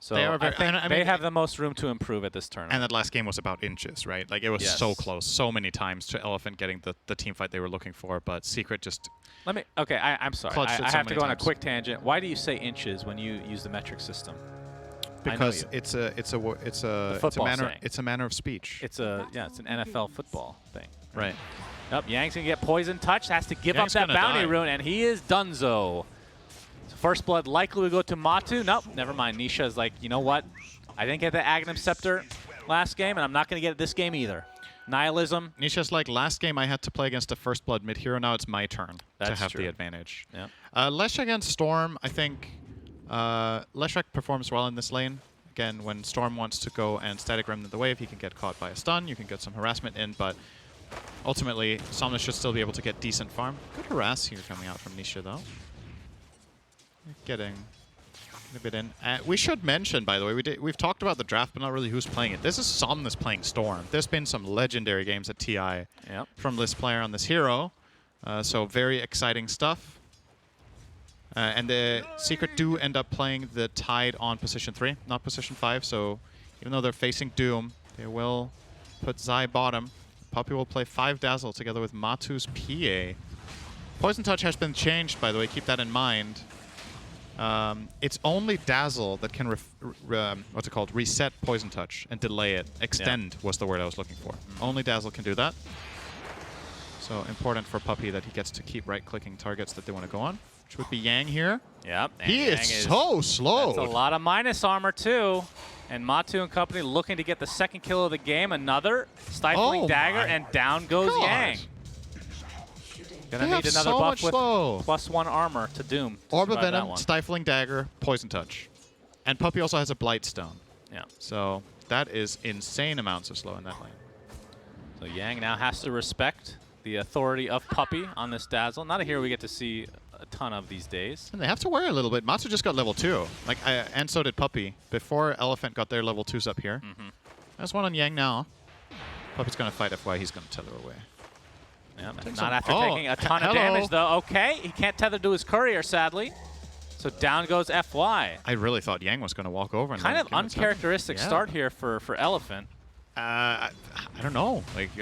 So They are very- I think I they mean, have the most room to improve at this tournament. And that last game was about inches, right? Like, it was so Yes. close, so many times to Elephant getting the team fight they were looking for, but Secret just... I'm sorry. Clutched it I so have to many go on a times. quick tangent. Why do you say inches when you use the metric system? Because you. it's a football manner saying. it's a manner of speech. It's an NFL football thing. Right. Nope, Yang's gonna get poison touch, has to give Yang's up that gonna bounty die. rune, and he is donezo. So first blood likely will go to Matu. Nope, never mind. Nisha's like, you know what? I didn't get the Aghanim Scepter last game, and I'm not gonna get it this game either. Nihilism. Nisha's like, last game I had to play against a first blood mid-hero, now it's my turn to That's have true. the advantage. Yeah. Lesh against Storm, I think Leshrac performs well in this lane. again, when Storm wants to go and Static Remnant the wave, he can get caught by a stun. You can get some harassment in, but ultimately, Somnus should still be able to get decent farm. Good harass here coming out from Nisha, though. Getting a bit in. We should mention, by the way, we've talked about the draft, but not really who's playing it. This is Somnus playing Storm. There's been some legendary games at TI from this player on this hero. So very exciting stuff. And the Secret do end up playing the Tide on position 3, not position 5. So even though they're facing Doom, they will put Zai bottom. Puppey will play 5 Dazzle together with Matu's PA. Poison Touch has been changed, by the way. Keep that in mind. It's only Dazzle that can what's it called? Reset Poison Touch and delay it. Extend was the word I was looking for. Only Dazzle can do that. So important for Puppey that he gets to keep right-clicking targets that they want to go on, which would be Yang here. Yep. He is so slow. That's a lot of minus armor, too. And Matu and company looking to get the second kill of the game. Another Stifling Dagger, and down goes Yang. Gonna need another buff with +1 armor to Doom. Orb of Venom, Stifling Dagger, Poison Touch. And Puppey also has a Blightstone. Yeah. So that is insane amounts of slow in that lane. So Yang now has to respect the authority of Puppey on this Dazzle. Not a hero we get to see a ton of these days. And they have to worry a little bit. Matsu just got level 2. And so did Puppey. Before Elephant got their level 2s up here. There's one on Yang now. Puppey's going to fight FY. He's going to tether away. Yeah, not after taking a ton of damage, though. Okay, he can't tether to his courier, sadly. So down goes FY. I really thought Yang was going to walk over. And kind of uncharacteristic start here for Elephant. I don't know. Like,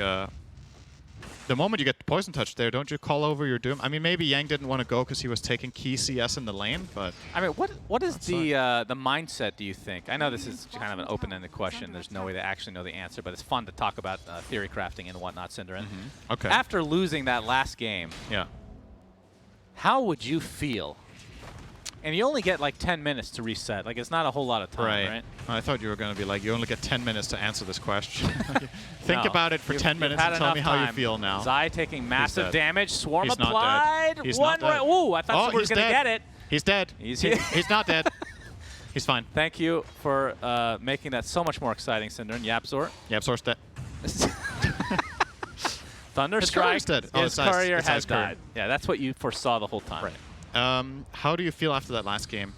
the moment you get the Poison Touch there, don't you call over your Doom? I mean, maybe Yang didn't want to go because he was taking key CS in the lane, but... I mean, what is the mindset, do you think? I know this is kind of an open-ended question. There's no way to actually know the answer, but it's fun to talk about theory crafting and whatnot, Cinderin. Okay. After losing that last game, how would you feel? And you only get like 10 minutes to reset. Like, it's not a whole lot of time, right? I thought you were going to be like, you only get 10 minutes to answer this question. Think about it for 10 minutes and tell me how you feel now. Zai taking massive damage. Swarm He's applied. Not dead. He's not dead. Ooh, I thought we were going to get it. He's dead. He's not dead. He's fine. Thank you for making that so much more exciting, Cinderin. Yapzor. Yapzor's dead. Thunderstrike. His courier has died. Yeah, that's what you foresaw the whole time. Right. How do you feel after that last game?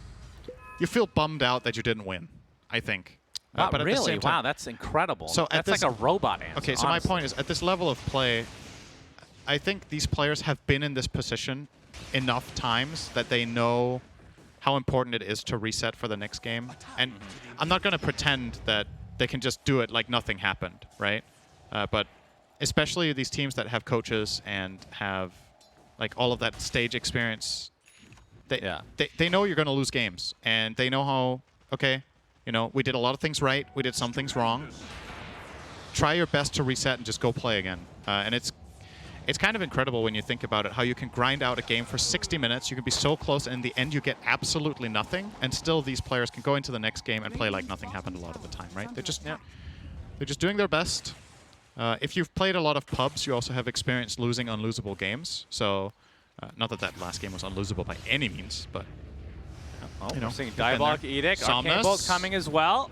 You feel bummed out that you didn't win, I think. Wow, but really? At the same time, wow, that's incredible. So that's like a robot answer. Okay, so honestly. my point is, at this level of play, I think these players have been in this position enough times that they know how important it is to reset for the next game. And I'm not going to pretend that they can just do it like nothing happened, right? But especially these teams that have coaches and have like all of that stage experience, they know you're going to lose games, and they know how, okay, you know, we did a lot of things right, we did some things wrong. Try your best to reset and just go play again. And it's kind of incredible when you think about it, how you can grind out a game for 60 minutes, you can be so close, and in the end you get absolutely nothing, and still these players can go into the next game and play like nothing happened a lot of the time, right? They're just doing their best. If you've played a lot of pubs, you also have experienced losing unlosable games. So, not that last game was unlosable by any means, but you know, we're seeing Diabolic Edict. Arcane Bolt coming as well.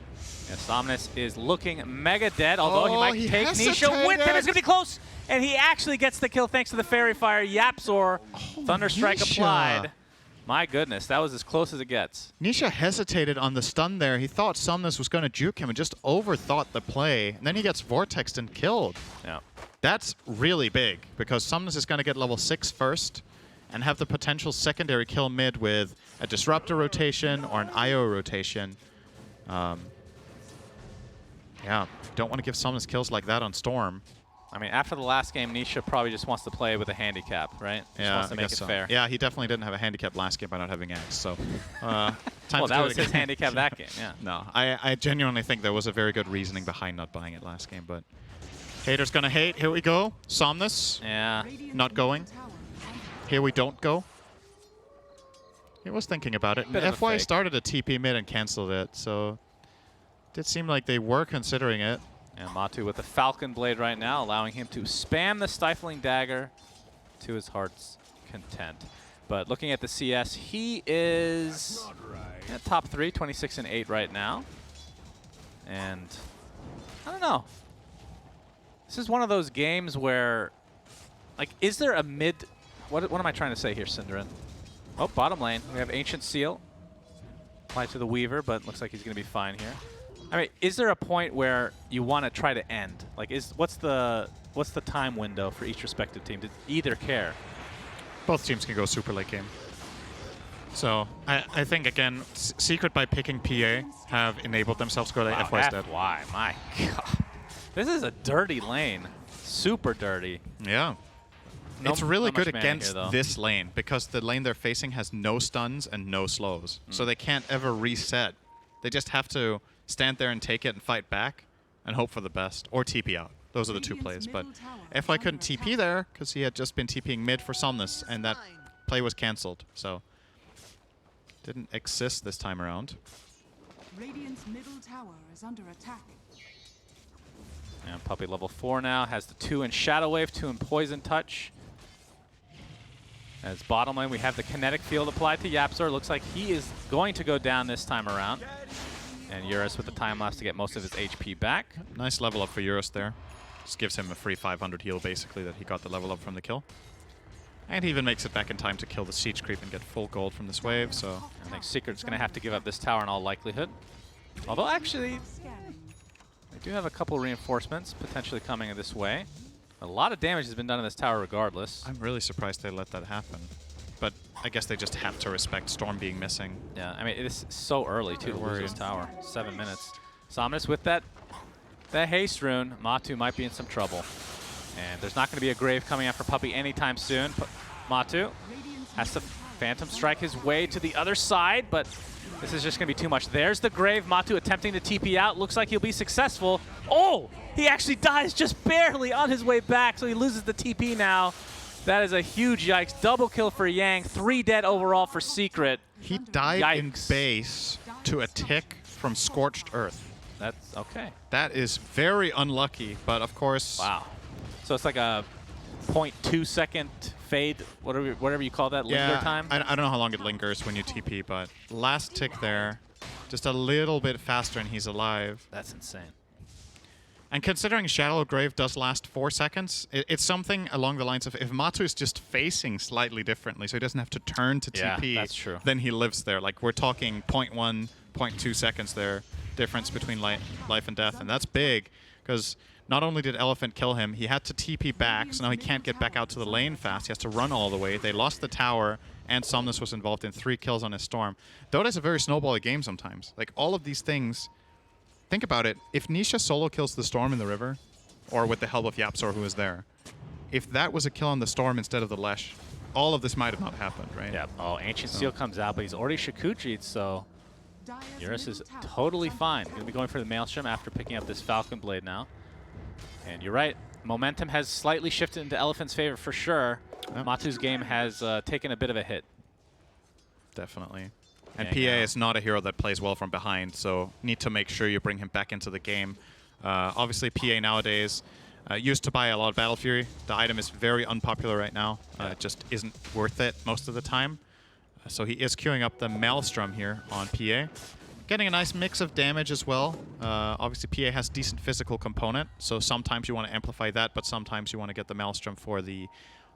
And Somnus is looking mega dead, although he might take Nisha with him. It's going to be close. And he actually gets the kill thanks to the Fairy Fire. Yapzor, Thunderstrike applied. My goodness, that was as close as it gets. Nisha hesitated on the stun there. He thought Somnus was going to juke him and just overthought the play. And then he gets vortexed and killed. Yeah. That's really big, because Somnus is going to get level 6 first and have the potential secondary kill mid with a Disruptor rotation or an IO rotation. Yeah, don't want to give Somnus kills like that on Storm. I mean, after the last game, Nisha probably just wants to play with a handicap, right? Just wants to make it fair. Yeah, he definitely didn't have a handicap last game by not having Axe, so time well, to that do was it his handicap that game, yeah. No, I genuinely think there was a very good reasoning behind not buying it last game, but haters gonna hate. Here we go. Somnus. Yeah. Not going. Here we don't go. He was thinking about it. And FY started a TP mid and canceled it, so it did seem like they were considering it. And Matu with the Falcon Blade right now, allowing him to spam the Stifling Dagger to his heart's content. But looking at the CS, he is at top 3, 26 and 8 right now. And I don't know. This is one of those games where, like, is there a mid... What am I trying to say here, Synderen? Oh, bottom lane. We have Ancient Seal. Applied to the Weaver, but looks like he's going to be fine here. I mean, is there a point where you want to try to end? Like, what's the time window for each respective team? Did either care? Both teams can go super late game. So I think, again, Secret by picking PA have enabled themselves to go to FY's dead. FY, my God. This is a dirty lane. Super dirty. Yeah. No, it's really not much good mana against here, though. this lane because the lane they're facing has no stuns and no slows. So they can't ever reset. They just have to stand there and take it and fight back and hope for the best. Or TP out. Those are the two plays. But FY couldn't TP there because he had just been TPing mid for Somnus, and that play was cancelled. So didn't exist this time around. Radiant's middle tower is under attack. And Puppey level 4 now. Has the 2 in Shadow Wave, 2 in Poison Touch. As bottom lane, we have the Kinetic Field applied to Yapzor. Looks like he is going to go down this time around. And Eurus with the time lapse to get most of his HP back. Nice level up for Eurus there. Just gives him a free 500 heal, basically, that he got the level up from the kill. And he even makes it back in time to kill the Siege Creep and get full gold from this wave, so... I think Secret's going to have to give up this tower in all likelihood. Although, actually, they do have a couple reinforcements potentially coming this way. A lot of damage has been done in this tower regardless. I'm really surprised they let that happen. But I guess they just have to respect Storm being missing. Yeah, I mean, it is so early, too, to lose this tower. 7 minutes. Somnus with that haste rune. Matu might be in some trouble. And there's not going to be a grave coming out for Puppey anytime soon. Matu has to Phantom Strike his way to the other side, but this is just going to be too much. There's the grave. Matu attempting to TP out. Looks like he'll be successful. Oh! He actually dies just barely on his way back, so he loses the TP now. That is a huge yikes. Double kill for Yang. 3 dead overall for Secret. He died in Yikes. base to a tick from Scorched Earth. That's okay. That is very unlucky, but of course... Wow. So it's like a 0.2 second fade, whatever you call that, linger time? I don't know how long it lingers when you TP, but last tick there, just a little bit faster and he's alive. That's insane. And considering Shadow Grave does last 4 seconds, it's something along the lines of if Matu is just facing slightly differently, so he doesn't have to turn to TP, that's true. then he lives there. Like, we're talking 0.1, 0.2 seconds there, difference between life and death, and that's big, because not only did Elephant kill him, he had to TP back, so now he can't get back out to the lane fast. He has to run all the way. They lost the tower, and Somnus was involved in 3 kills on his Storm. Dota is a very snowbally game sometimes. Like, all of these things... Think about it. If Nisha solo kills the Storm in the river, or with the help of Yapzor who is there, if that was a kill on the Storm instead of the Lesh, all of this might have not happened, right? Yeah. Oh, Ancient Seal comes out, but he's already Shakuchi'd, so Eurus is totally fine. He'll be going for the Maelstrom after picking up this Falcon Blade now. And you're right. Momentum has slightly shifted into Elephant's favor for sure. Yep. Matu's game has taken a bit of a hit. Definitely. And Yeah, PA is not a hero that plays well from behind, so need to make sure you bring him back into the game. Obviously, PA nowadays used to buy a lot of Battle Fury. The item is very unpopular right now. It just isn't worth it most of the time. So he is queuing up the Maelstrom here on PA. Getting a nice mix of damage as well. Obviously, PA has decent physical component, so sometimes you want to amplify that, but sometimes you want to get the Maelstrom for the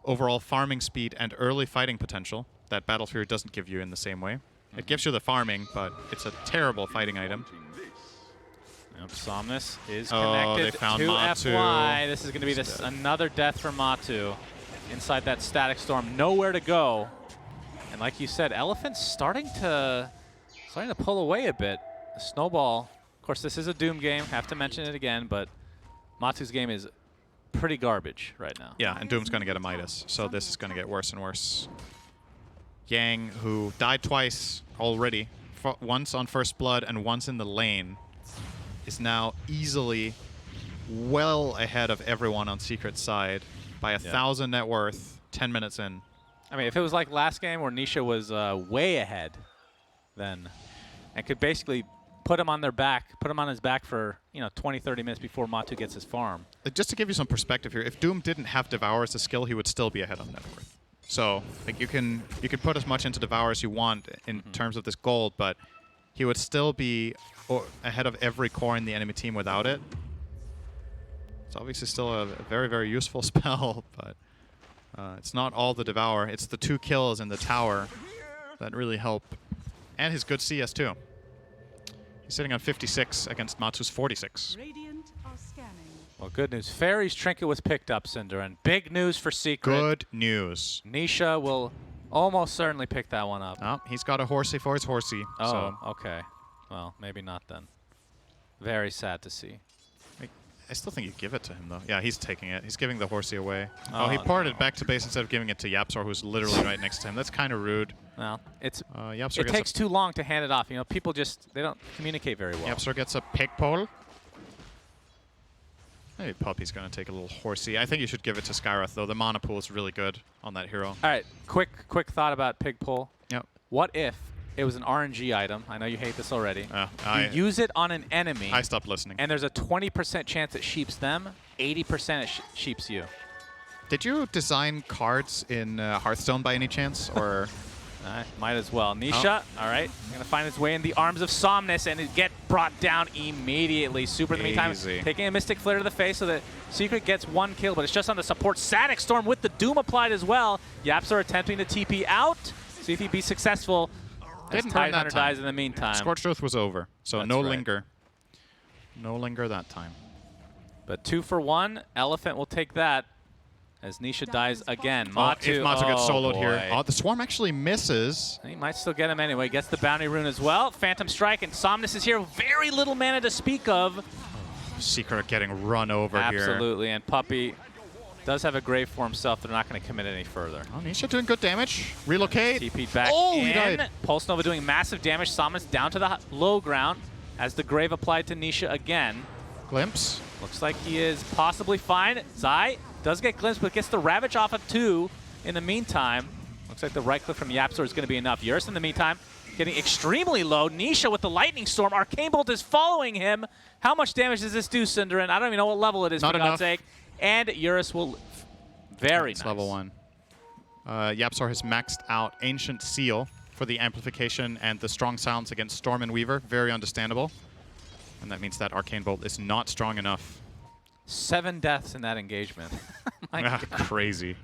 overall farming speed and early fighting potential that Battle Fury doesn't give you in the same way. It gives you the farming, but it's a terrible fighting item. Yep, Somnus is Oh, they connected found to Matu. FY. This is going to be another death for Matu inside that Static Storm. Nowhere to go. And like you said, Elephant's starting to pull away a bit. The Snowball, of course, this is a Doom game. Have to mention it again, but Matu's game is pretty garbage right now. Yeah, and Doom's going to get a Midas, so this is going to get worse and worse. Yang, who died twice already, once on First Blood and once in the lane, is now easily well ahead of everyone on Secret's side by 1,000 net worth, 10 minutes in. I mean, if it was like last game where Nisha was way ahead, then and could basically put him on their back, put him on his back for 20, 30 minutes before Matu gets his farm. Just to give you some perspective here, if Doom didn't have Devour as a skill, he would still be ahead on net worth. So, like, you can put as much into Devour as you want in terms of this gold, but he would still be ahead of every core in the enemy team without it. It's obviously still a very, very useful spell, but it's not all the Devour. It's the 2 kills in the tower that really help. And his good CS too. He's sitting on 56 against Matsu's 46. Radiant are scanning. Well, good news. Fairy's Trinket was picked up, Cinder, and big news for Secret. Good news. Nisha will almost certainly pick that one up. Oh, he's got a horsey for his horsey. Oh, so okay. Well, maybe not then. Very sad to see. I still think you give it to him, though. Yeah, he's taking it. He's giving the horsey away. Oh, he ported back to base instead of giving it to Yapsor, who's literally right next to him. That's kind of rude. Well, it Yapsor takes too long to hand it off. You know, people just, they don't communicate very well. Yapsor gets a pick pole. Maybe Puppy's going to take a little horsey. I think you should give it to Skywrath, though. The mana pool is really good on that hero. All right, quick thought about Pig Pull. Yep. What if it was an RNG item? I know you hate this already. You use it on an enemy. I stopped listening. And there's a 20% chance it sheeps them, 80% it sheeps you. Did you design cards in Hearthstone by any chance, or? Might as well. Nisha, all right, going to find his way in the arms of Somnus and get brought down immediately. Super in the meantime, taking a Mystic Flare to the face so that Secret gets 1 kill, but it's just on the support. Static Storm with the Doom applied as well. Yapsor attempting to TP out. See if he'd be successful. Didn't burn that Tidehunter time. dies in the meantime. Scorched Earth was over, so That's no right. linger. No linger that time. But 2 for 1. Elephant will take that as Nisha dies again. Matu, if Matu gets soloed here. boy. Oh, the Swarm actually misses. He might still get him anyway. Gets the Bounty Rune as well. Phantom Strike, and Somnus is here. Very little mana to speak of. Secret getting run over here. Absolutely, and Puppy does have a grave for himself. They're not going to commit any further. Oh, Nisha doing good damage. Relocate. TP'd back in. He died. Pulse Nova doing massive damage. Somnus down to the low ground as the grave applied to Nisha again. Glimpse. Looks like he is possibly fine. Zai does get glimpsed, but gets the Ravage off of 2 in the meantime. Looks like the right click from Yapsor is going to be enough. Eurus in the meantime getting extremely low. Nisha with the Lightning Storm. Arcane Bolt is following him. How much damage does this do, Cinderin? I don't even know what level it is, Not for God's enough. sake. And Eurus will very It's nice. level 1. Yapsor has maxed out Ancient Seal for the amplification and the strong silence against Storm and Weaver. Very understandable. And that means that Arcane Bolt is not strong enough. 7 deaths in that engagement. My God. Crazy.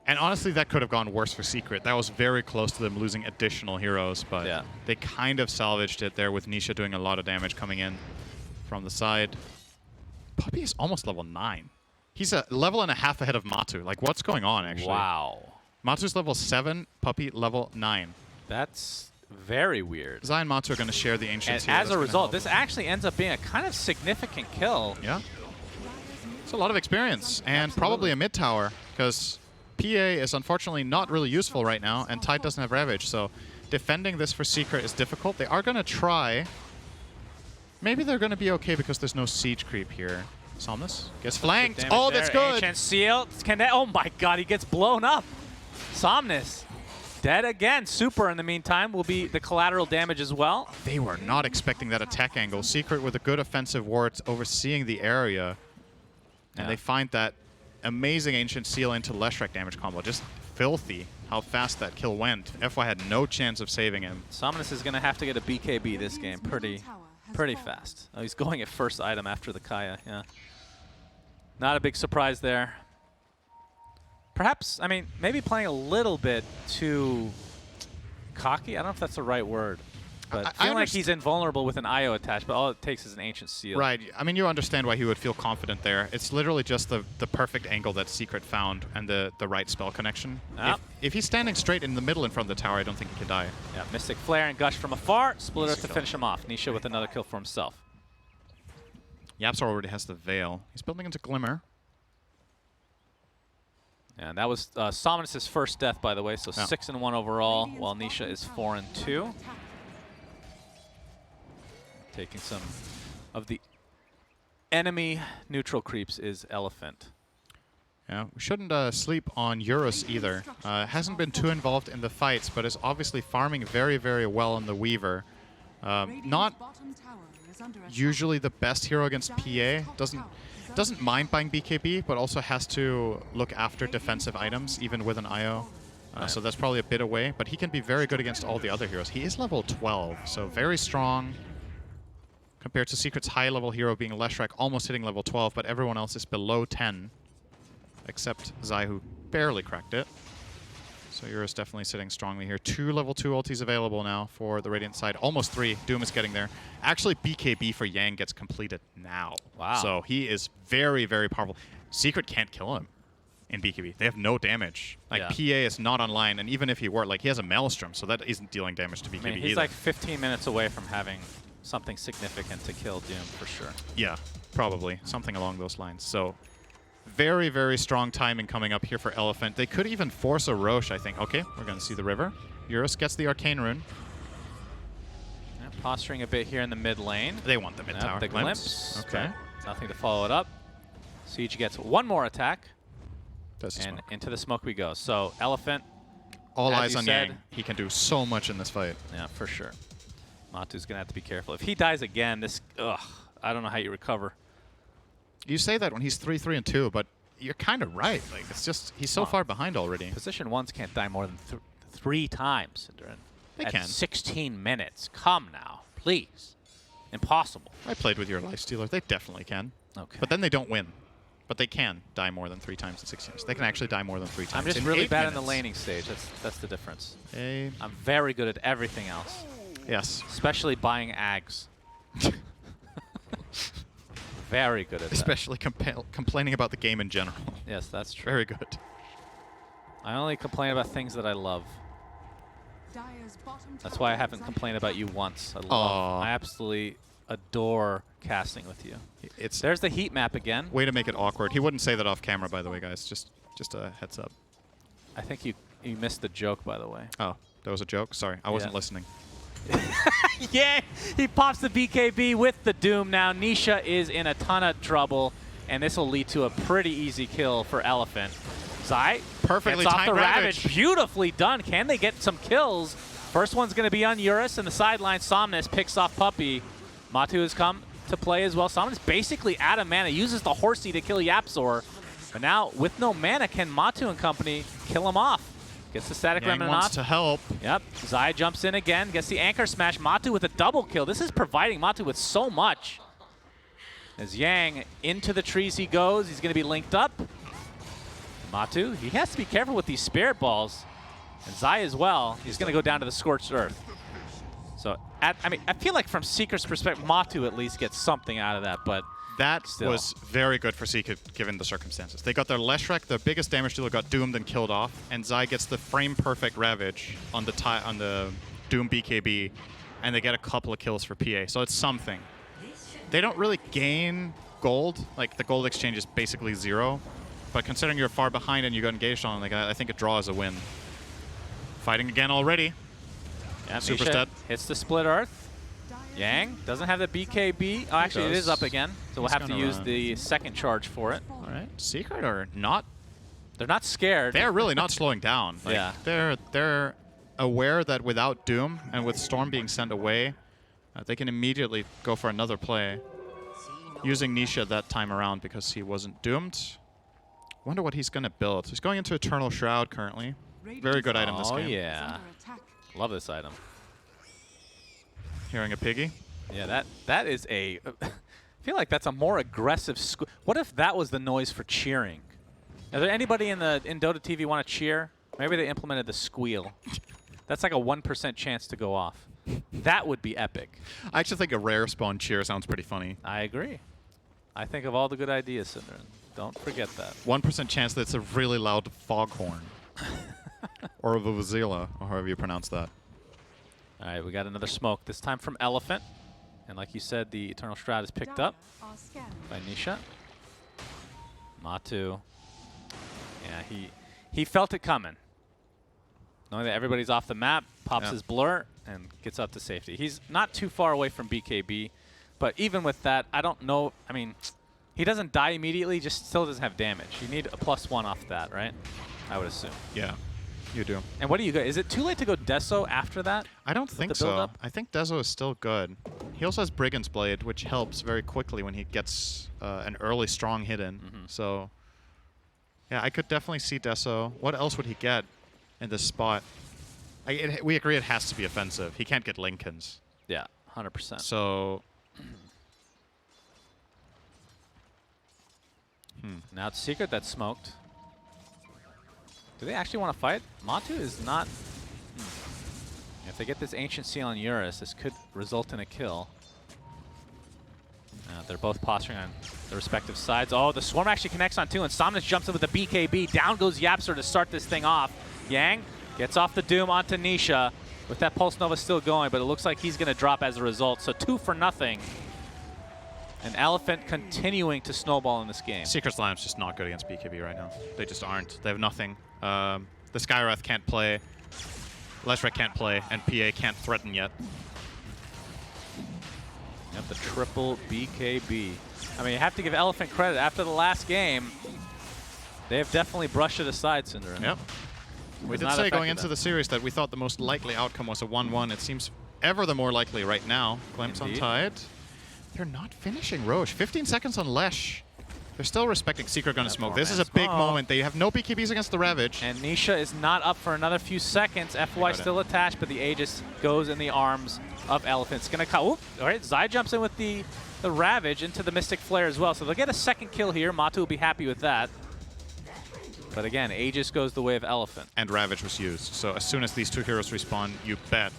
And honestly, that could have gone worse for Secret. That was very close to them losing additional heroes, but Yeah. they kind of salvaged it there with Nisha doing a lot of damage coming in from the side. Puppy is almost level 9. He's a level and a half ahead of Matu. Like, what's going on, actually? Wow. Matu's level 7, Puppy level 9. That's very weird. Zai and Matu are going to share the Ancient And Seal. as That's a gonna result, help. this actually ends up being a kind of significant kill. Yeah. It's a lot of experience, and probably a mid tower, because PA is unfortunately not really useful right now, and Tide doesn't have Ravage, so defending this for Secret is difficult. They are going to try. Maybe they're going to be okay because there's no siege creep here. Somnus gets flanked. Damage Oh, that's there. good. Ancient Seal. Can that, oh my God, he gets blown up. Somnus dead again. Super in the meantime will be the collateral damage as well. They were not expecting that attack angle. Secret with a good offensive ward overseeing the area. And they find that amazing Ancient Seal into Leshrac damage combo. Just filthy how fast that kill went. FY had no chance of saving him. Somnus is going to have to get a BKB this game pretty fast. Oh, he's going at first item after the Kaya, yeah. Not a big surprise there. Perhaps, I mean, maybe playing a little bit too cocky. I don't know if that's the right word. But feeling like he's invulnerable with an IO attached, but all it takes is an Ancient Seal. Right. I mean, you understand why he would feel confident there. It's literally just the perfect angle that Secret found and the right spell connection. Yep. If he's standing straight in the middle in front of the tower, I don't think he can die. Yeah, Mystic Flare and Gush from afar. Split Earth to finish him off. Nisha with another kill for himself. Yapsor already has the Veil. He's building into Glimmer. And that was Somnus' first death, by the way, so Yeah. 6-1 overall, while Nisha is 4-2. Taking some of the enemy neutral creeps is Elephant. Yeah, we shouldn't sleep on Eurus either. Hasn't been too involved in the fights, but is obviously farming very, very well on the Weaver. Not usually the best hero against PA. Doesn't mind buying BKB, but also has to look after defensive items, even with an IO. So that's probably a bit away, but he can be very good against all the other heroes. He is level 12, so very strong. compared to Secret's high-level hero being Leshrac, almost hitting level 12, but everyone else is below 10, except Zai, who barely cracked it. So Eurus definitely sitting strongly here. 2 level 2 ultis available now for the Radiant side. Almost 3. Doom is getting there. Actually, BKB for Yang gets completed now. Wow. So he is very, very powerful. Secret can't kill him in BKB. They have no damage. Like, PA is not online, and even if he were, like, he has a Maelstrom, so that isn't dealing damage to BKB I mean, he's like 15 minutes away from having something significant to kill Doom for sure. Yeah, probably. Something along those lines. So very, very strong timing coming up here for Elephant. They could even force a Roche, I think. Okay, we're going to see the river. Eurus gets the Arcane Rune. Yeah, posturing a bit here in the mid lane. They want the mid tower. The glimpse. Okay. Nothing to follow it up. Siege gets one more attack. And smoke. Into the smoke we go. So Elephant. All eyes on Yang. He can do so much in this fight. Yeah, for sure. Matu's going to have to be careful. If he dies again, this, I don't know how you recover. You say that when he's 3-3 and 2, but you're kind of right. Like, it's just he's so far behind already. Position 1s can't die more than 3 times. They at can. 16 minutes. Come now, please. Impossible. I played with your Lifestealer. They definitely can. Okay. But then they don't win. But they can die more than 3 times in 16 minutes. They can actually die more than 3 times. I'm just in really 8 bad minutes. in the laning stage. That's the difference. I'm very good at everything else. Yes. Especially buying Ags. Very good at Especially complaining about the game in general. Yes, that's true. Very good. I only complain about things that I love. That's why I haven't complained about you once. I absolutely adore casting with you. There's the heat map again. Way to make it awkward. He wouldn't say that off camera, by the way, guys. Just a heads up. I think you missed the joke, by the way. Oh, that was a joke? Sorry, I wasn't listening. Yeah, he pops the BKB with the Doom now. Nisha is in a ton of trouble, and this will lead to a pretty easy kill for Elephant. Zai perfectly gets off the timed Ravage. Beautifully done. Can they get some kills? First one's going to be on Eurus, and the sideline Somnus picks off Puppey. Matu has come to play as well. Somnus basically out of mana, uses the Horsey to kill Yapzor. But now, with no mana, can Matu and company kill him off? Gets the static Yang remnant wants off. to help. Yep. Zai jumps in again, gets the anchor smash. Matu with a double kill. This is providing Matu with so much. As Yang into the trees he goes, he's going to be linked up. Matu, he has to be careful with these spirit balls. And Zai as well. He's going to go down to the scorched earth. So, I mean, I feel like from Seeker's perspective, Matu at least gets something out of that, but that was very good for Seeker given the circumstances. They got their Leshrac, their biggest damage dealer, got doomed and killed off, and Zai gets the frame-perfect Ravage on the Doom BKB, and they get a couple of kills for PA, so it's something. They don't really gain gold. Like, the gold exchange is basically 0, but considering you're far behind and you got engaged on, like, I think a draw is a win. Fighting again already. Yeah, Super Misha stat. hits the split earth. Yang doesn't have the BKB. Oh, actually, it is up again, so we'll have to use the second charge for it. All right. Secret are not... They're not scared. They're really not slowing down. Like, yeah. They're aware that without Doom and with Storm being sent away, they can immediately go for another play. Using Nisha that time around because he wasn't doomed. Wonder what he's going to build. He's going into Eternal Shroud currently. Very good item this game. Oh, yeah. Love this item. Hearing a piggy? Yeah, that is a... I feel like that's a more aggressive... What if that was the noise for cheering? Is there anybody in Dota TV want to cheer? Maybe they implemented the squeal. That's like a 1% chance to go off. That would be epic. I actually think a rare spawn cheer sounds pretty funny. I agree. I think of all the good ideas, Synderen. Don't forget that. 1% chance that it's a really loud foghorn. Or a vuvuzela, or however you pronounce that. All right, we got another smoke, this time from Elephant. And like you said, the Eternal Shroud is picked up by Nisha. Matu. Yeah, he felt it coming. Knowing that everybody's off the map, pops his blur, and gets up to safety. He's not too far away from BKB, but even with that, I don't know. I mean, he doesn't die immediately, just still doesn't have damage. You need a +1 off that, right? I would assume. Yeah, you do. And what do you go? Is it too late to go Deso after that? I don't think so. I think Deso is still good. He also has Brigand's Blade, which helps very quickly when he gets an early strong hit in. So, yeah, I could definitely see Deso. What else would he get in this spot? We agree it has to be offensive. He can't get Lincolns. Yeah, 100%. So, Now it's Secret that's smoked. Do they actually want to fight? Matu is not... If they get this Ancient Seal on Eurus, this could result in a kill. They're both posturing on their respective sides. Oh, the Swarm actually connects on two, and Somnus jumps in with the BKB. Down goes Yapster to start this thing off. Yang gets off the Doom onto Nisha, with that Pulse Nova still going, but it looks like he's going to drop as a result. So 2 for nothing. An Elephant continuing to snowball in this game. Secret's Lamb's just not good against BKB right now. They just aren't. They have nothing. The Skywrath can't play. Leshrac can't play, and PA can't threaten yet. Yep, the triple BKB. I mean, you have to give Elephant credit. After the last game, they have definitely brushed it aside, Synderen. Yep. We did say going into the series that we thought the most likely outcome was a 1-1. It seems ever the more likely right now. Glimpse on Tide. They're not finishing Roche. 15 seconds on Lesh. They're still respecting Secret Gun and Smoke. This is a big moment. They have no BKBs against the Ravage. And Nisha is not up for another few seconds. FY still attached, but the Aegis goes in the arms of Elephant. It's going to cut. All right, Zai jumps in with the Ravage into the Mystic Flare as well. So they'll get a second kill here. Matu will be happy with that. But again, Aegis goes the way of Elephant. And Ravage was used. So as soon as these two heroes respawn, you bet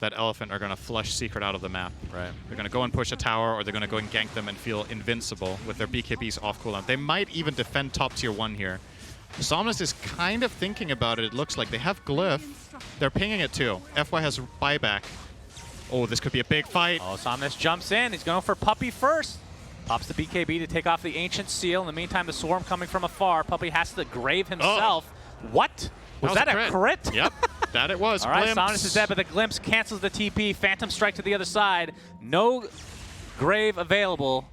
that Elephant are going to flush Secret out of the map. Right. They're going to go and push a tower, or they're going to go and gank them and feel invincible with their BKBs off cooldown. They might even defend top tier 1 here. Somnus is kind of thinking about it, it looks like. They have Glyph. They're pinging it too. FY has buyback. Oh, this could be a big fight. Oh, Somnus jumps in. He's going for Puppey first. Pops the BKB to take off the Ancient Seal. In the meantime, the Swarm coming from afar. Puppey has to grave himself. Oh. What? Was that a crit? Yep, that it was. All right, Somnus is dead, but the Glimpse cancels the TP. Phantom Strike to the other side. No grave available.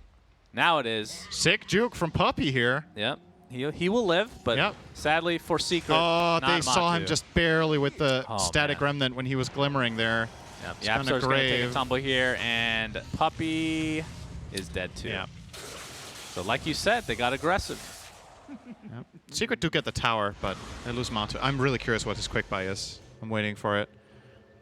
Now it is. Sick juke from Puppey here. Yep. He will live, but sadly for Secret, oh, they saw Matu. him just barely with the static remnant when he was glimmering there. Yep. Yapstar's going to take a tumble here, and Puppey is dead too. Yep. So like you said, they got aggressive. Yep. Secret do get the tower, but they lose Matu. I'm really curious what his quick buy is. I'm waiting for it.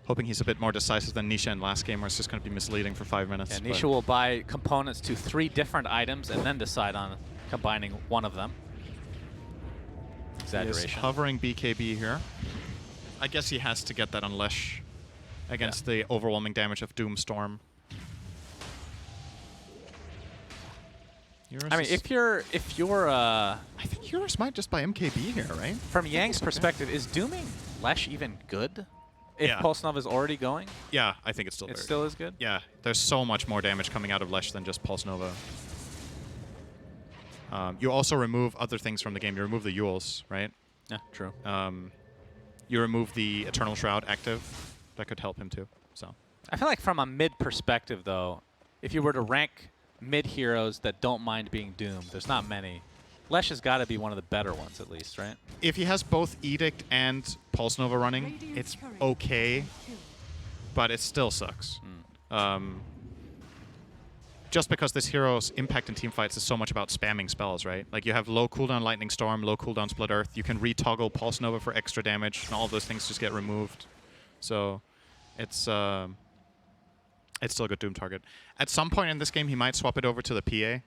Hoping he's a bit more decisive than Nisha in last game, where it's just going to be misleading for 5 minutes. And Nisha will buy components to 3 different items and then decide on combining one of them. Exaggeration. He is hovering BKB here. I guess he has to get that on Lesh against the overwhelming damage of Doomstorm. I mean, if you're I think Eurus might just buy MKB here, right? From Yang's perspective, is dooming Lesh even good? If Pulse Nova is already going? Yeah, I think it's still It still is good? Yeah, there's so much more damage coming out of Lesh than just Pulse Nova. You also remove other things from the game. You remove the Yules, right? Yeah, true. You remove the Eternal Shroud active. That could help him too. So I feel like from a mid perspective, though, if you were to rank mid heroes that don't mind being doomed, there's not many. Lesh has got to be one of the better ones, at least, right? If he has both Edict and Pulse Nova running, it's okay, but it still sucks. Just because this hero's impact in teamfights is so much about spamming spells, right? Like you have low cooldown Lightning Storm, low cooldown Split Earth. You can retoggle Pulse Nova for extra damage, and all of those things just get removed. So it's still a good Doom target. At some point in this game, he might swap it over to the PA,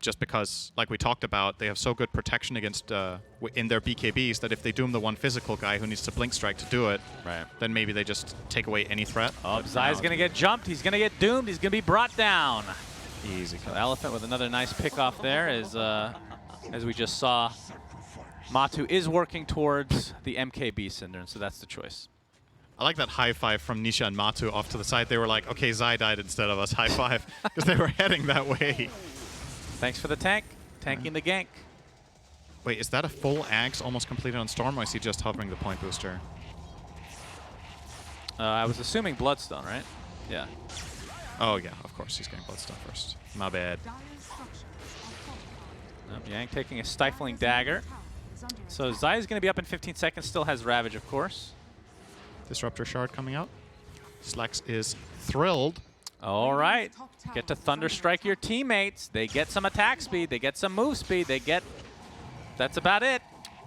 just because, like we talked about, they have so good protection against in their BKBs that if they Doom the one physical guy who needs to Blink Strike to do it, then maybe they just take away any threat. Oh, Zai's going to get jumped. He's going to get doomed. He's going to be brought down. Easy. So Elephant with another nice pick off there, as we just saw. Matu is working towards the MKB Synderen, so that's the choice. I like that high five from Nisha and Matu off to the side. They were like, okay, Zai died instead of us. High five. Because they were heading that way. Thanks for the tank. Tanking the gank. Wait, is that a full Axe almost completed on Storm, or is he just hovering the point booster? I was assuming Bloodstone, right? Yeah. Oh, yeah, of course. He's getting Bloodstone first. My bad. Yang taking a Stifling Dagger. So Zai is going to be up in 15 seconds. Still has Ravage, of course. Disruptor Shard coming out. Slax is thrilled. All right. Get to Thunderstrike your teammates. They get some attack speed. They get some move speed. They get... That's about it.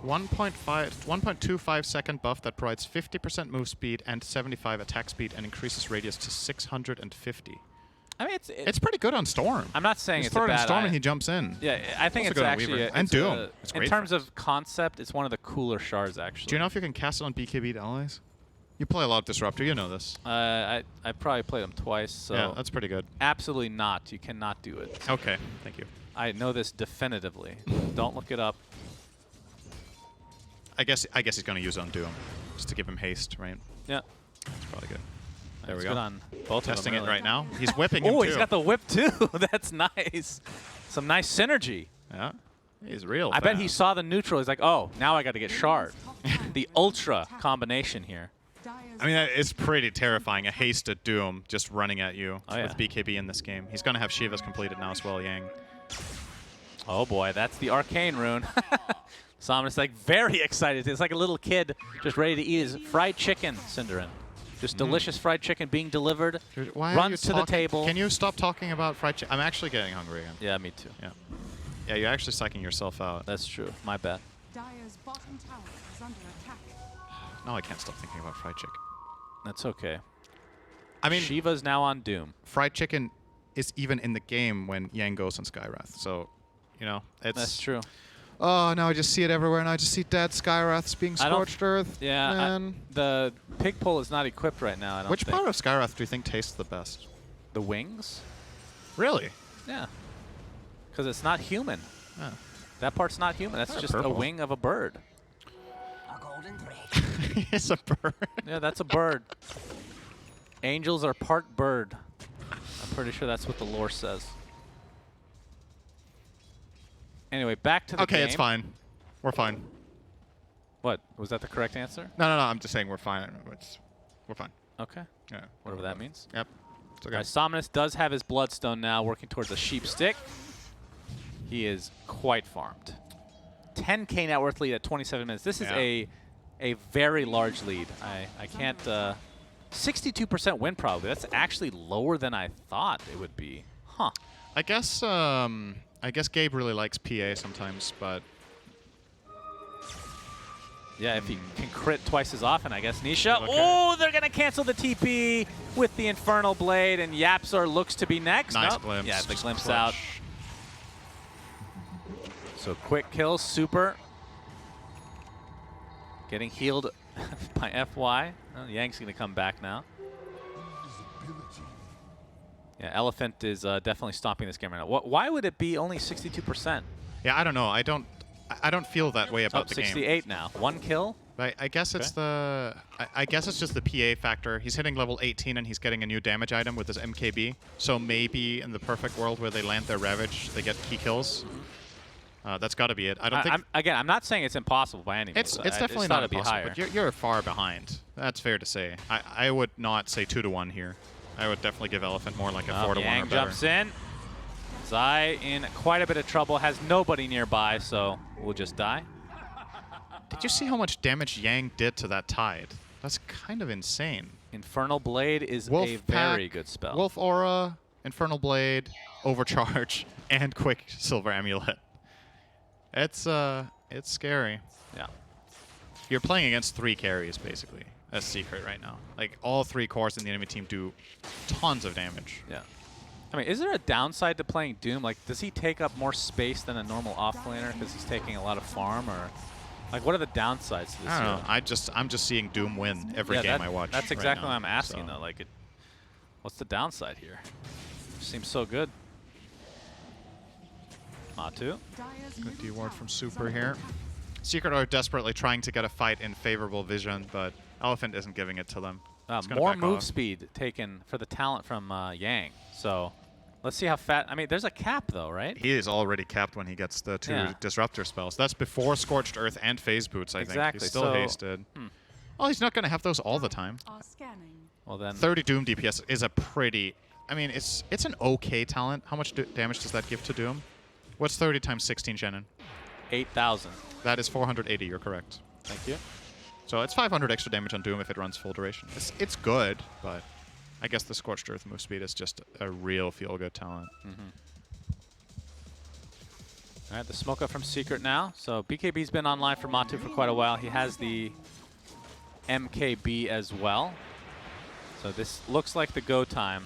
1.25 second buff that provides 50% move speed and 75 attack speed and increases radius to 650. I mean, It's pretty good on Storm. I'm not saying He's it's a throwing bad Storm and he jumps in. Yeah, I think it's good on actually Weaver. And Doom. It's in great terms for us. of concept, it's one of the cooler shards actually. Do you know if you can cast it on BKB allies? You play a lot of Disruptor. You know this. I probably played them twice, so Yeah, that's pretty good. absolutely not. You cannot do it. Okay, thank you. I know this definitively. Don't look it up. I guess he's going to use Undo him just to give him haste, right? Yeah. That's probably good. There That's we good go. on both Testing of them, it right now. He's whipping him Oh, too. he's got the whip too. That's nice. Some nice synergy. Yeah, he's real. I bet he saw the neutral. He's like, oh, now I got to get shard. The ultra combination here. I mean, it's pretty terrifying. A hasted Doom just running at you Oh, yeah. with BKB in this game. He's going to have Shiva's completed now as well, Yang. Oh boy, that's the arcane rune. Somnus like very excited. It's like a little kid just ready to eat his fried chicken, Cinderin. Just delicious fried chicken being delivered. Dude, why are runs you to the talking- table. Can you stop talking about fried chicken? I'm actually getting hungry again. Yeah, me too. Yeah. Yeah, you're actually psyching yourself out. That's true. My bad. Dire's bottom tower is under attack. Now I can't stop thinking about fried chicken. That's okay. I mean, Shiva's now on Doom. fried chicken is even in the game when Yang goes on Skywrath. So, you know, it's... That's true. Oh, now I just see it everywhere, and I just see dead Skywraths being I don't- scorched earth. Yeah, Man. the pig pole is not equipped right now. I don't Which think. part of Skywrath do you think tastes the best? The wings? Really? Yeah. Because it's not human. Oh. That part's not human. That's They're just purple. a wing of a bird. A golden thread. It's a bird. Yeah, that's a bird. Angels are part bird. I'm pretty sure that's what the lore says. Anyway, back to the game. Okay, it's fine. We're fine. What? Was that the correct answer? No, I'm just saying we're fine. We're fine. Okay. Yeah. Whatever that means. Yep. It's okay. Somnus does have his Bloodstone now, working towards a sheep stick. He is quite farmed. 10k net worth lead at 27 minutes. This is Yeah. a very large lead. I can't... 62% win probably. That's actually lower than I thought it would be. Huh. I guess Gabe really likes PA sometimes, but Yeah, if he can crit twice as often, I guess. Nisha. Okay. Oh, they're going to cancel the TP with the Infernal Blade, and Yapzor looks to be next. nice Nope. glimpse. Yeah, the Just glimpse clutch. out. So quick kill, super. Getting healed by FY. Oh, Yang's going to come back now. Yeah, Elephant is definitely stopping this game right now. Why would it be only 62%? Yeah, I don't know. I don't feel that way about Up the game. 68 now. One kill? I guess it's the I guess it's just the PA factor. He's hitting level 18 and he's getting a new damage item with his MKB. So maybe in the perfect world where they land their Ravage, they get key kills. That's got to be it. I don't think I'm not saying it's impossible by any means. it's definitely not to be impossible. higher. But you're far behind. That's fair to say. I would not say 2-1 here. I would definitely give Elephant more like a 4-1 Yang or better. jumps in. Zai in quite a bit of trouble, has nobody nearby, so we'll just die. Did you see how much damage Yang did to that Tide? That's kind of insane. Infernal Blade is Wolf a Pack, very good spell. Wolf Aura, Infernal Blade, Overcharge, and Quick Silver Amulet. It's scary. Yeah. You're playing against 3 carries, basically. That's secret right now. Like, all 3 cores in the enemy team do tons of damage. Yeah. I mean, is there a downside to playing Doom? Like, does he take up more space than a normal offlaner because he's taking a lot of farm, or like, what are the downsides to this? I don't know. hero? I'm just seeing Doom win every game I watch. That's right exactly now, what I'm asking, so. though. Like, what's the downside here? Seems so good. Matu. Dire's Good middle D-ward tower from is Super under here. attack. Secret are desperately trying to get a fight in favorable vision, but Elephant isn't giving it to them. It's gonna More back move off. speed taken for the talent from Yang. So let's see how fat. I mean, there's a cap, though, right? He is already capped when he gets the 2 Yeah. Disruptor spells. That's before Scorched Earth and Phase Boots, I think. Exactly, He's still so- hasted. Well, he's not going to have those all the time. Are scanning. Well, then 30 Doom DPS is a pretty... I mean, it's an okay talent. How much damage does that give to Doom? What's 30 times 16, Shannon? 8,000. That is 480, you're correct. Thank you. So it's 500 extra damage on Doom if it runs full duration. It's good, but I guess the Scorched Earth move speed is just a real feel-good talent. All right, the smoke up from Secret now. So BKB's been online for Matu for quite a while. He has the MKB as well. So this looks like the go time.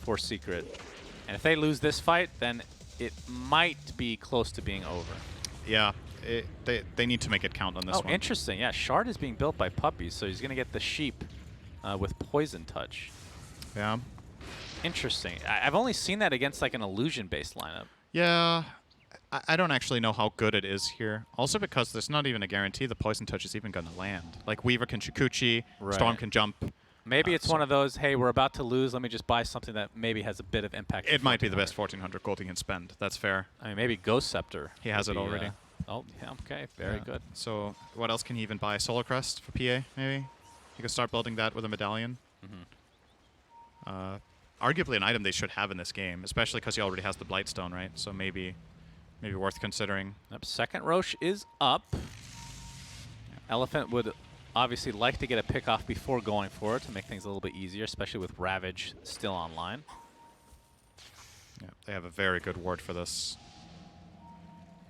for Secret. And if they lose this fight, then it might be close to being over. Yeah, they need to make it count on this one. Oh, interesting. Yeah, Shard is being built by Puppies, so he's going to get the sheep with Poison Touch. Yeah. Interesting. I've only seen that against like an illusion-based lineup. Yeah. I don't actually know how good it is here. Also because there's not even a guarantee the Poison Touch is even going to land. Like Weaver can Shikuchi, Storm can jump. Maybe it's one of those, hey, we're about to lose, let me just buy something that maybe has a bit of impact. It might be the best 1,400 gold he can spend. That's fair. I mean, maybe Ghost Scepter. He has it already. Oh, yeah, okay. Very good. So what else can he even buy? Solar Crest for PA, maybe? He could start building that with a medallion. Arguably an item they should have in this game, especially because he already has the Blightstone, right? So maybe worth considering. Yep, second Roche is up. Elephant would obviously like to get a pick off before going for it to make things a little bit easier, especially with Ravage still online. Yeah, they have a very good ward for this.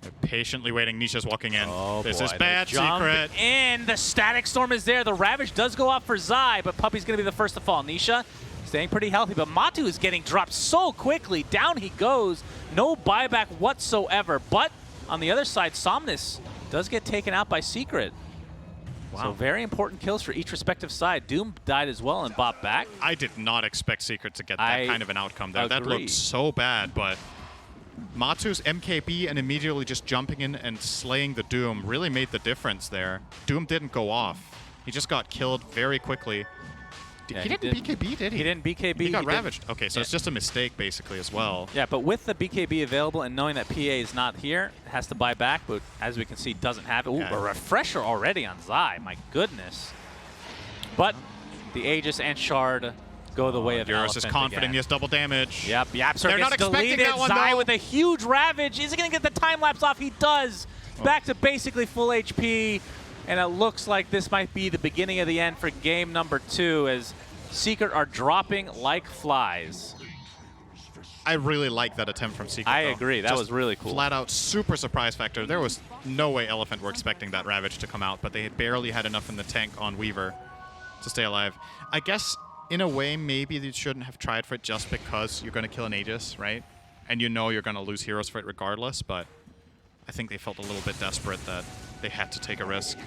They're patiently waiting. Nisha's walking in. Oh, this boy. is bad, They jump Secret. in. The Static Storm is there. The Ravage does go off for Zai, but Puppy's going to be the first to fall. Nisha staying pretty healthy, but Matu is getting dropped so quickly. Down he goes. No buyback whatsoever. But on the other side, Somnus does get taken out by Secret. Wow. So very important kills for each respective side. Doom died as well and bopped back. I did not expect Secret to get that kind of an outcome there. That looked so bad, but Matu's MKB and immediately just jumping in and slaying the Doom really made the difference there. Doom didn't go off. He just got killed very quickly. Yeah, he didn't BKB, did he? He didn't BKB. He got ravaged. Okay, so it's just a mistake basically as well. Yeah, but with the BKB available and knowing that PA is not here, has to buy back, but as we can see, doesn't have it. Ooh, a refresher already on Zai. My goodness. But the Aegis and Shard go the way of Eurus is confident again. he has double damage. Yep, Yapster They're gets not expecting deleted. that one, Zai though. with a huge Ravage. Is he going to get the time lapse off? He does. Back to basically full HP. And it looks like this might be the beginning of the end for game number 2 as Secret are dropping like flies. I really like that attempt from Secret. I agree. That was really cool. Flat out super surprise factor. There was no way Elephant were expecting that Ravage to come out, but they had barely had enough in the tank on Weaver to stay alive. I guess in a way, maybe they shouldn't have tried for it just because you're going to kill an Aegis, right? And you know you're going to lose heroes for it regardless, but I think they felt a little bit desperate that they had to take a risk.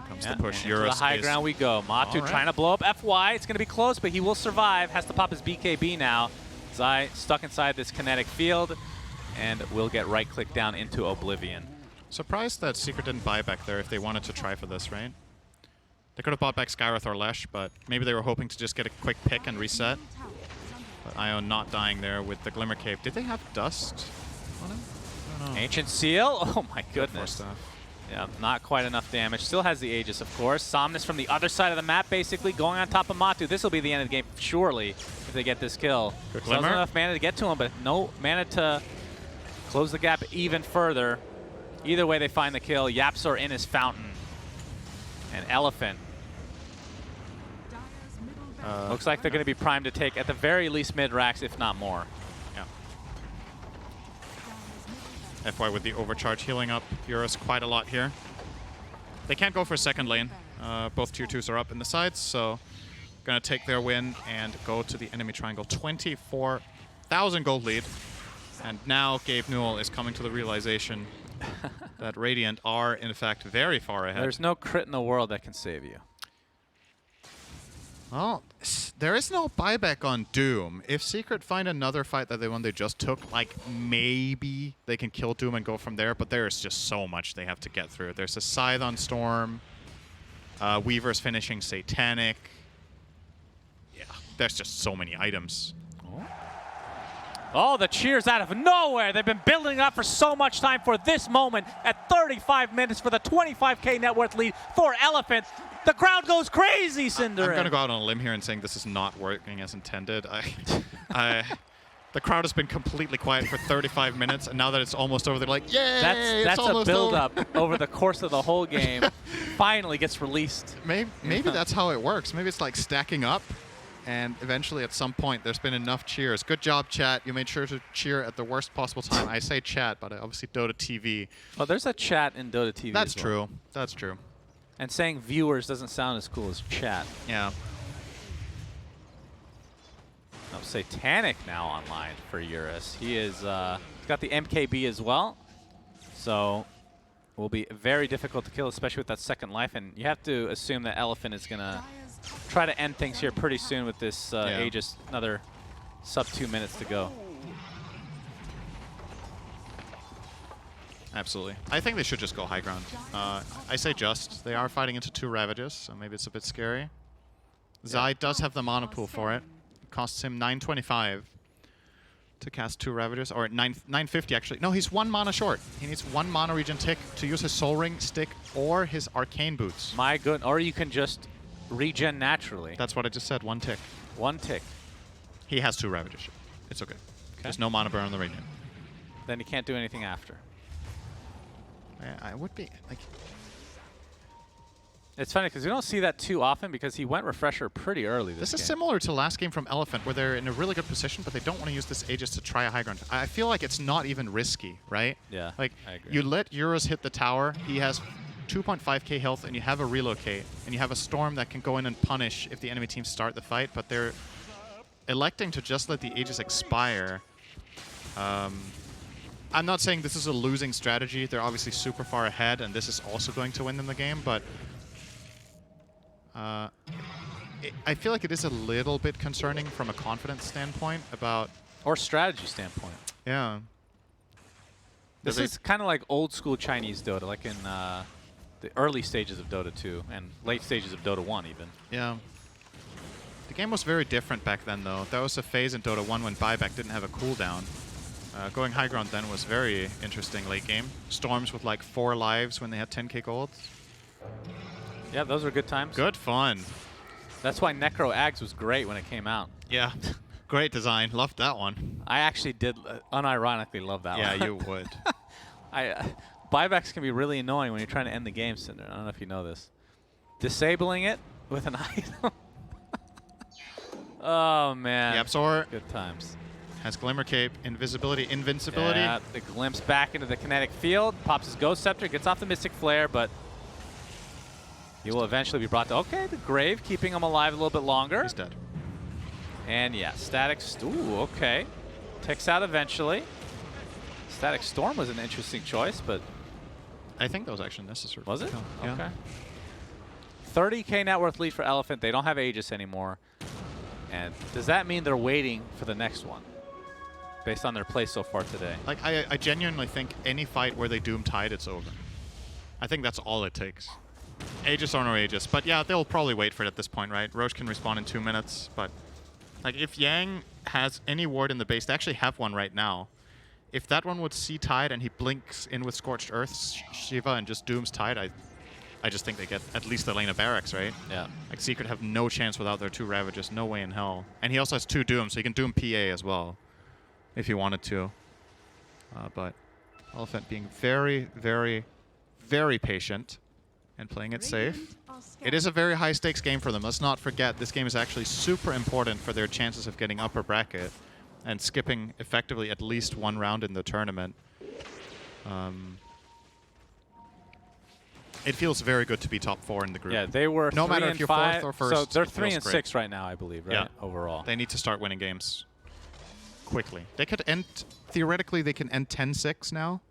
Comes the push. To the high ground we go. Matu trying to blow up FY. It's going to be close, but he will survive. Has to pop his BKB now. Zai stuck inside this kinetic field, and will get right-click down into Oblivion. Surprised that Secret didn't buy back there if they wanted to try for this, right? They could have bought back Skywrath or Lesh, but maybe they were hoping to just get a quick pick and reset. But Ion not dying there with the Glimmer Cave. Did they have Dust on him? I don't know. Ancient Seal? Oh my goodness. Yeah, not quite enough damage. Still has the Aegis, of course. Somnus from the other side of the map, basically going on top of Matu. This will be the end of the game, surely, if they get this kill. Still has enough mana to get to him, but no mana to close the gap even further. Either way, they find the kill. Yapsor in his fountain. And Elephant. Looks like they're going to be primed to take, at the very least, mid-racks, if not more. FY with the overcharge healing up Eurus quite a lot here. They can't go for second lane. Both tier 2s are up in the sides, so gonna take their win and go to the enemy triangle. 24,000 gold lead. And now Gabe Newell is coming to the realization that Radiant are, in fact, very far ahead. There's no crit in the world that can save you. Well, there is no buyback on Doom. If Secret find another fight that they just took, like, maybe they can kill Doom and go from there, but there's just so much they have to get through. There's a Scythe on Storm. Weaver's finishing Satanic. Yeah, there's just so many items. Oh, the cheers out of nowhere. They've been building up for so much time for this moment at 35 minutes for the 25K net worth lead for Elephant. The crowd goes crazy, Cinder. I'm going to go out on a limb here and saying this is not working as intended. The crowd has been completely quiet for 35 minutes, and now that it's almost over, they're like, yay! That's a build-up over the course of the whole game. Finally gets released. Maybe that's how it works. Maybe it's like stacking up, and eventually at some point there's been enough cheers. Good job, chat. You made sure to cheer at the worst possible time. I say chat, but obviously Dota TV. Well, there's a chat in Dota TV. That's true. That's true. And saying viewers doesn't sound as cool as chat. Yeah. No, Satanic now online for Eurus. He is he's got the MKB as well, so will be very difficult to kill, especially with that second life. And you have to assume that Elephant is gonna try to end things here pretty soon with this Aegis. Another sub 2 minutes to go. Absolutely. I think they should just go high ground. I say just. They are fighting into 2 Ravages, so maybe it's a bit scary. Zai does have the mana pool for it. It costs him 925 to cast 2 Ravages, or 950 actually. No, he's 1 mana short. He needs 1 mana regen tick to use his Soul Ring, Stick, or his Arcane Boots. My good, or you can just regen naturally. That's what I just said, 1 tick. 1 tick. He has 2 Ravages. It's okay. There's no mana burn on the regen. Then he can't do anything after. I would be like. It's funny because we don't see that too often because he went Refresher pretty early This game. is similar to last game from Elephant, where they're in a really good position, but they don't want to use this Aegis to try a high ground. I feel like it's not even risky, right? Yeah, Like, I agree. you let Eurus hit the tower, he has 2.5k health, and you have a relocate, and you have a Storm that can go in and punish if the enemy team start the fight, but they're electing to just let the Aegis expire. I'm not saying this is a losing strategy. They're obviously super far ahead, and this is also going to win them the game, but I feel like it is a little bit concerning from a confidence standpoint about... Or strategy standpoint. Yeah. This is kind of like old school Chinese Dota, like in the early stages of Dota 2 and late stages of Dota 1 even. Yeah. The game was very different back then, though. There was a phase in Dota 1 when buyback didn't have a cooldown. Going high ground then was very interesting late game. Storms with like 4 lives when they had 10k gold. Yeah, those were good times. Good fun. That's why Necro Ags was great when it came out. Yeah. Great design. Loved that one. I actually did unironically love that one. Yeah, you would. Buybacks can be really annoying when you're trying to end the game, Cinder. I don't know if you know this. Disabling it with an item. Oh, man. The Absor Good times. has Glimmer Cape, Invisibility, Invincibility. Yeah, the glimpse back into the kinetic field. Pops his Ghost Scepter, gets off the Mystic Flare, but he will eventually be brought to... Okay, the Grave, keeping him alive a little bit longer. He's dead. And yeah, Static... Ooh, okay. Ticks out eventually. Static Storm was an interesting choice, but... I think that was actually necessary. Was it? Yeah. Okay. 30k net worth lead for Elephant. They don't have Aegis anymore. And does that mean they're waiting for the next one? Based on their play so far today. Like, I genuinely think any fight where they Doom Tide, it's over. I think that's all it takes. Aegis or no Aegis. But yeah, they'll probably wait for it at this point, right? Roche can respawn in 2 minutes, but like if Yang has any ward in the base, they actually have one right now. If that one would see Tide and he blinks in with Scorched Earth, Shiva, and just dooms Tide, I just think they get at least the lane of Barracks, right? Yeah. Like Secret have no chance without their 2 Ravages, no way in hell. And he also has 2 Dooms, so he can Doom PA as well, if he wanted to. But Elephant being very, very, very patient and playing it safe. It is a very high stakes game for them. Let's not forget, this game is actually super important for their chances of getting upper bracket and skipping effectively at least 1 round in the tournament. It feels very good to be top 4 in the group. Yeah, they were no 3 matter and if you're 5, 4th or 1st. so they're it 3 feels and great. 6 right now, I believe, right? Yeah. Overall. They need to start winning games quickly. They could end, theoretically, they can end 10-6 now,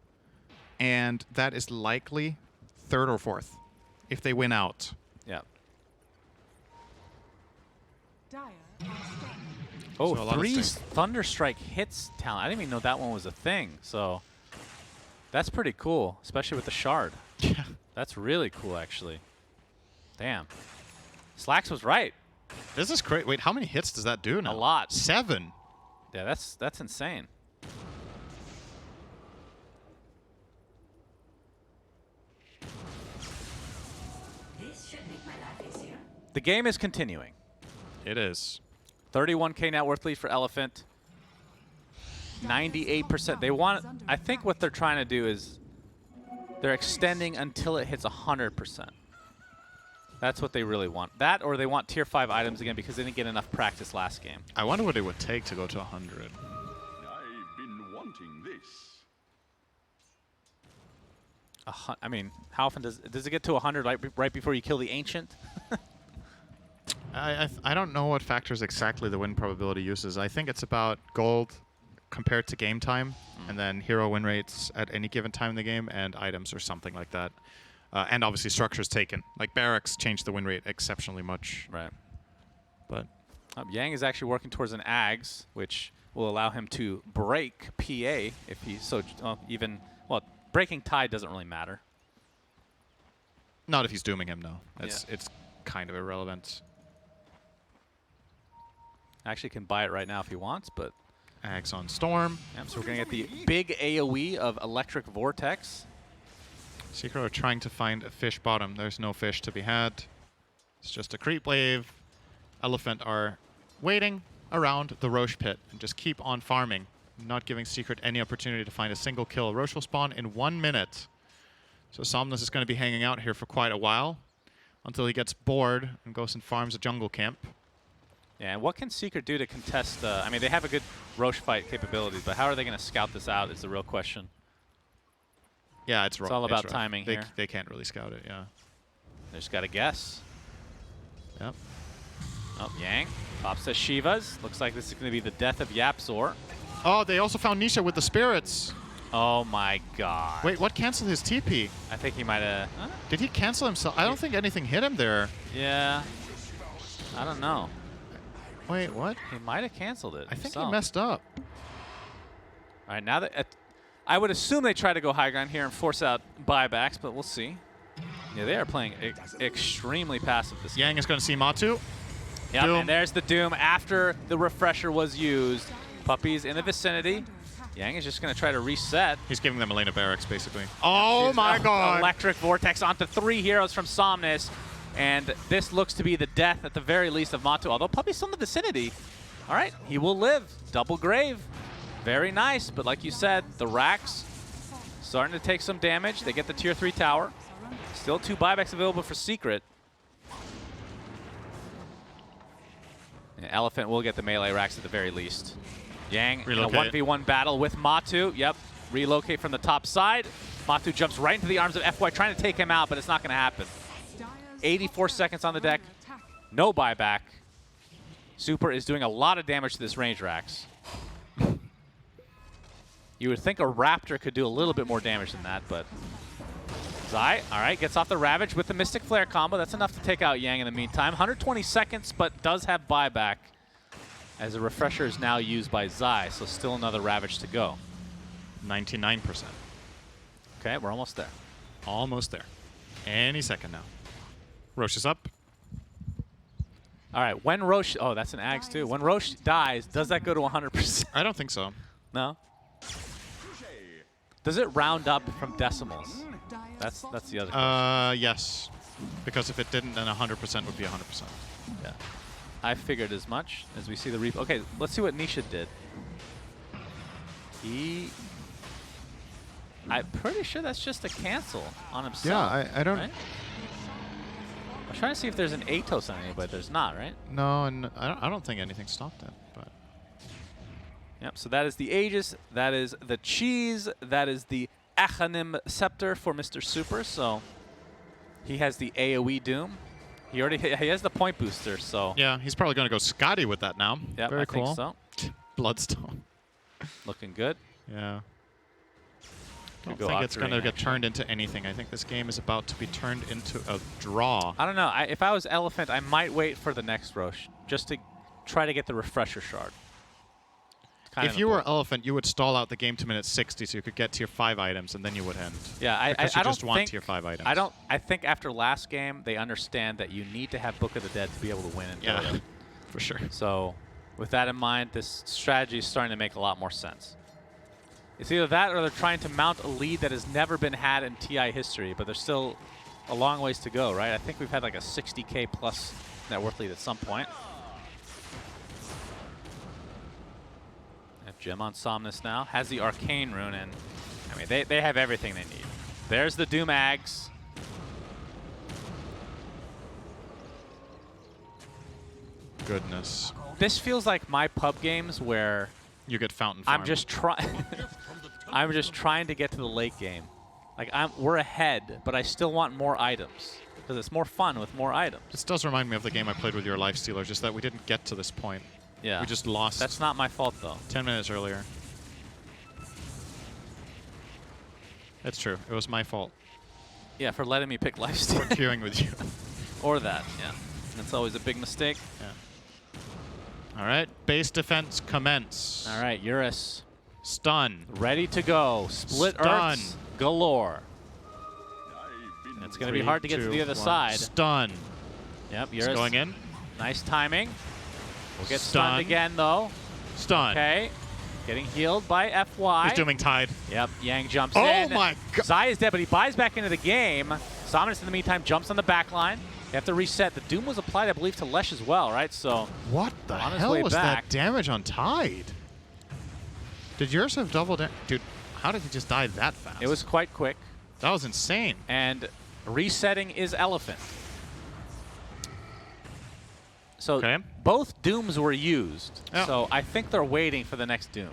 and that is likely 3rd or 4th if they win out. Yeah. Dire are stunned. Oh, So a lot of 3 sting. Thunderstrike hits talent. I didn't even know that one was a thing. So that's pretty cool, especially with the shard. Yeah. That's really cool, actually. Damn. Slacks was right. This is great. Wait, how many hits does that do now? A lot. 7. Yeah, that's insane. This should make my life easier. The game is continuing. It is. 31k net worth lead for Elephant. 98%. They want. I think what they're trying to do is they're extending until it hits 100%. That's what they really want. That, or they want tier 5 items again because they didn't get enough practice last game. I wonder what it would take to go to 100. I've been wanting this. I mean, how often does it get to 100 right before you kill the Ancient? I don't know what factors exactly the win probability uses. I think it's about gold compared to game time, and then hero win rates at any given time in the game, and items or something like that. And obviously structures taken. Like barracks changed the win rate exceptionally much. Right. But Yang is actually working towards an Ags, which will allow him to break PA if he's so well, breaking Tide doesn't really matter. not if he's dooming him, no. It's kind of irrelevant. Actually can buy it right now if he wants, but Ags on Storm. yep, so we're going to get the big AoE of Electric Vortex. Secret are trying to find a fish bottom. There's no fish to be had. It's just a creep wave. Elephant are waiting around the Roche pit and just keep on farming, not giving Secret any opportunity to find a single kill. Roche will spawn in 1 minute. So Somnus is going to be hanging out here for quite a while until he gets bored and goes and farms a jungle camp. Yeah, and what can Secret do to contest? I mean, they have a good Roche fight capabilities, but how are they going to scout this out is the real question. Yeah, it's all about timing they, here. They can't really scout it, yeah. They just got to guess. Yep. Oh, Yang pops the Shivas. Looks like this is going to be the death of Yapzor. Oh, they also found Nisha with the spirits. Oh my god. Wait, what canceled his TP? I think he might have... Did he cancel himself? I don't think anything hit him there. Yeah. I don't know. Wait, what? He might have canceled it. I think himself. he messed up. All right, now that... I would assume they try to go high ground here and force out buybacks, but we'll see. Yeah, they are playing extremely passive this game. Yang is going to see Matu. Yep, Doom. and there's the Doom after the refresher was used. Puppies in the vicinity. Yang is just going to try to reset. He's giving them Elena Barracks, basically. Oh my god! Electric Vortex onto 3 heroes from Somnus. And this looks to be the death, at the very least, of Matu. Although Puppy's still in the vicinity. All right, he will live. Double grave. Very nice, but like you said, the racks starting to take some damage. They get the tier 3 tower. Still 2 buybacks available for Secret. And Elephant will get the melee racks at the very least. Yang Relocate. in a 1v1 battle with Matu. Yep, relocate from the top side. Matu jumps right into the arms of FY, trying to take him out, but it's not going to happen. 84 seconds on the deck. No buyback. Super is doing a lot of damage to this range racks. You would think a Raptor could do a little bit more damage than that, but Zai, all right, gets off the Ravage with the Mystic Flare combo. That's enough to take out Yang in the meantime. 120 seconds, but does have buyback as a refresher is now used by Zai, so still another Ravage to go. 99%. Okay, we're almost there. Almost there. Any second now. Roche is up. All right, when Roche, oh, that's an Ags too. When Roche dies, does that go to 100%? I don't think so. No? Does it round up from decimals? That's the other question. Yes. Because if it didn't, then 100% would be 100%. Yeah. I figured as much as we see the replay. Okay, let's see what Nisha did. I'm pretty sure that's just a cancel on himself. Yeah, I don't... Right? I'm trying to see if there's an Atos on anybody. There's not, right? No, and I don't think anything stopped it. But Yep, so that is the Aegis, that is the Cheese, that is the Achanim Scepter for Mr. Super, so he has the AoE Doom. He has the point booster, so... yeah, he's probably going to go Scotty with that now. Yep, Very I cool. think so. Bloodstone. Looking good. Yeah. I don't go think it's going to Octarine, get actually. turned into anything. I think this game is about to be turned into a draw. I don't know. If I was Elephant, I might wait for the next Roche, just to try to get the refresher shard. If you were Elephant, you would stall out the game to minute 60 so you could get tier 5 items, and then you would end. Yeah, because I you don't just want think, tier 5 items. I think after last game, they understand that you need to have Book of the Dead to be able to win in Yeah, Dota. for sure. So with that in mind, this strategy is starting to make a lot more sense. It's either that or they're trying to mount a lead that has never been had in TI history, but there's still a long ways to go, right? I think we've had like a 60K plus net worth lead at some point. Gem on Somnus now, has the Arcane Rune, and I mean, they have everything they need. There's the Doom Ags. Goodness. This feels like my pub games where You get Fountain Farm. I'm just trying to get to the late game. Like we're ahead, but I still want more items. because it's more fun with more items. This does remind me of the game I played with your Lifestealer, just that we didn't get to this point. Yeah. We just lost. That's not my fault, though. 10 minutes earlier. It's true. It was my fault Yeah, for letting me pick lifesteal. for queuing with you. Or that, yeah. That's always a big mistake. Yeah. All right. Base defense commence. All right, Eurus. Stun. Ready to go. Split Stun. Earths galore. I've been It's going to be hard to get to the other side. Stun. Yep, He's Eurus. going in. Nice timing. We'll get Stun. stunned again, though. Stun. Okay. Getting healed by FY. He's dooming Tide. Yep, Yang jumps Oh in. my god. Zai is dead, but he buys back into the game. Sominus, in the meantime, jumps on the back line. You have to reset. The Doom was applied, I believe, to Lesh as well, right? So What the on his hell way was back. that damage on Tide? Did yours have double damage? Dude, how did he just die that fast? it was quite quick. That was insane. And resetting is Elephant. So Okay. both Dooms were used. Yeah. So I think they're waiting for the next Doom.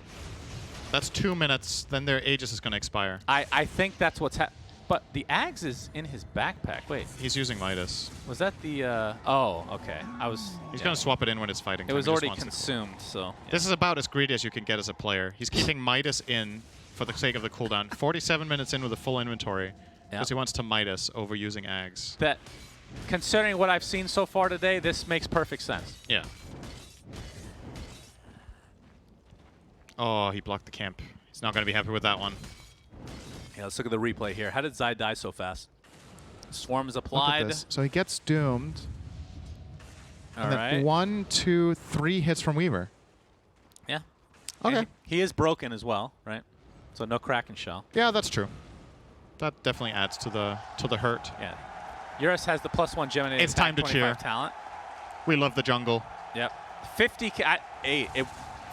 That's 2 minutes, then their Aegis is going to expire. I think that's what's happening. But the Axe is in his backpack. Wait, He's using Midas. was that the... oh, okay. He's going to swap it in when it's fighting It time. was He just already wants it. consumed, so... yeah. This is about as greedy as you can get as a player. He's keeping Midas in for the sake of the cooldown. 47 minutes in with a full inventory because he wants to Midas over using Ags. That, considering what I've seen so far today, this makes perfect sense. Yeah. Oh, he blocked the camp. He's not going to be happy with that one. Yeah, let's look at the replay here. How did Zai die so fast? Swarm is Look at applied. this. So he gets doomed. All and right. then 1, 2, 3 hits from Weaver. Yeah. Okay. And he is broken as well, right? So no Kraken Shell. Yeah, that's true. That definitely adds to the hurt. Yeah. Eurus has the +1 Gemini. It's time to cheer. Talent. We love the jungle. Yep. 50K.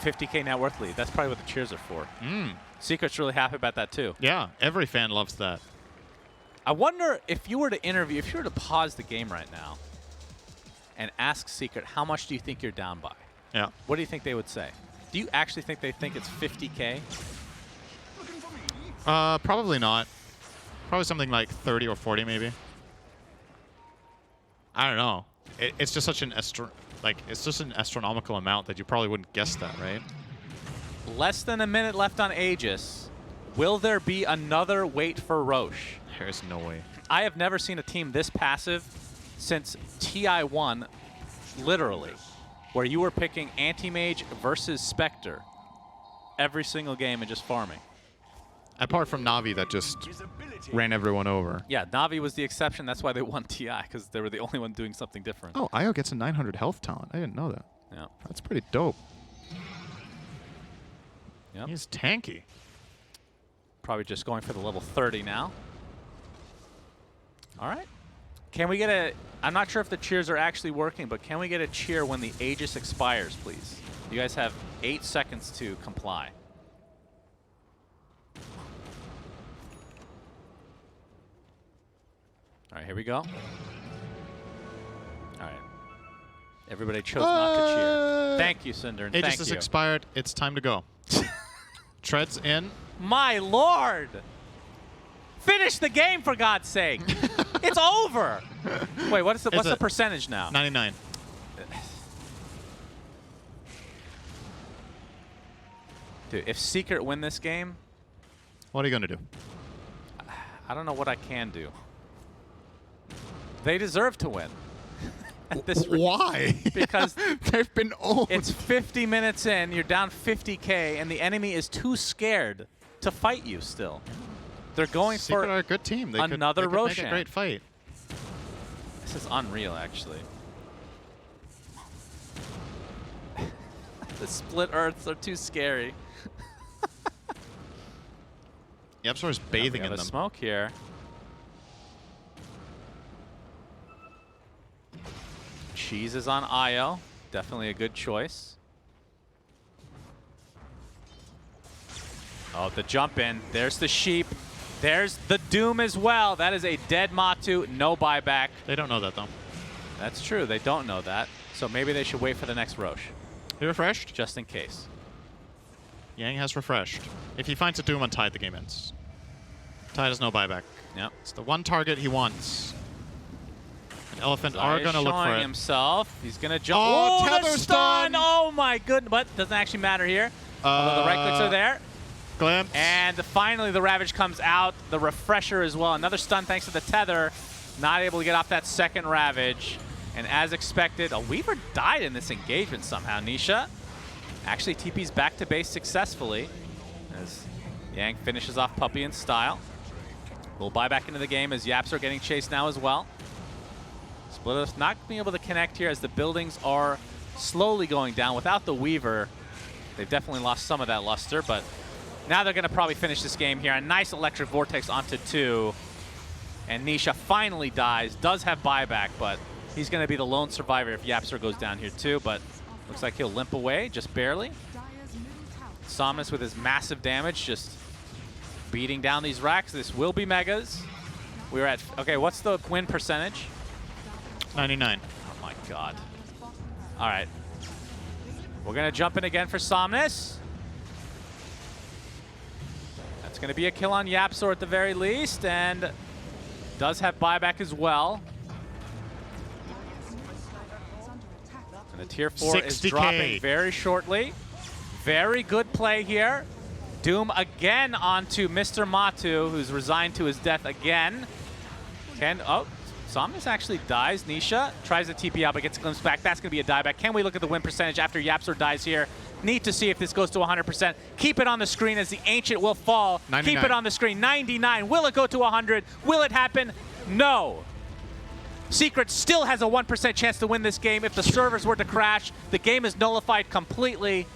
50K net worth lead. That's probably what the cheers are for. Secret's really happy about that too. Yeah, every fan loves that. I wonder if you were to pause the game right now and ask Secret, how much do you think you're down by? Yeah. What do you think they would say? Do you actually think they think it's 50K? Probably not. Probably something like 30 or 40 maybe. I don't know. It's just such an astronomical amount that you probably wouldn't guess that, right? Less than a minute left on Aegis. Will there be another wait for Roche? There's no way. I have never seen a team this passive since TI1, literally, where you were picking Anti-Mage versus Spectre every single game and just farming. Apart from Na'Vi that just ran everyone over. Yeah, Na'Vi was the exception. That's why they won TI, because they were the only one doing something different. Oh, Io gets a 900 health talent. I didn't know that. Yeah. That's pretty dope. Yep. He's tanky. Probably just going for the level 30 now. All right. Can we get a... I'm not sure if the cheers are actually working, but can we get a cheer when the Aegis expires, please? You guys have 8 seconds to comply. All right, here we go. All right. Everybody chose not to cheer. Thank you, Cinder, and Aegis thank is you. expired. It's time to go. Treads in. My lord! Finish the game, for God's sake! It's over! Wait, what's the percentage now? 99. Dude, if Secret win this game, What are you going to do? I don't know what I can do. They deserve to win. At this rate. Why? Because they've been owned. it's 50 minutes in, you're down 50K, and the enemy is too scared to fight you still. They're going Secret for are a good team. They another could make Roshan. a great fight. This is unreal, actually. The split Earths are too scary. Yepsor is bathing we in have a them. smoke here. Cheese is on Io. Definitely a good choice. Oh, the jump in. There's the sheep. There's the Doom as well. That is a dead Matu. No buyback. They don't know that, though. That's true. They don't know that. So maybe they should wait for the next Roche, He refreshed. just in case. Yang has refreshed. If he finds a Doom on Tide, the game ends. Tide has no buyback. Yep. It's the one target he wants. Elephant are Zaya going to look for showing it. himself. He's going to jump. Oh, the tether stun! Oh my goodness. But doesn't actually matter here. Although the right clicks are there. Glimpse. And finally the Ravage comes out. The refresher as well. Another stun thanks to the tether. Not able to get off that second Ravage. And as expected, a Weaver died in this engagement somehow. Nisha actually TP's back to base successfully as Yang finishes off Puppey in style. We'll buy back into the game as Yaps are getting chased now as well. Splitters not being able to connect here as the buildings are slowly going down. Without the Weaver, they've definitely lost some of that luster, but now they're going to probably finish this game here. A nice Electric Vortex onto 2. And Nisha finally dies, does have buyback, but he's going to be the lone survivor if Yapster goes down here too, but looks like he'll limp away, just barely. Somnus with his massive damage, just beating down these racks. This will be Megas. We're at, okay, what's the win percentage? 99. Oh my god. All right. We're going to jump in again for Somnus. That's going to be a kill on Yapsor at the very least, and does have buyback as well. And the tier 4 is 60K. dropping very shortly. Very good play here. Doom again onto Mr. Matu, who's resigned to his death again. Oh, Somnus actually dies. Nisha tries to TP out, but gets a glimpse back. That's going to be a dieback. Can we look at the win percentage after Yapsor dies here? Need to see if this goes to 100%. Keep it on the screen as the Ancient will fall. 99. Keep it on the screen. 99. Will it go to 100? Will it happen? No. Secret still has a 1% chance to win this game. If the servers were to crash, the game is nullified completely.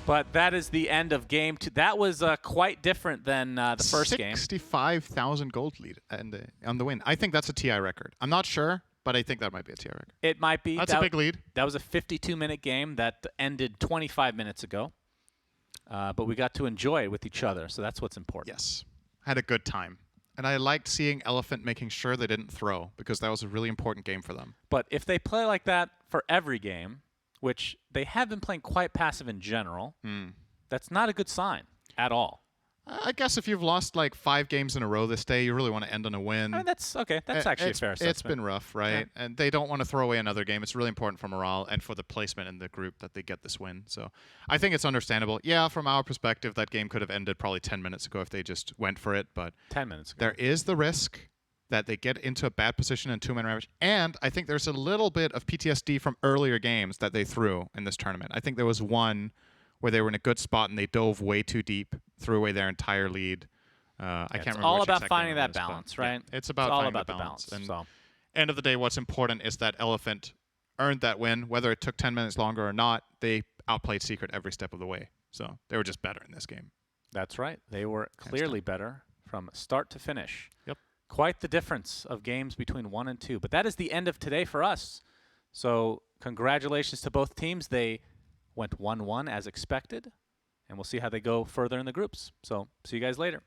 But that is the end of game 2. That was quite different than the first game. 65,000 gold lead on the win. I think that's a TI record. I'm not sure, but I think that might be a TI record. It might be. That's a big lead. That was a 52-minute game that ended 25 minutes ago. But we got to enjoy it with each other, so that's what's important. Yes. Had a good time. And I liked seeing Elephant making sure they didn't throw, because that was a really important game for them. But if they play like that for every game, which they have been playing quite passive in general, that's not a good sign at all. I guess if you've lost like 5 games in a row this day, you really want to end on a win. I mean, that's okay. That's actually a fair assessment. It's been rough, right? Yeah. And they don't want to throw away another game. It's really important for morale and for the placement in the group that they get this win. So I think it's understandable. Yeah, from our perspective, that game could have ended probably 10 minutes ago if they just went for it. But 10 minutes ago. There is the risk that they get into a bad position in 2-man Ravage. And I think there's a little bit of PTSD from earlier games that they threw in this tournament. I think there was one where they were in a good spot and they dove way too deep, threw away their entire lead. I can't remember. It's all which about exact finding game it that was, but balance, yeah, right? it's about all finding about the the balance. And so. end of the day, what's important is that Elephant earned that win. Whether it took 10 minutes longer or not, they outplayed Secret every step of the way. So they were just better in this game. That's right. They were clearly better from start to finish. Yep. Quite the difference of games between 1 and 2. But that is the end of today for us. So congratulations to both teams. They went 1-1 as expected. And we'll see how they go further in the groups. So see you guys later.